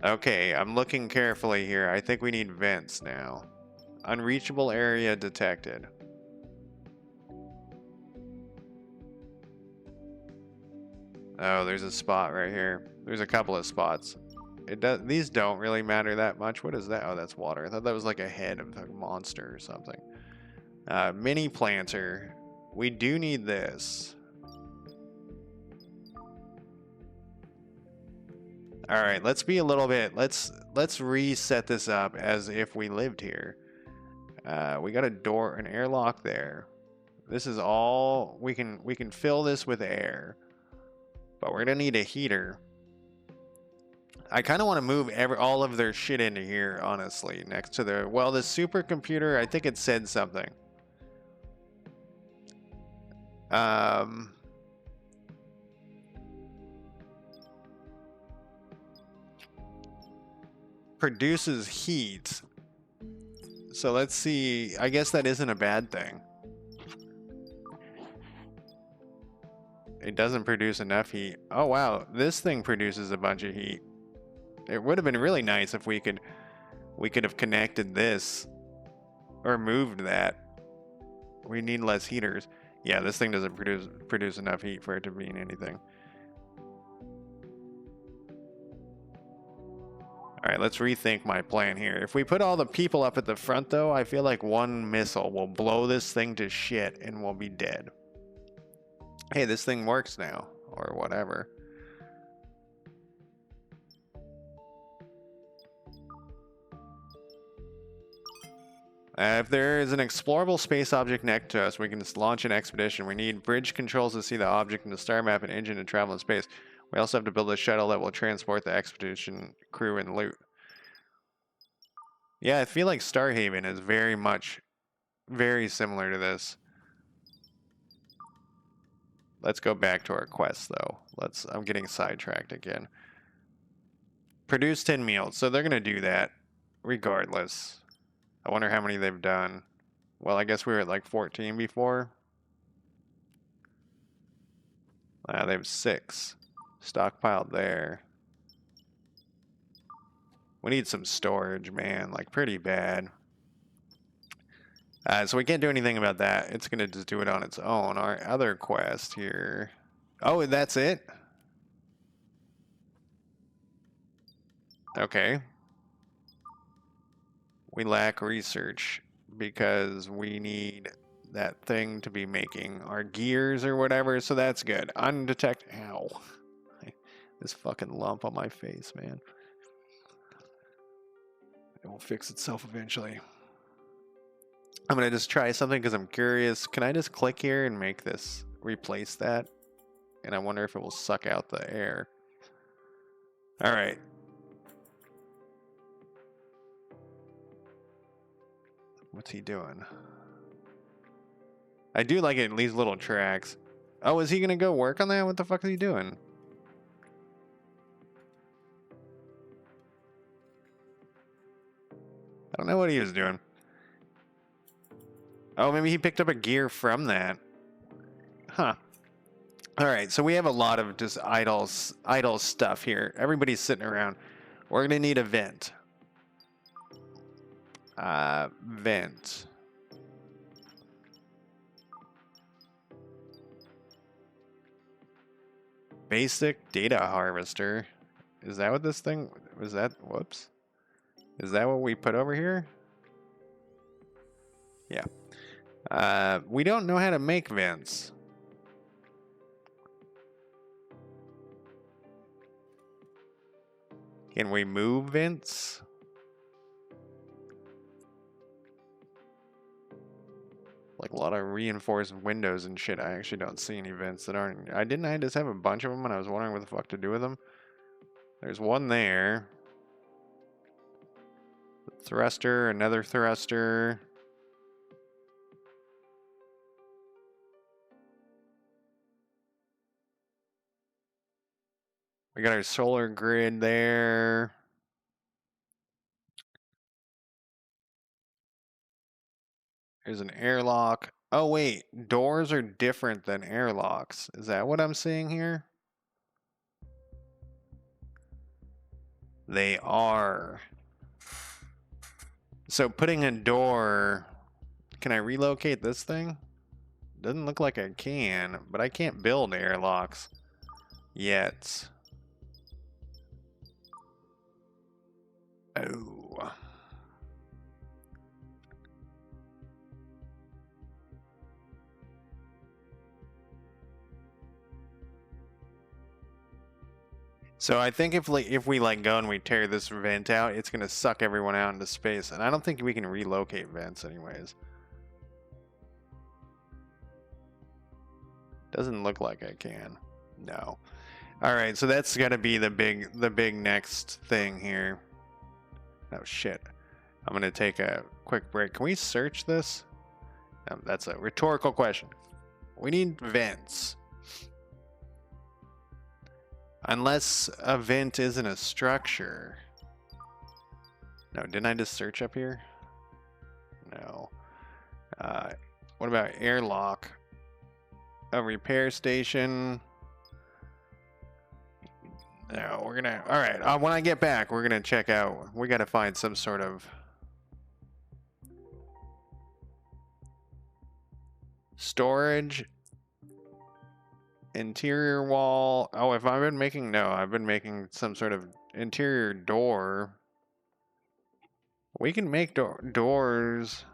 Okay, I'm looking carefully here. I think we need vents now. Unreachable area detected. Oh, there's a spot right here. There's a couple of spots. These don't really matter that much. What is that? Oh, that's water. I thought that was like a head of a monster or something. Mini planter. We do need this. All right, let's be a little bit. Let's reset this up as if we lived here. We got a door, an airlock there. This is all we can fill this with air, but we're gonna need a heater. I kind of want to move all of their shit into here, honestly, next to the the supercomputer. I think it said something. Produces heat. So let's see. I guess that isn't a bad thing. It doesn't produce enough heat. Oh wow, this thing produces a bunch of heat. It would have been really nice if we could have connected this or moved that. We need less heaters. Yeah, this thing doesn't produce enough heat for it to mean anything. All right, let's rethink my plan here. If we put all the people up at the front, though, I feel like one missile will blow this thing to shit and we'll be dead. Hey, this thing works now, or whatever. If there is an explorable space object next to us, we can just launch an expedition. We need bridge controls to see the object in the star map and engine to travel in space. We also have to build a shuttle that will transport the expedition crew and loot. Yeah, I feel like Starhaven is very similar to this. Let's go back to our quest, though. I'm getting sidetracked again. Produce 10 meals. So they're going to do that regardless. I wonder how many they've done. Well, I guess we were at like 14 before. They have 6 stockpiled there. We need some storage, man. Like, pretty bad. So we can't do anything about that. It's going to just do it on its own. Our other quest here. Oh, that's it? Okay. We lack research because we need that thing to be making our gears or whatever, so that's good. Undetect. Ow. This fucking lump on my face, man. It will fix itself eventually. I'm going to just try something because I'm curious. Can I just click here and make this replace that? And I wonder if it will suck out the air. All right. What's he doing? I do like it leaves little tracks. Oh, is he going to go work on that? What the fuck is he doing? I don't know what he was doing. Oh, maybe he picked up a gear from that. Huh. All right, so we have a lot of just idle stuff here. Everybody's sitting around. We're going to need a vent. Vent. Basic data harvester. Is that what this thing was? That whoops. Is that what we put over here? Yeah. We don't know how to make vents. Can we move vents? Like a lot of reinforced windows and shit. I actually don't see any vents that aren't. I just have a bunch of them and I was wondering what the fuck to do with them. There's one there. Thruster, another thruster. We got our solar grid there. There's an airlock. Oh, wait. Doors are different than airlocks. Is that what I'm seeing here? They are. So putting a door... Can I relocate this thing? Doesn't look like I can, but I can't build airlocks yet. Oh. So I think if we go and we tear this vent out, it's gonna suck everyone out into space, and I don't think we can relocate vents anyways. Doesn't look like I can. No. All right, so that's gotta be the big next thing here. Oh shit. I'm gonna take a quick break. Can we search this? That's a rhetorical question. We need vents. Unless a vent isn't a structure. No, didn't I just search up here? No. What about airlock? A repair station. No, we're gonna... Alright, when I get back, we're gonna check out... We gotta find some sort of... storage. Interior wall. Oh, if I've been making... No, I've been making some sort of interior door. We can make doors.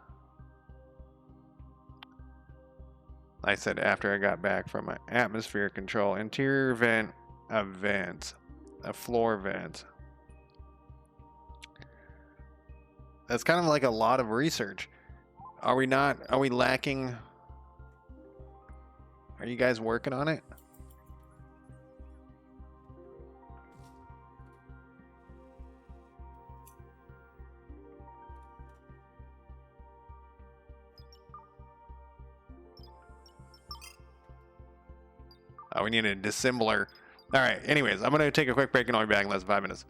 I said after I got back from my atmosphere control. Interior vent, a vent, a floor vent. That's kind of like a lot of research. Are we not? Are we lacking? Are you guys working on it? Oh, we need a dissembler. All right. Anyways, I'm going to take a quick break and I'll be back in less than 5 minutes.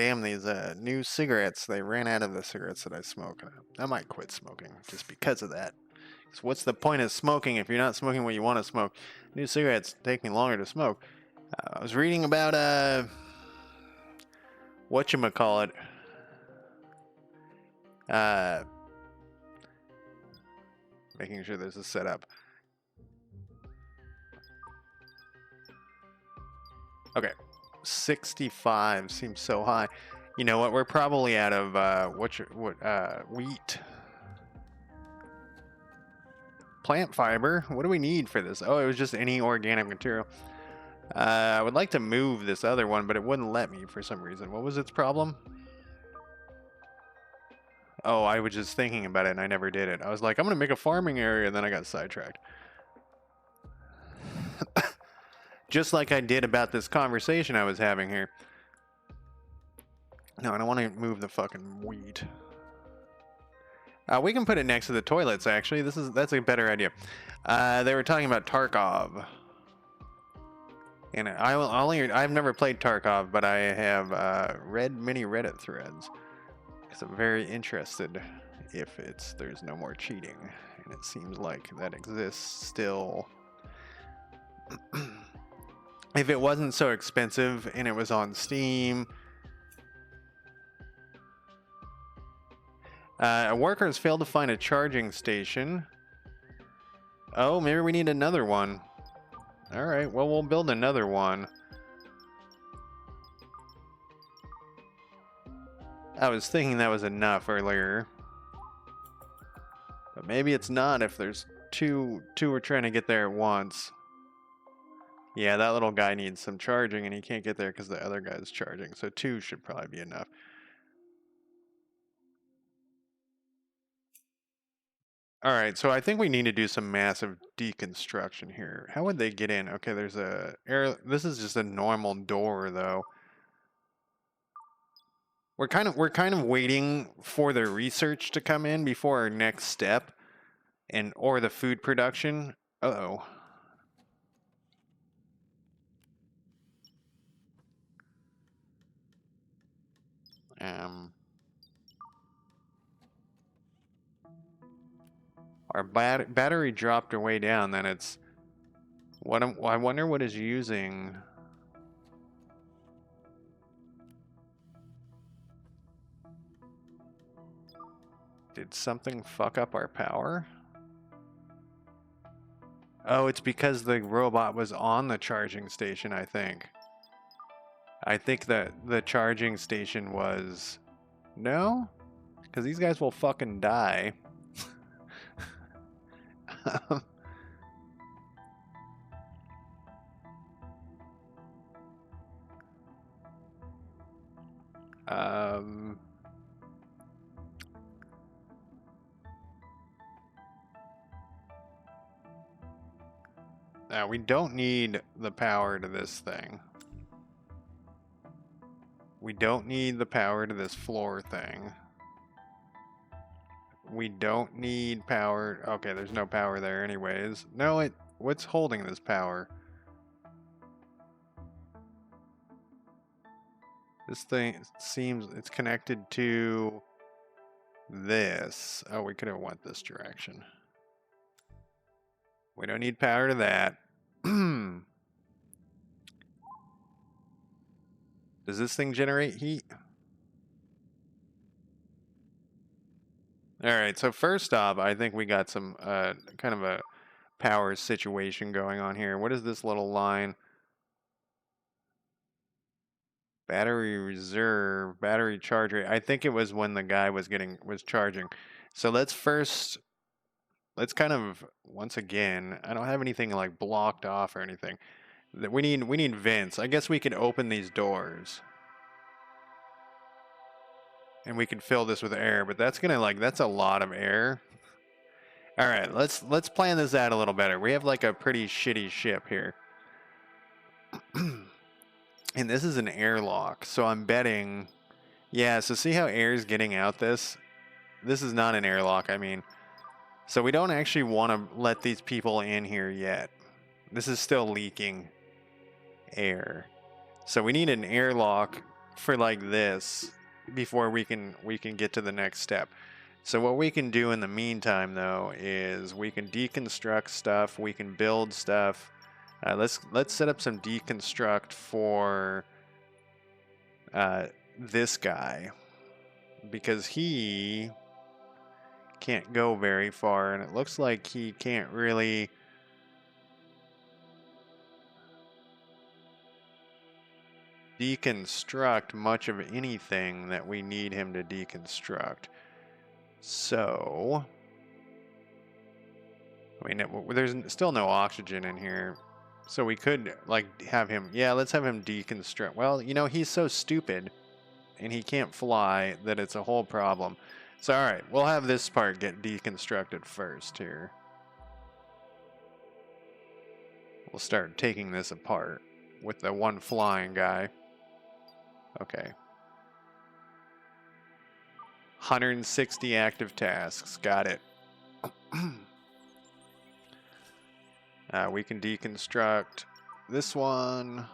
Damn, these new cigarettes. They ran out of the cigarettes that I smoke. I might quit smoking just because of that. So what's the point of smoking if you're not smoking what you want to smoke? New cigarettes take me longer to smoke. I was reading about whatchamacallit. Making sure there's a setup. Okay, 65 seems so high. You know what? We're probably out of wheat. Plant fiber. What do we need for this? Oh, it was just any organic material. I would like to move this other one, but it wouldn't let me for some reason. What was its problem? Oh, I was just thinking about it and I never did it. I was like, I'm going to make a farming area, and then I got sidetracked. Just like I did about this conversation I was having here. No, I don't want to move the fucking wheat. We can put it next to the toilets, actually. That's a better idea. They were talking about Tarkov. And I've never played Tarkov, but I have read many Reddit threads. Because I'm very interested if there's no more cheating. And it seems like that exists still. If it wasn't so expensive and it was on Steam. Workers failed to find a charging station. Oh, maybe we need another one. Alright, well, we'll build another one. I was thinking that was enough earlier. But maybe it's not if there's two are trying to get there at once. Yeah, that little guy needs some charging and he can't get there because the other guy's charging. So 2 should probably be enough. Alright, so I think we need to do some massive deconstruction here. How would they get in? Okay, there's a this is just a normal door though. We're kind of waiting for the research to come in before our next step or the food production. Uh-oh. Our battery dropped way down, then it's I wonder what is using. Did something fuck up our power? Oh, it's because the robot was on the charging station, I think. I think that the charging station was... No? Because these guys will fucking die. Now, we don't need the power to this thing. We don't need the power to this floor thing. We don't need power. Okay, there's no power there anyways. No, what's holding this power? This thing seems it's connected to this. Oh, we could have went this direction. We don't need power to that. Does this thing generate heat? Alright, so first off, I think we got some kind of a power situation going on here. What is this little line? Battery reserve, battery charge rate. I think it was when the guy was charging. So let's kind of, once again, I don't have anything like blocked off or anything. We need vents. I guess we could open these doors. And we can fill this with air, but that's a lot of air. All right, let's plan this out a little better. We have like a pretty shitty ship here. And this is an airlock, so I'm betting... Yeah, so see how air is getting out this? This is not an airlock, I mean. So we don't actually want to let these people in here yet. This is still leaking air. So we need an airlock for like this before we can get to the next step. So what we can do in the meantime though is we can deconstruct stuff, we can build stuff. Let's set up some deconstruct for this guy because he can't go very far and it looks like he can't really deconstruct much of anything that we need him to deconstruct. So, I mean, there's still no oxygen in here. So we could, like, have him, yeah, let's have him deconstruct. Well, you know, he's so stupid and he can't fly that it's a whole problem. So, all right, we'll have this part get deconstructed first here. We'll start taking this apart with the one flying guy. Okay. 160 active tasks. Got it. We can deconstruct this one.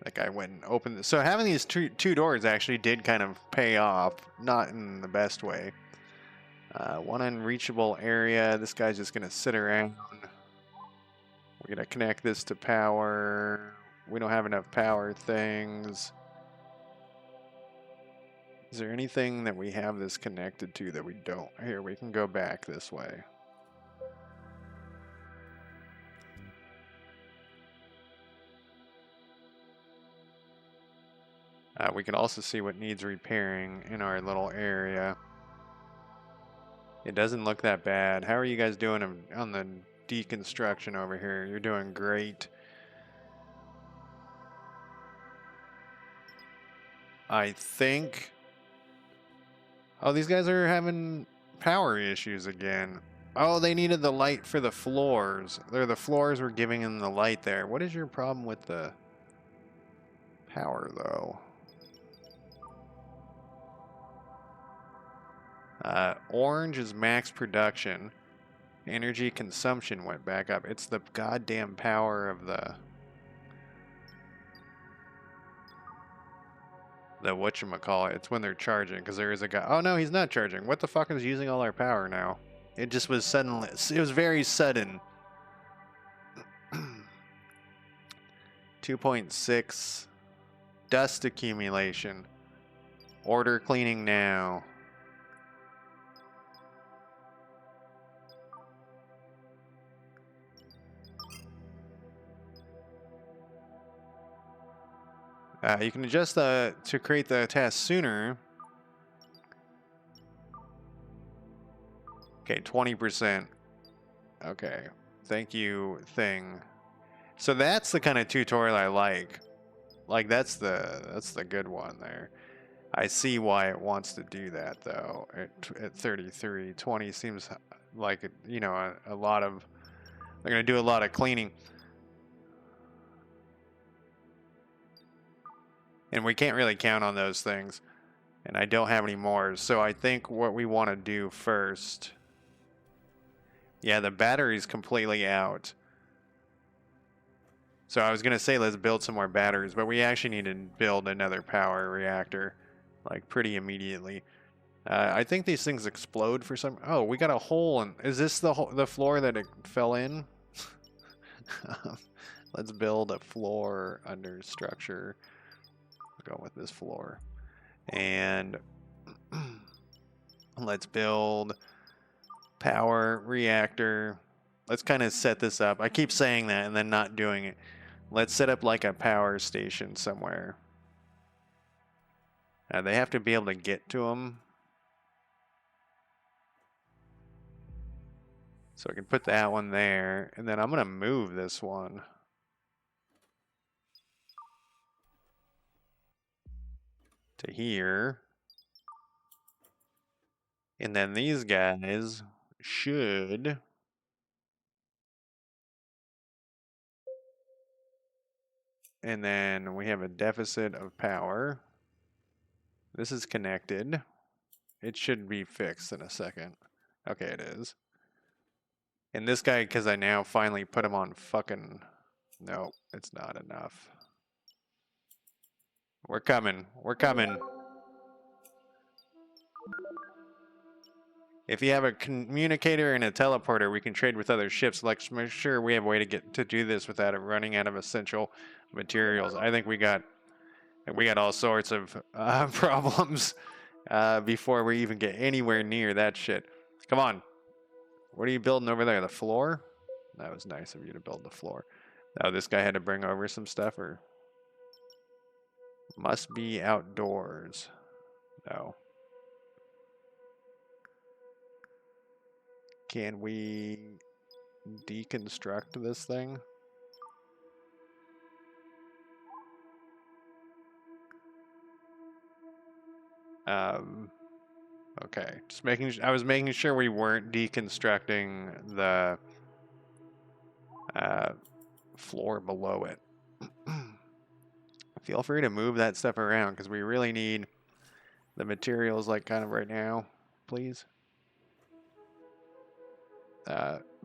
That guy went and opened this. So having these two doors actually did kind of pay off. Not in the best way. One unreachable area. This guy's just going to sit around. We're going to connect this to power. We don't have enough power things. Is there anything that we have this connected to that we don't? Here, we can go back this way. We can also see what needs repairing in our little area. It doesn't look that bad. How are you guys doing on the deconstruction over here? You're doing great. I think... Oh, these guys are having power issues again. Oh, they needed the light for the floors. The floors were giving them the light there. What is your problem with the power, though? Orange is max production. Energy consumption went back up. It's the goddamn power of the whatchamacallit. It's when they're charging, because there is a guy. Oh no, he's not charging. What the fuck is using all our power now? It just was suddenly. It was very sudden. 2.6 dust accumulation. Order cleaning now. You can adjust to create the task sooner. Okay, 20%. Okay, thank you, thing. So that's the kind of tutorial I like. Like that's the good one there. I see why it wants to do that though. At 33, 20 seems like you know a lot of. They're gonna do a lot of cleaning. And we can't really count on those things. And I don't have any more. So I think what we want to do first... Yeah, the battery's completely out. So I was going to say let's build some more batteries. But we actually need to build another power reactor. Like pretty immediately. I think these things explode for some... Oh, we got a hole in... Is this the floor that it fell in? Let's build a floor under structure. Go with this floor. And let's build power reactor. Let's kind of set this up. I keep saying that and then not doing it. Let's set up like a power station somewhere. They have to be able to get to them. So I can put that one there. And then I'm going to move this one. To here. And then these guys should... And then we have a deficit of power. This is connected. It should be fixed in a second. Okay, it is. And this guy, because I now finally put him on fucking No, it's not enough. We're coming. We're coming. If you have a communicator and a teleporter, we can trade with other ships. Let's make sure we have a way to get to do this without it running out of essential materials. I think we got all sorts of problems before we even get anywhere near that shit. Come on. What are you building over there? The floor? That was nice of you to build the floor. Oh, this guy had to bring over some stuff, or must be outdoors. No. Can we deconstruct this thing? Okay. Just making. I was making sure we weren't deconstructing the floor below it. Feel free to move that stuff around because we really need the materials like kind of right now, please.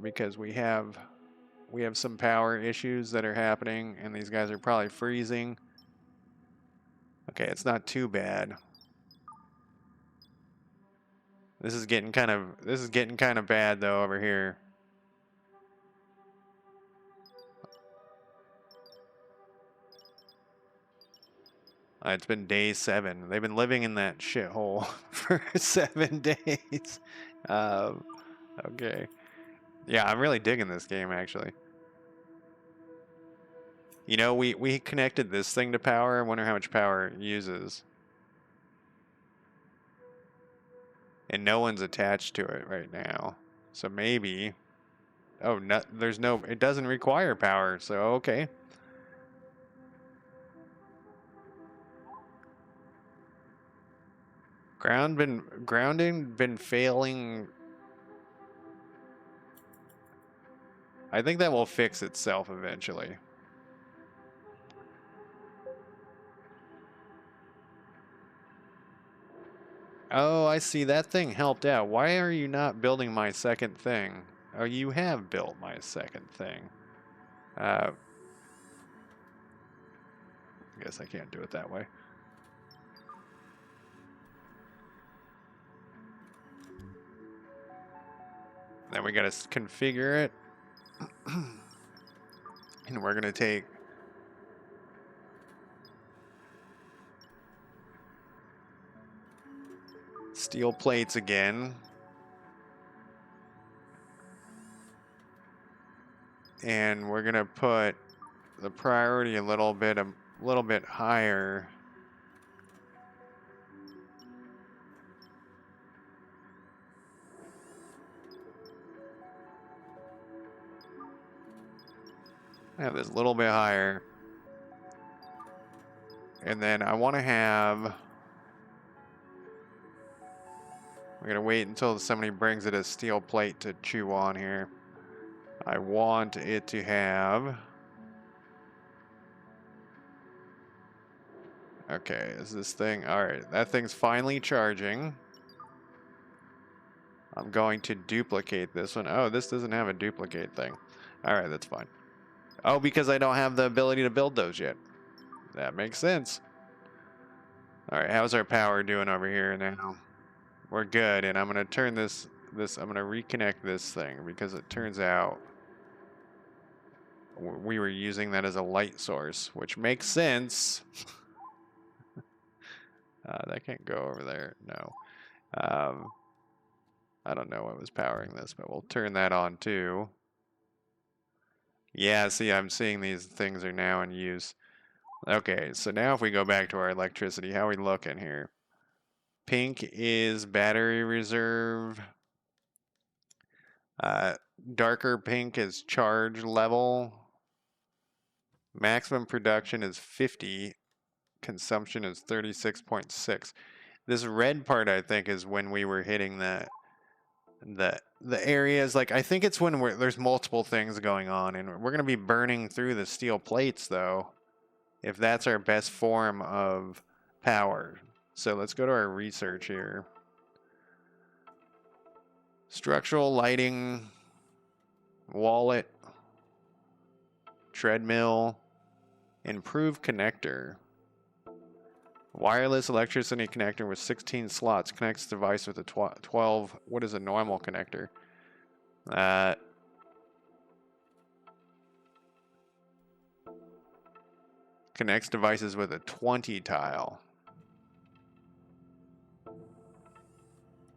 Because we have some power issues that are happening, and these guys are probably freezing. Okay, it's not too bad. This is getting kind of bad though over here. It's been day 7. They've been living in that shithole for 7 days. Okay. Yeah, I'm really digging this game, actually. You know, we connected this thing to power. I wonder how much power it uses. And no one's attached to it right now. So maybe... Oh, no, there's no... It doesn't require power, so okay. Grounding been failing. I think that will fix itself eventually. Oh, I see. That thing helped out. Why are you not building my second thing? Oh, you have built my second thing. I guess I can't do it that way. Then we gotta configure it. And we're gonna take... steel plates again. And we're gonna put the priority a little bit higher. Have this a little bit higher. And then I want to have... We're gonna wait until somebody brings it a steel plate to chew on here. I want it to have... Okay, is this thing... Alright, that thing's finally charging. I'm going to duplicate this one. Oh, this doesn't have a duplicate thing. Alright, that's fine. Oh, because I don't have the ability to build those yet. That makes sense. Alright, how's our power doing over here now? We're good, and I'm going to turn this... I'm going to reconnect this thing, because it turns out we were using that as a light source, which makes sense. That can't go over there. No. I don't know what was powering this, but we'll turn that on too. Yeah, see, I'm seeing these things are now in use. Okay, so now if we go back to our electricity, how are we looking here? Pink is battery reserve. Darker pink is charge level. Maximum production is 50. Consumption is 36.6. This red part, I think, is when we were hitting the areas. Like, I think it's when there's multiple things going on, and we're going to be burning through the steel plates, though, if that's our best form of power. So let's go to our research here. Structural lighting, wallet, treadmill, improved connector. Wireless electricity connector with 16 slots connects the device with a 12. What is a normal connector? Connects devices with a 20 tile.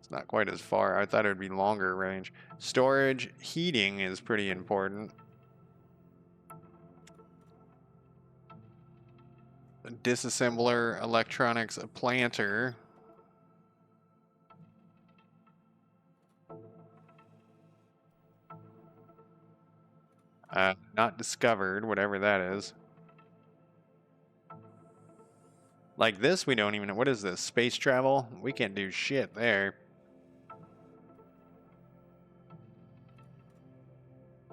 It's not quite as far. I thought it would be longer range. Storage, heating is pretty important. Disassembler, electronics, a planter. Not discovered, whatever that is. Like this, we don't even know. What is this? Space travel? We can't do shit there.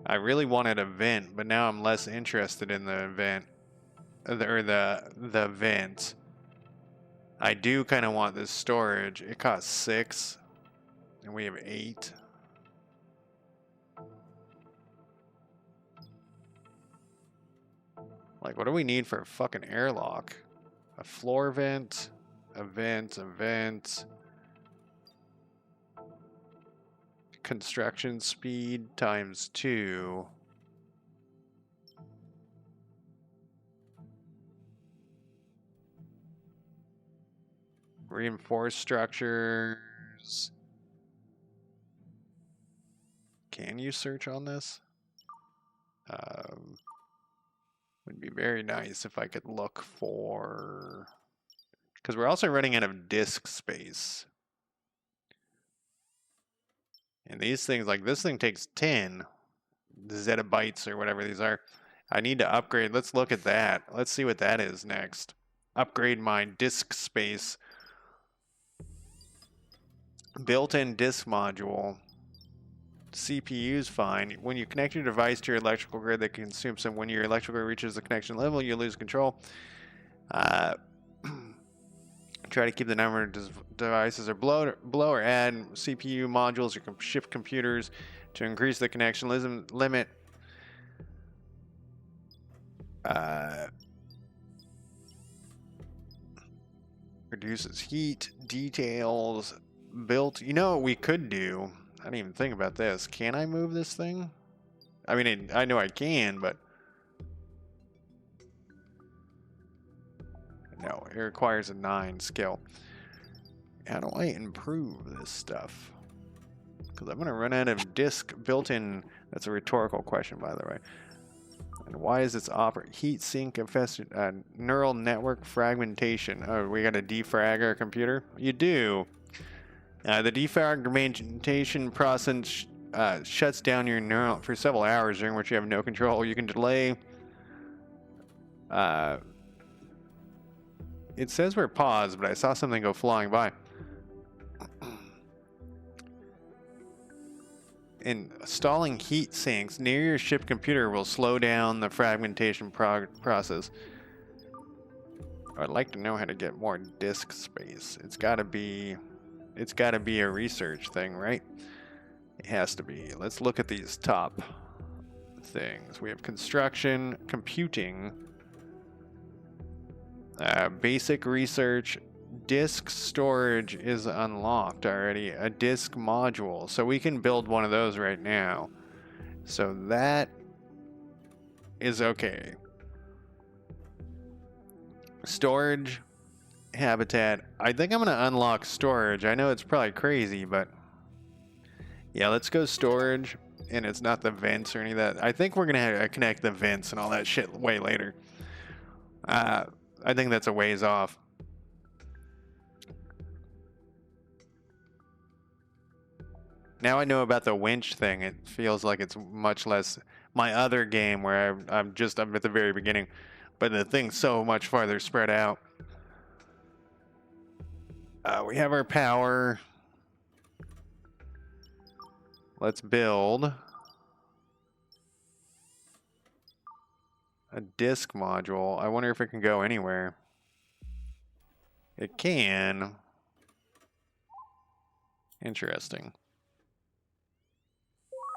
I really wanted a vent, but now I'm less interested in the event. Or the vent. I do kind of want this storage. It costs 6. And we have 8. Like, what do we need for a fucking airlock? A floor vent, a vent, a vent. Construction speed times 2. Reinforced structures. Can you search on this? Would be very nice if I could look for... Because we're also running out of disk space. And these things, like this thing takes 10 zettabytes or whatever these are. I need to upgrade. Let's look at that. Let's see what that is next. Upgrade my disk space. Built-in disk module. CPU's fine. When you connect your device to your electrical grid, that consumes some. When your electrical grid reaches the connection level, you lose control. Try to keep the number of devices or below or add CPU modules or shift computers to increase the connection limit. Reduces heat, details, built. You know what we could do? I didn't even think about this. Can I move this thing? I mean, I know I can, but... No, it requires a 9 skill. How do I improve this stuff? Because I'm going to run out of disk built-in. That's a rhetorical question, by the way. And why is this heat sink infested neural network fragmentation? Oh, we got to defrag our computer? You do. The defragmentation process shuts down your neural for several hours, during which you have no control. You can delay. It says we're paused, but I saw something go flying by. Installing heat sinks near your ship computer will slow down the fragmentation process. I'd like to know how to get more disk space. It's got to be a research thing, right? It has to be. Let's look at these top things. We have construction, computing, basic research. Disk storage is unlocked already. A disk module. So we can build one of those right now. So that is okay. Storage, habitat. I think I'm going to unlock storage. I know it's probably crazy, but yeah, let's go storage. And it's not the vents or any of that. I think we're going to connect the vents and all that shit way later. I think that's a ways off. Now I know about the winch thing. It feels like it's much less my other game where I'm at the very beginning, but the thing's so much farther spread out. We have our power. Let's build a disk module. I wonder if it can go anywhere. It can. Interesting.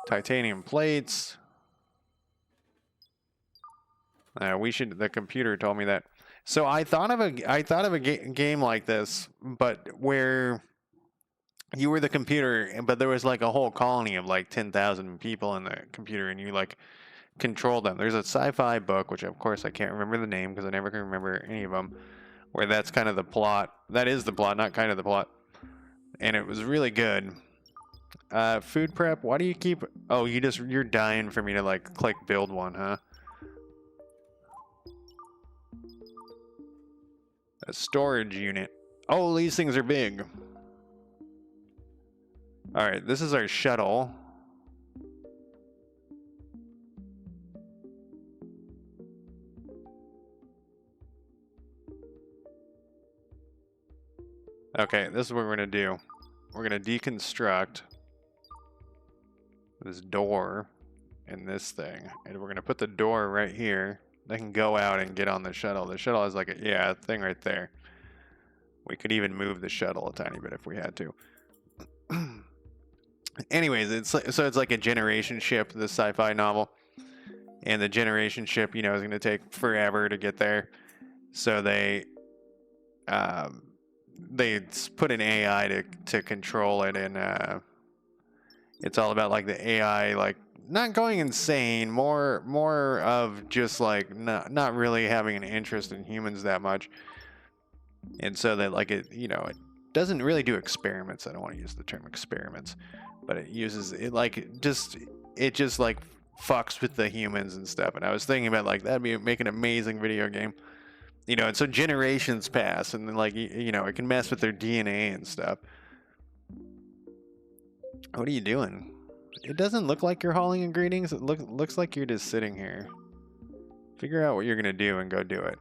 Titanium plates. The computer told me that. So I thought of a game like this, but where you were the computer, but there was like a whole colony of like 10,000 people in the computer, and you like control them. There's a sci-fi book, which of course I can't remember the name because I never can remember any of them, where that's kind of the plot. That is the plot, not kind of the plot. And it was really good. Food prep. Why do you keep? Oh, you're dying for me to like click build one, huh? A storage unit. Oh, these things are big. All right, this is our shuttle. Okay, this is what we're gonna do. We're gonna deconstruct this door and this thing, and we're gonna put the door right here. They can go out and get on the shuttle. The shuttle is like a thing right there. We could even move the shuttle a tiny bit if we had to. Anyways, it's like a generation ship, this sci-fi novel, and the generation ship, is going to take forever to get there. So they put an AI to control it, and it's all about like the AI like not going insane, more of just like not really having an interest in humans that much. And so that like it doesn't really do experiments. I don't want to use the term experiments, but it uses it like it just like fucks with the humans and stuff. And I was thinking about like that'd make an amazing video game. And so generations pass, and then like it can mess with their DNA and stuff. What are you doing? It doesn't look like you're hauling ingredients. It looks like you're just sitting here. Figure out what you're gonna do and go do it.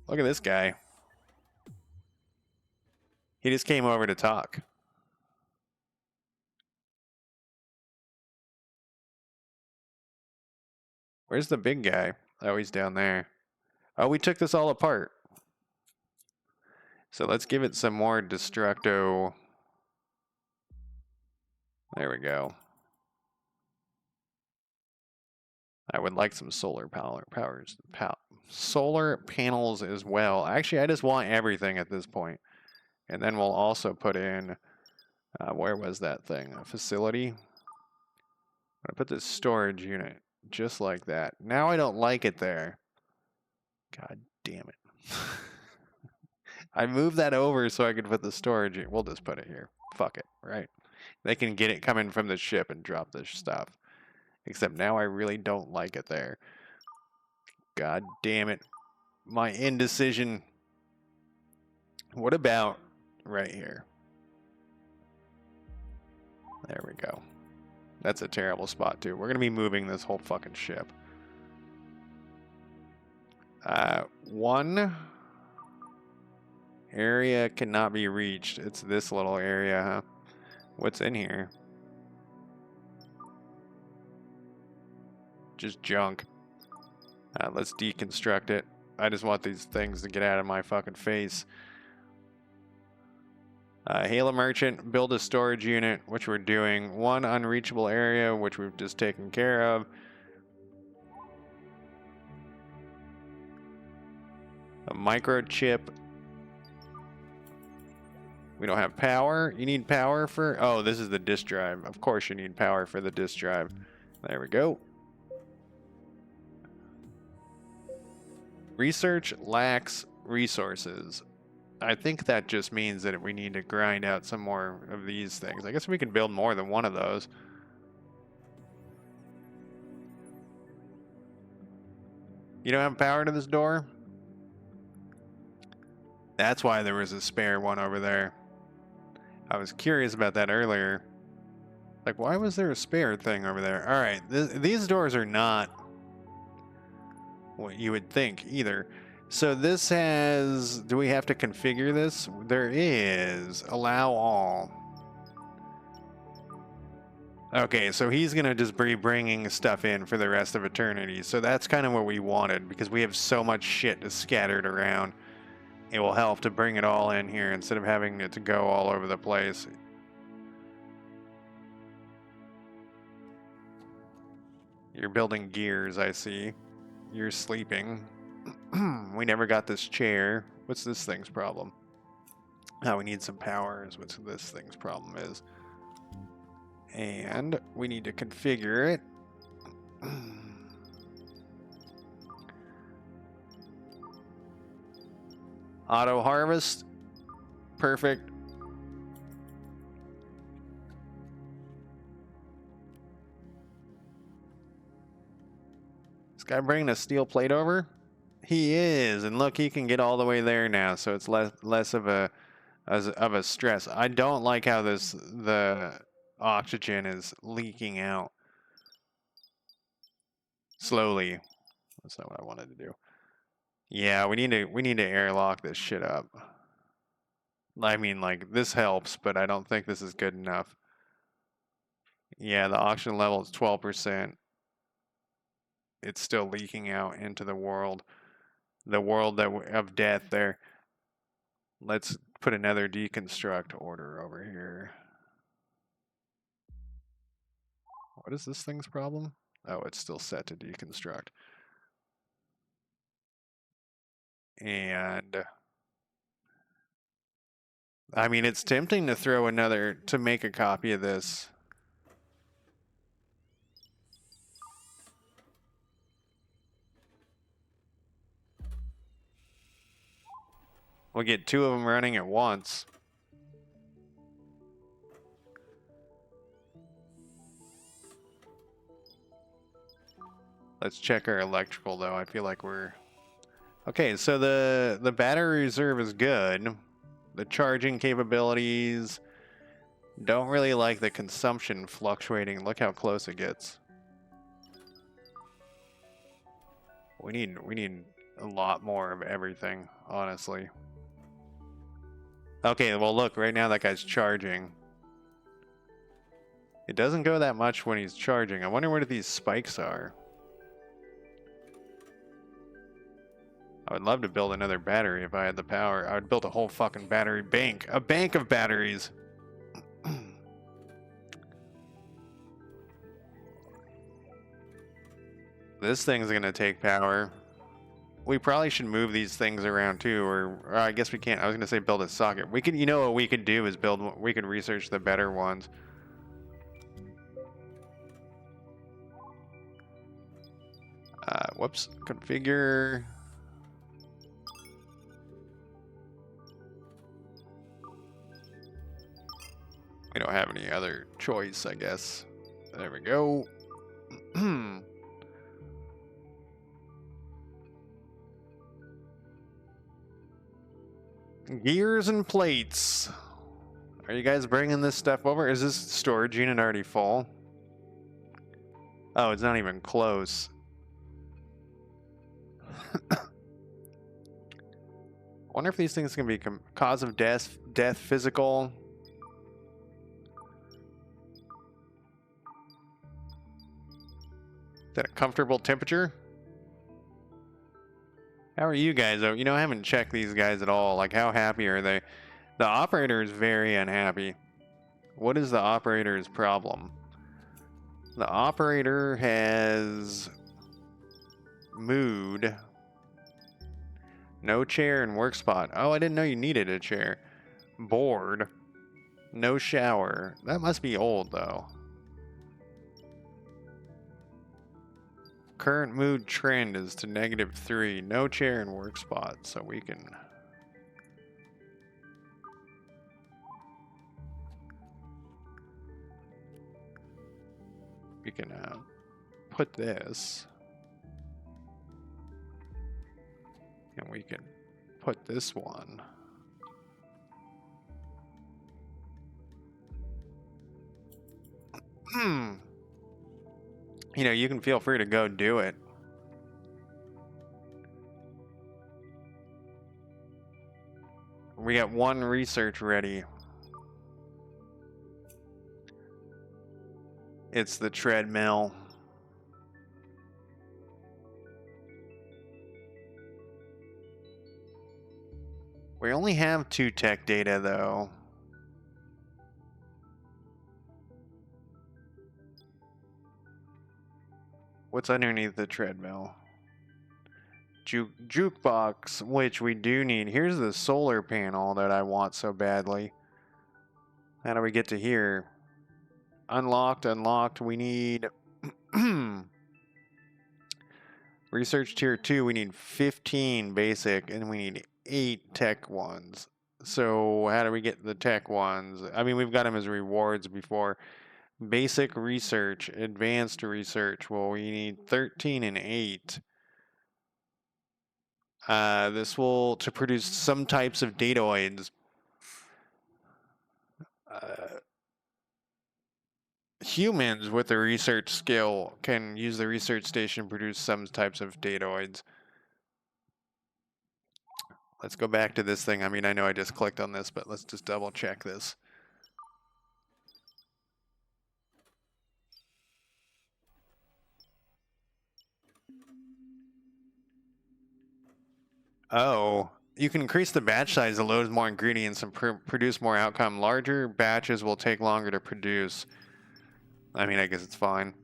Look at this guy. He just came over to talk. Where's the big guy? Oh, he's down there. Oh, we took this all apart. So let's give it some more destructo. There we go. I would like some solar solar panels as well. Actually, I just want everything at this point. And then we'll also put in, where was that thing? A facility. I'm gonna put this storage unit just like that. Now I don't like it there. God damn it. I moved that over so I could put the storage unit. We'll just put it here. Fuck it, right? They can get it coming from the ship and drop this stuff. Except now I really don't like it there. God damn it. My indecision. What about right here? There we go. That's a terrible spot too. We're going to be moving this whole fucking ship. One area cannot be reached. It's this little area, huh? What's in here? Just junk. Let's deconstruct it. I just want these things to get out of my fucking face. Hail a merchant, build a storage unit, which we're doing. One unreachable area, which we've just taken care of. A microchip. We don't have power. You need power for... Oh, this is the disk drive. Of course you need power for the disk drive. There we go. Research lacks resources. I think that just means that we need to grind out some more of these things. I guess we can build more than one of those. You don't have power to this door? That's why there was a spare one over there. I was curious about that earlier. Like, why was there a spare thing over there? All right, these doors are not what you would think either. So this has... Do we have to configure this? There is. Allow all. Okay, so he's going to just be bringing stuff in for the rest of eternity. So that's kind of what we wanted, because we have so much shit scattered around. It will help to bring it all in here instead of having it to go all over the place. You're building gears, I see. You're sleeping. We never got this chair. What's this thing's problem? Oh, we need some power is what this thing's problem is. And we need to configure it. Auto harvest. Perfect. This guy bringing a steel plate over? He is, and look, he can get all the way there now, so it's less of a stress. I don't like how the oxygen is leaking out slowly. That's not what I wanted to do. Yeah, we need to airlock this shit up. I mean, like, this helps, but I don't think this is good enough. Yeah, the oxygen level is 12%. It's still leaking out into the world of death there. Let's put another deconstruct order over here. What is this thing's problem? Oh, it's still set to deconstruct. And I mean, it's tempting to throw to make a copy of this. We'll get 2 of them running at once. Let's check our electrical, though. I feel like we're... Okay, so the battery reserve is good. The charging capabilities... Don't really like the consumption fluctuating. Look how close it gets. We need a lot more of everything, honestly. Okay, well look, right now that guy's charging. It doesn't go that much when he's charging. I wonder what these spikes are. I would love to build another battery if I had the power. I would build a whole fucking battery bank. A bank of batteries. This thing's gonna take power. We probably should move these things around too, or I guess we can't. I was gonna say build a socket. We could, you know what we could do is we could research the better ones. Whoops, configure. We don't have any other choice, I guess. There we go. Gears and plates. Are you guys bringing this stuff over? Is this storage unit already full? Oh, it's not even close. I wonder if these things can be cause of death, physical. Is that a comfortable temperature? How are you guys? You know, I haven't checked these guys at all. Like, how happy are they? The operator is very unhappy. What is the operator's problem? The operator has mood. No chair and work spot. Oh, I didn't know you needed a chair. Bored. No shower. That must be old, though. Current mood trend is to -3. No chair and work spot, so we can... put this. And we can put this one. You know, you can feel free to go do it. We got 1 research ready. It's the treadmill. We only have 2 tech data, though. What's underneath the treadmill? Jukebox, which we do need. Here's the solar panel that I want so badly. How do we get to here? Unlocked, unlocked. We need research tier 2. We need 15 basic, and we need 8 tech ones. So how do we get the tech ones? I mean, we've got them as rewards before. Basic research, advanced research. Well, we need 13 and 8. This will to produce some types of datoids. Humans with a research skill can use the research station to produce some types of datoids. Let's go back to this thing. I mean, I know I just clicked on this, but let's just double check this. Oh, you can increase the batch size to load more ingredients and produce more outcome. Larger batches will take longer to produce. I mean, I guess it's fine.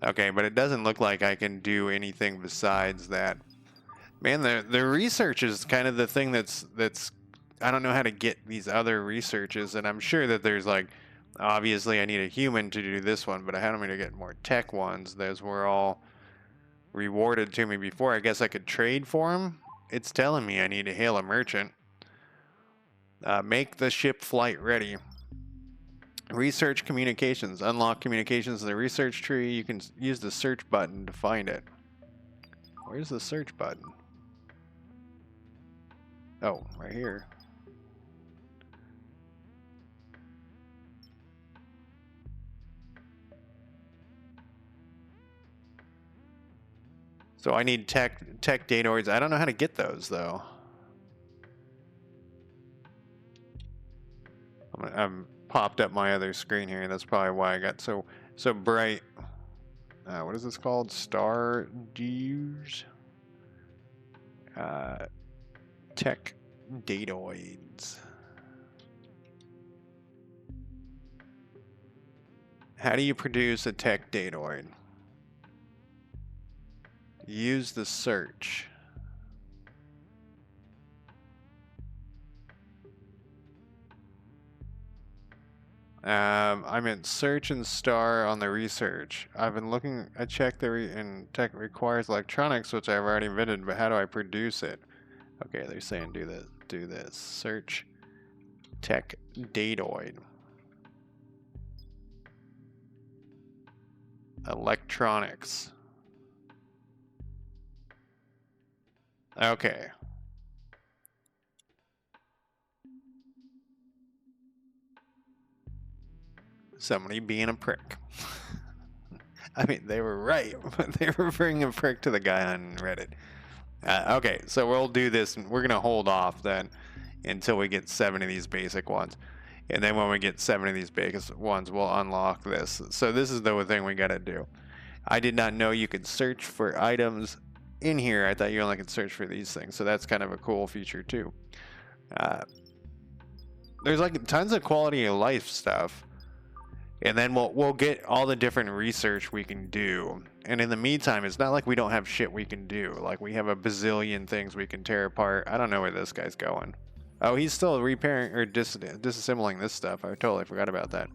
Okay, but it doesn't look like I can do anything besides that. Man, the research is kind of the thing that's I don't know how to get these other researches, and I'm sure that there's like, obviously I need a human to do this one, but how am I to get more tech ones? Those were all rewarded to me before. I guess I could trade for them. It's telling me I need to hail a merchant. Make the ship flight ready. Research communications. Unlock communications in the research tree. You can use the search button to find it. Where's the search button? Oh, right here. So I need tech datoids. I don't know how to get those though. I'm popped up my other screen here. That's probably why I got so bright. What is this called? Stardeus. Tech datoids. How do you produce a tech datoid? Use the search. I'm in search and star on the research. I've been looking. I checked and tech requires electronics, which I've already invented. But how do I produce it? Okay, they're saying do this. Do this. Search tech datoid. Electronics. Okay. Somebody being a prick. I mean, they were right, but they were bringing a prick to the guy on Reddit. Okay, so we'll do this, and we're going to hold off then until we get 7 of these basic ones. And then when we get 7 of these basic ones, we'll unlock this. So this is the thing we got to do. I did not know you could search for items in here. I thought you only could search for these things. So that's kind of a cool feature too. There's like tons of quality of life stuff. And then we'll get all the different research we can do. And in the meantime, it's not like we don't have shit we can do. Like we have a bazillion things we can tear apart. I don't know where this guy's going. Oh, he's still repairing or disassembling this stuff. I totally forgot about that.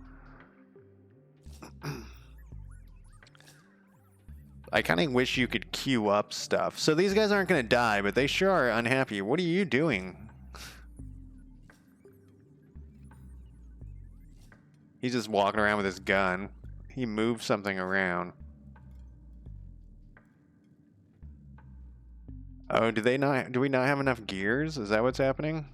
I kind of wish you could queue up stuff. So these guys aren't going to die, but they sure are unhappy. What are you doing? He's just walking around with his gun. He moved something around. Oh, do we not have enough gears? Is that what's happening?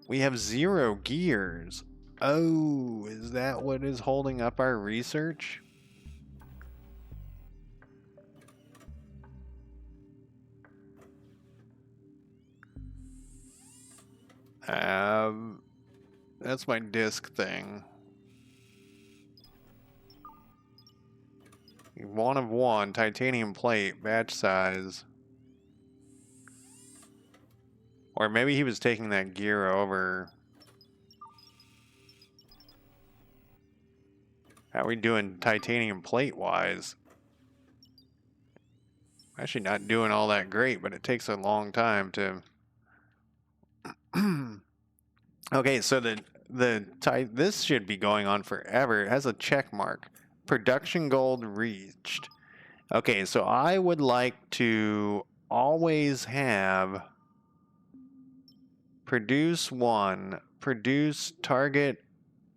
We have 0 gears. Oh, is that what is holding up our research? That's my disc thing. 1 of 1, titanium plate, batch size. Or maybe he was taking that gear over. How are we doing titanium plate-wise? Actually not doing all that great, but it takes a long time to... Okay, so this should be going on forever. It has a check mark. Production gold reached. Okay, so I would like to always have produce one, produce target,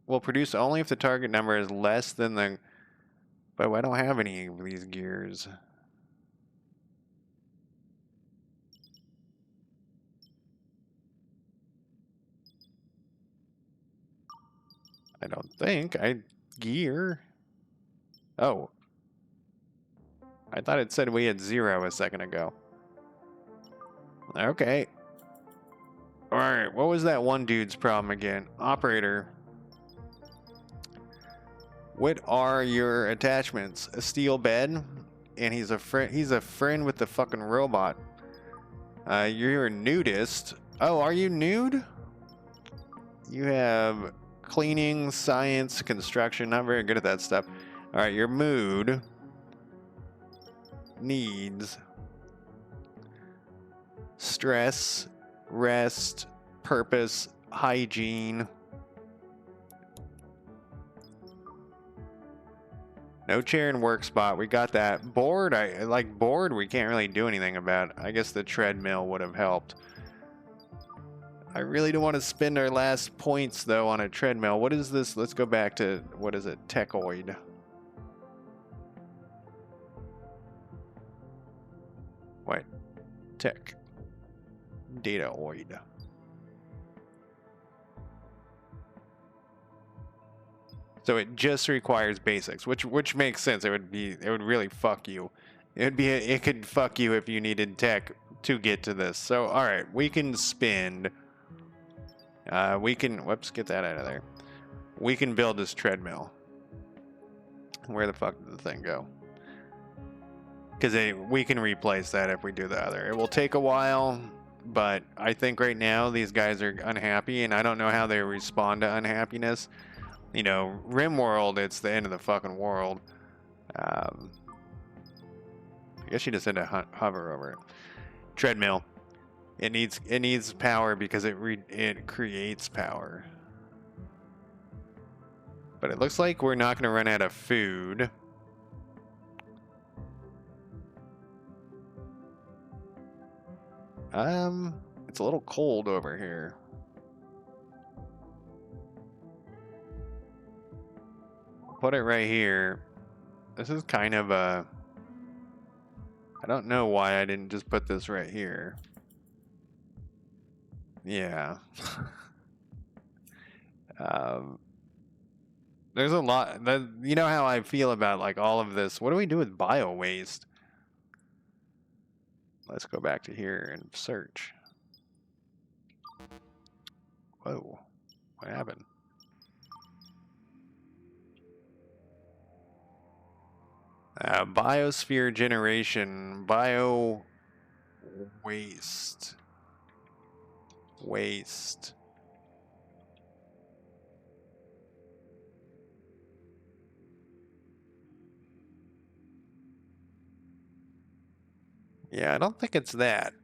well, produce only if the target number is less than the, but I don't have any of these gears. I don't think. Gear. Oh. I thought it said we had 0 a second ago. Okay. Alright, what was that one dude's problem again? Operator. What are your attachments? A steel bed? And he's a friend with the fucking robot. You're a nudist. Oh, are you nude? You have cleaning, science, construction. Not very good at that stuff. Alright, your mood needs stress, rest, purpose, hygiene. No chair and work spot. We got that. Bored, I like bored we can't really do anything about. I guess the treadmill would have helped. I really don't want to spend our last points though on a treadmill. What is this? Let's go back to, what is it? Techoid. Wait. Tech. Dataoid. So it just requires basics, which makes sense. It would really fuck you. It could fuck you if you needed tech to get to this. So all right, we can spend. We can, whoops, get that out of there. We can build this treadmill. Where the fuck did the thing go? Because we can replace that if we do the other. It will take a while, but I think right now these guys are unhappy, and I don't know how they respond to unhappiness. You know, Rimworld, it's the end of the fucking world. I guess you just had to hover over it. Treadmill. It needs power because it creates power. But it looks like we're not going to run out of food. It's a little cold over here. Put it right here. This is kind of a... I don't know why I didn't just put this right here. Yeah. There's a lot. You know how I feel about like all of this. What do we do with bio waste? Let's go back to here and search. Whoa. What happened? Biosphere generation. Bio waste. Waste. Yeah, I don't think it's that.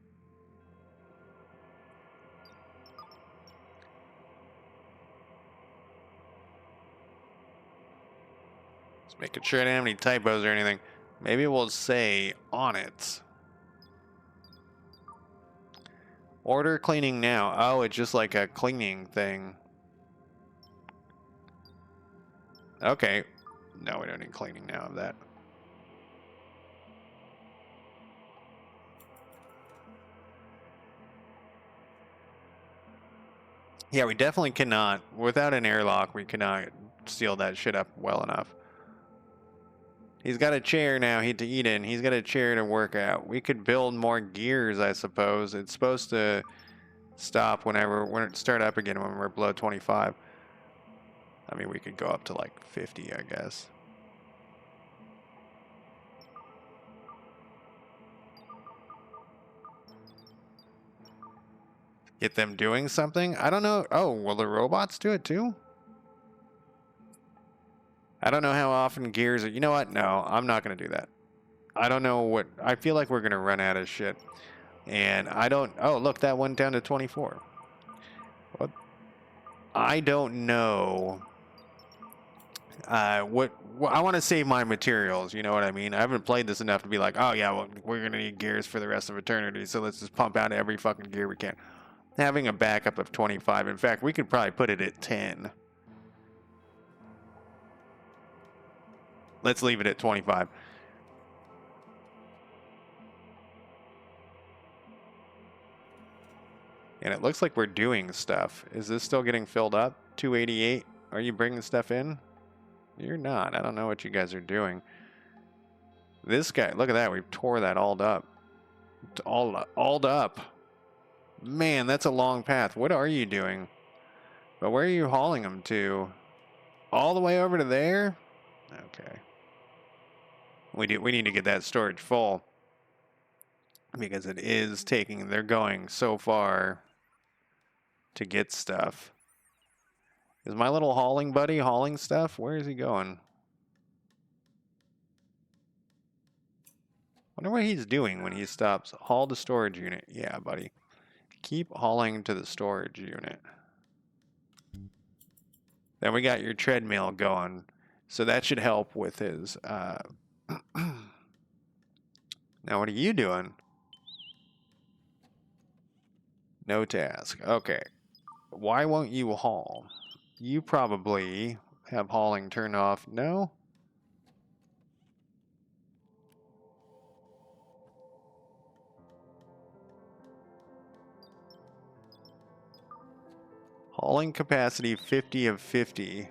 Just making sure I didn't have any typos or anything. Maybe we'll say on it. Order cleaning now. Oh, it's just like a cleaning thing. Okay. No, we don't need cleaning now of that. Yeah, we definitely cannot. Without an airlock, we cannot seal that shit up well enough. He's got a chair now to eat in. He's got a chair to work out. We could build more gears, I suppose. It's supposed to stop when it start up again when we're below 25. I mean, we could go up to like 50, I guess. Get them doing something? I don't know. Oh, will the robots do it too? I don't know how often gears are. You know what? No, I'm not going to do that. I don't know what. I feel like we're going to run out of shit. And I don't. Oh, look, that went down to 24. What? I don't know. What I want to save my materials. You know what I mean? I haven't played this enough to be like, oh yeah, well, we're gonna need gears for the rest of eternity, so let's just pump out every fucking gear we can. Having a backup of 25. In fact, we could probably put it at 10. Let's leave it at 25. And it looks like we're doing stuff. Is this still getting filled up? 288. Are you bringing stuff in? You're not. I don't know what you guys are doing. This guy, look at that. We tore that all up. All up. Man, that's a long path. What are you doing? But where are you hauling them to? All the way over to there? Okay. We need to get that storage full. Because it is taking, they're going so far to get stuff. Is my little hauling buddy hauling stuff? Where is he going? Wonder what he's doing when he stops. Haul to storage unit. Yeah, buddy. Keep hauling to the storage unit. Then we got your treadmill going. So that should help with his... Now, what are you doing? No task. Okay. Why won't you haul? You probably have hauling turned off. No? Hauling capacity 50 of 50.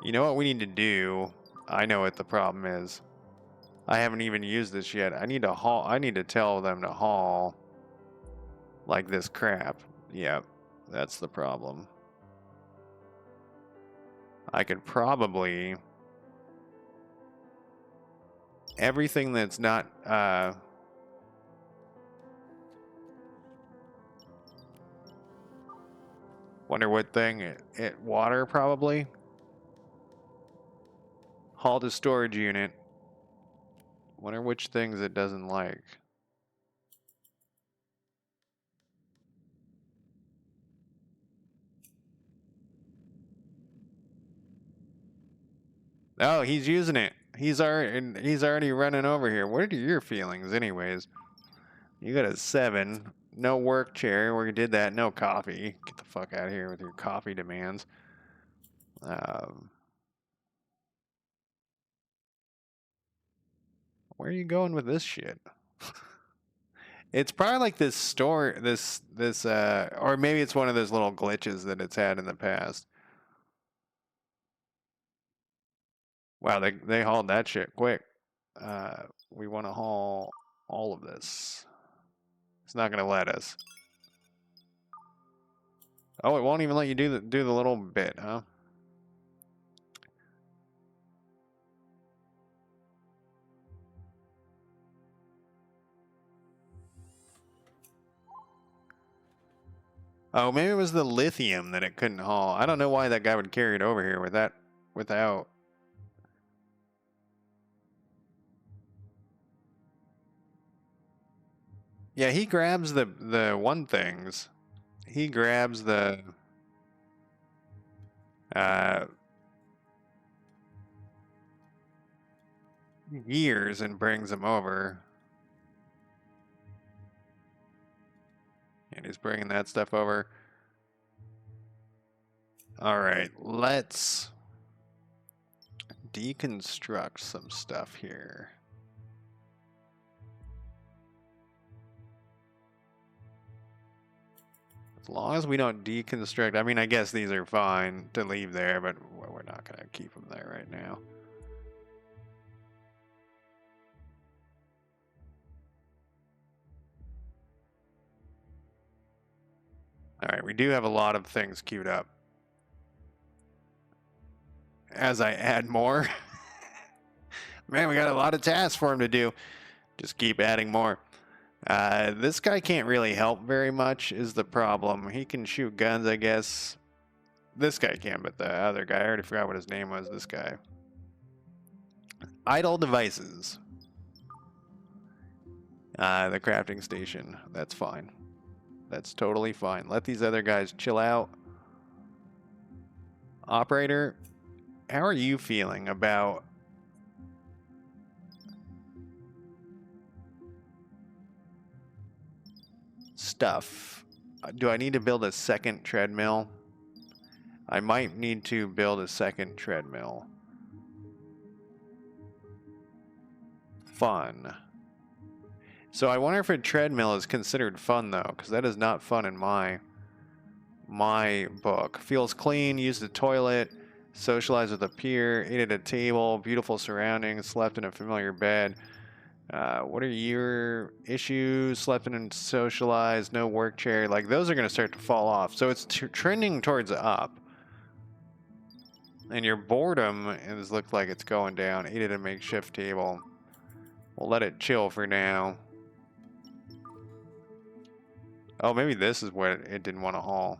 You know what we need to do? I know what the problem is. I haven't even used this yet. I need to haul. I need to tell them to haul like this crap. Yep, that's the problem. I could probably everything that's not wonder what thing it water probably. Haul to storage unit. Wonder which things it doesn't like. Oh, he's using it. He's already running over here. What are your feelings, anyways? You got a 7. No work chair. We did that. No coffee. Get the fuck out of here with your coffee demands. Where are you going with this shit? It's probably like this store, or maybe it's one of those little glitches that it's had in the past. Wow, they hauled that shit quick. We want to haul all of this. It's not going to let us. Oh, it won't even let you do the little bit, huh? Oh, maybe it was the lithium that it couldn't haul. I don't know why that guy would carry it over here with that without. Yeah, he grabs the one things. He grabs the uh gears and brings them over. And he's bringing that stuff over. All right, let's deconstruct some stuff here. As long as we don't deconstruct, I mean, I guess these are fine to leave there, but we're not going to keep them there right now. All right, we do have a lot of things queued up. as I add more. Man, we got a lot of tasks for him to do. Just keep adding more. This guy can't really help very much is the problem. He can shoot guns, I guess. This guy can, but the other guy, I already forgot what his name was, this guy. Idle devices. The crafting station. That's fine. That's totally fine. Let these other guys chill out. Operator, how are you feeling about stuff? Do I need to build a second treadmill? I might need to build a second treadmill. Fun. So I wonder if a treadmill is considered fun though, because that is not fun in my book. Feels clean, used the toilet, socialized with a peer, ate at a table, beautiful surroundings, slept in a familiar bed. What are your issues? Slept in and socialized, no work chair. Like those are going to start to fall off. So it's trending towards up. And your boredom has looked like it's going down. Ate at a makeshift table. We'll let it chill for now. Oh, maybe this is what it didn't want to haul.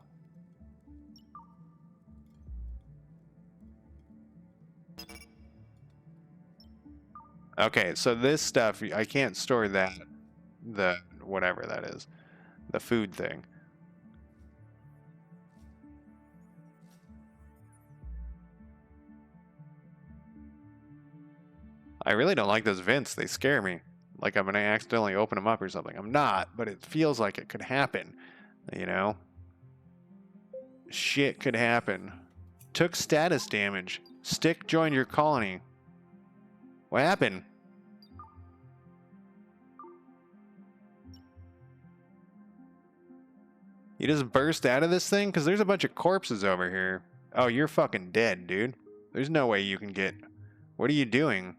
Okay, so this stuff, I can't store that. The whatever that is. The food thing. I really don't like those vents. They scare me. Like I'm going to accidentally open them up or something. I'm not, but it feels like it could happen. You know? Shit could happen. Took status damage. Stick joined your colony. What happened? You just burst out of this thing? Because there's a bunch of corpses over here. Oh, you're fucking dead, dude. There's no way you can get... What are you doing?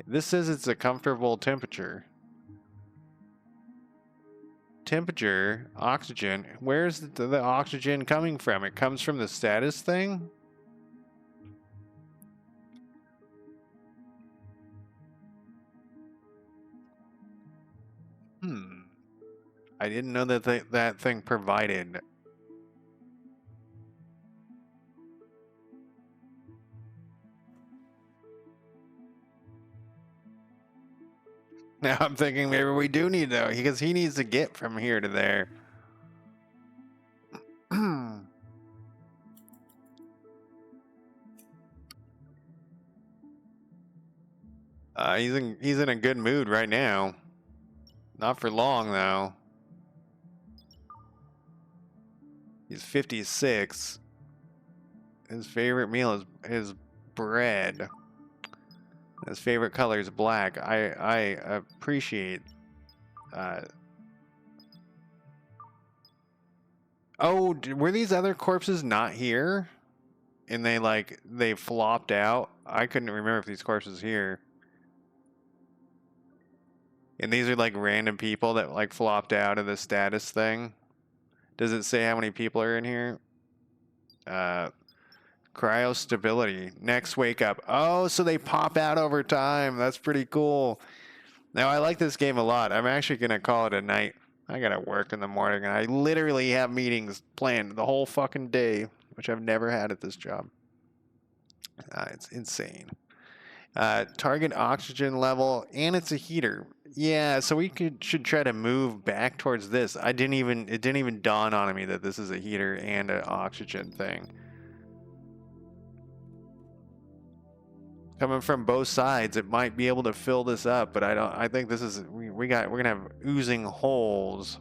This says it's a comfortable temperature. Temperature, oxygen. Where's the oxygen coming from? It comes from the status thing? I didn't know that that thing provided. Now I'm thinking maybe we do need though, because he needs to get from here to there. He's in a good mood right now. Not for long though. He's 56. His favorite meal is bread. His favorite color is black. I appreciate. Oh, were these other corpses not here? And they flopped out? I couldn't remember if these corpses here. And these are like random people that like flopped out of the status thing. Does it say how many people are in here? Cryo stability. Next wake up. Oh, so they pop out over time. That's pretty cool. Now, I like this game a lot. I'm actually going to call it a night. I got to work in the morning, and I literally have meetings planned the whole fucking day, which I've never had at this job. It's insane. Target oxygen level, and it's a heater. Yeah, so we should try to move back towards this. It didn't even dawn on me that this is a heater and an oxygen thing. Coming from both sides, it might be able to fill this up, but I think this is we're gonna have oozing holes.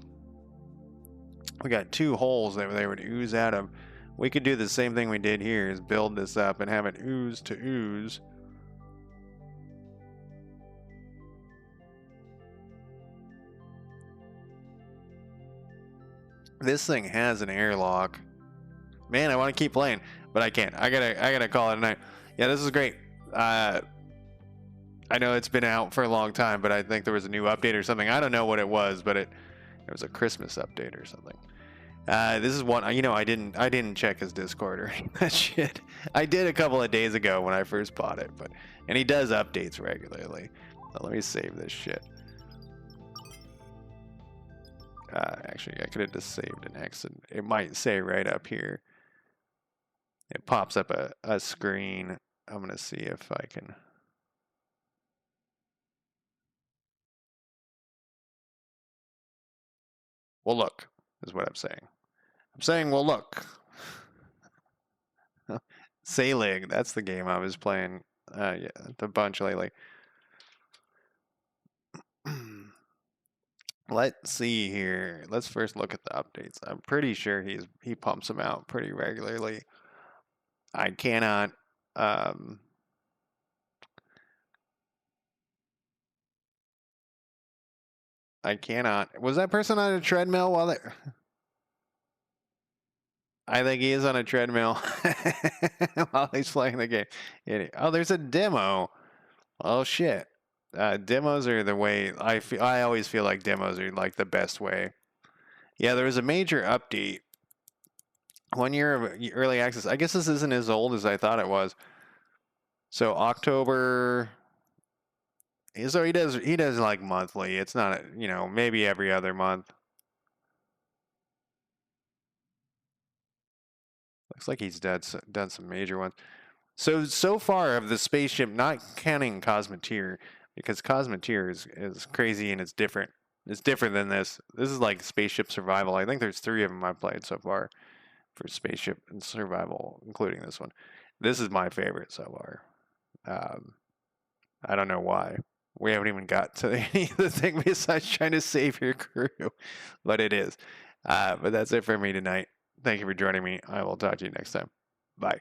We got 2 holes that they would ooze out of. We could do the same thing we did here, is build this up and have it ooze to ooze. This thing has an airlock. Man, I want to keep playing, but I can't. I gotta call it a night. Yeah, this is great. I know it's been out for a long time, but I think there was a new update or something. I don't know what it was, but it was a Christmas update or something. This is one, I didn't check his Discord or any of that shit. I did a couple of days ago when I first bought it, and he does updates regularly. So let me save this shit. Actually, I could have just saved an X, and it might say right up here. It pops up a screen. I'm gonna see if I can. Well, look, is what I'm saying. I'm saying, well, look. Sailig, that's the game I was playing yeah, a bunch lately. Let's see here. Let's first look at the updates. I'm pretty sure he pumps them out pretty regularly. I cannot I cannot. Was that person on a treadmill while they I think he is on a treadmill while he's playing the game. Oh, there's a demo. Oh shit. Demos are the way I always feel like demos are like the best way. Yeah, there was a major update 1 year of early access. I guess this isn't as old as I thought it was. So October. So he does like monthly. It's not maybe every other month. Looks like he's done some major ones. So far of the spaceship, not counting Cosmeteer, because Cosmeteer is crazy and it's different. It's different than this. This is like spaceship survival. I think there's 3 of them I've played so far for spaceship and survival, including this one. This is my favorite so far. I don't know why. We haven't even got to any of the thing besides trying to save your crew, but it is. But that's it for me tonight. Thank you for joining me. I will talk to you next time. Bye.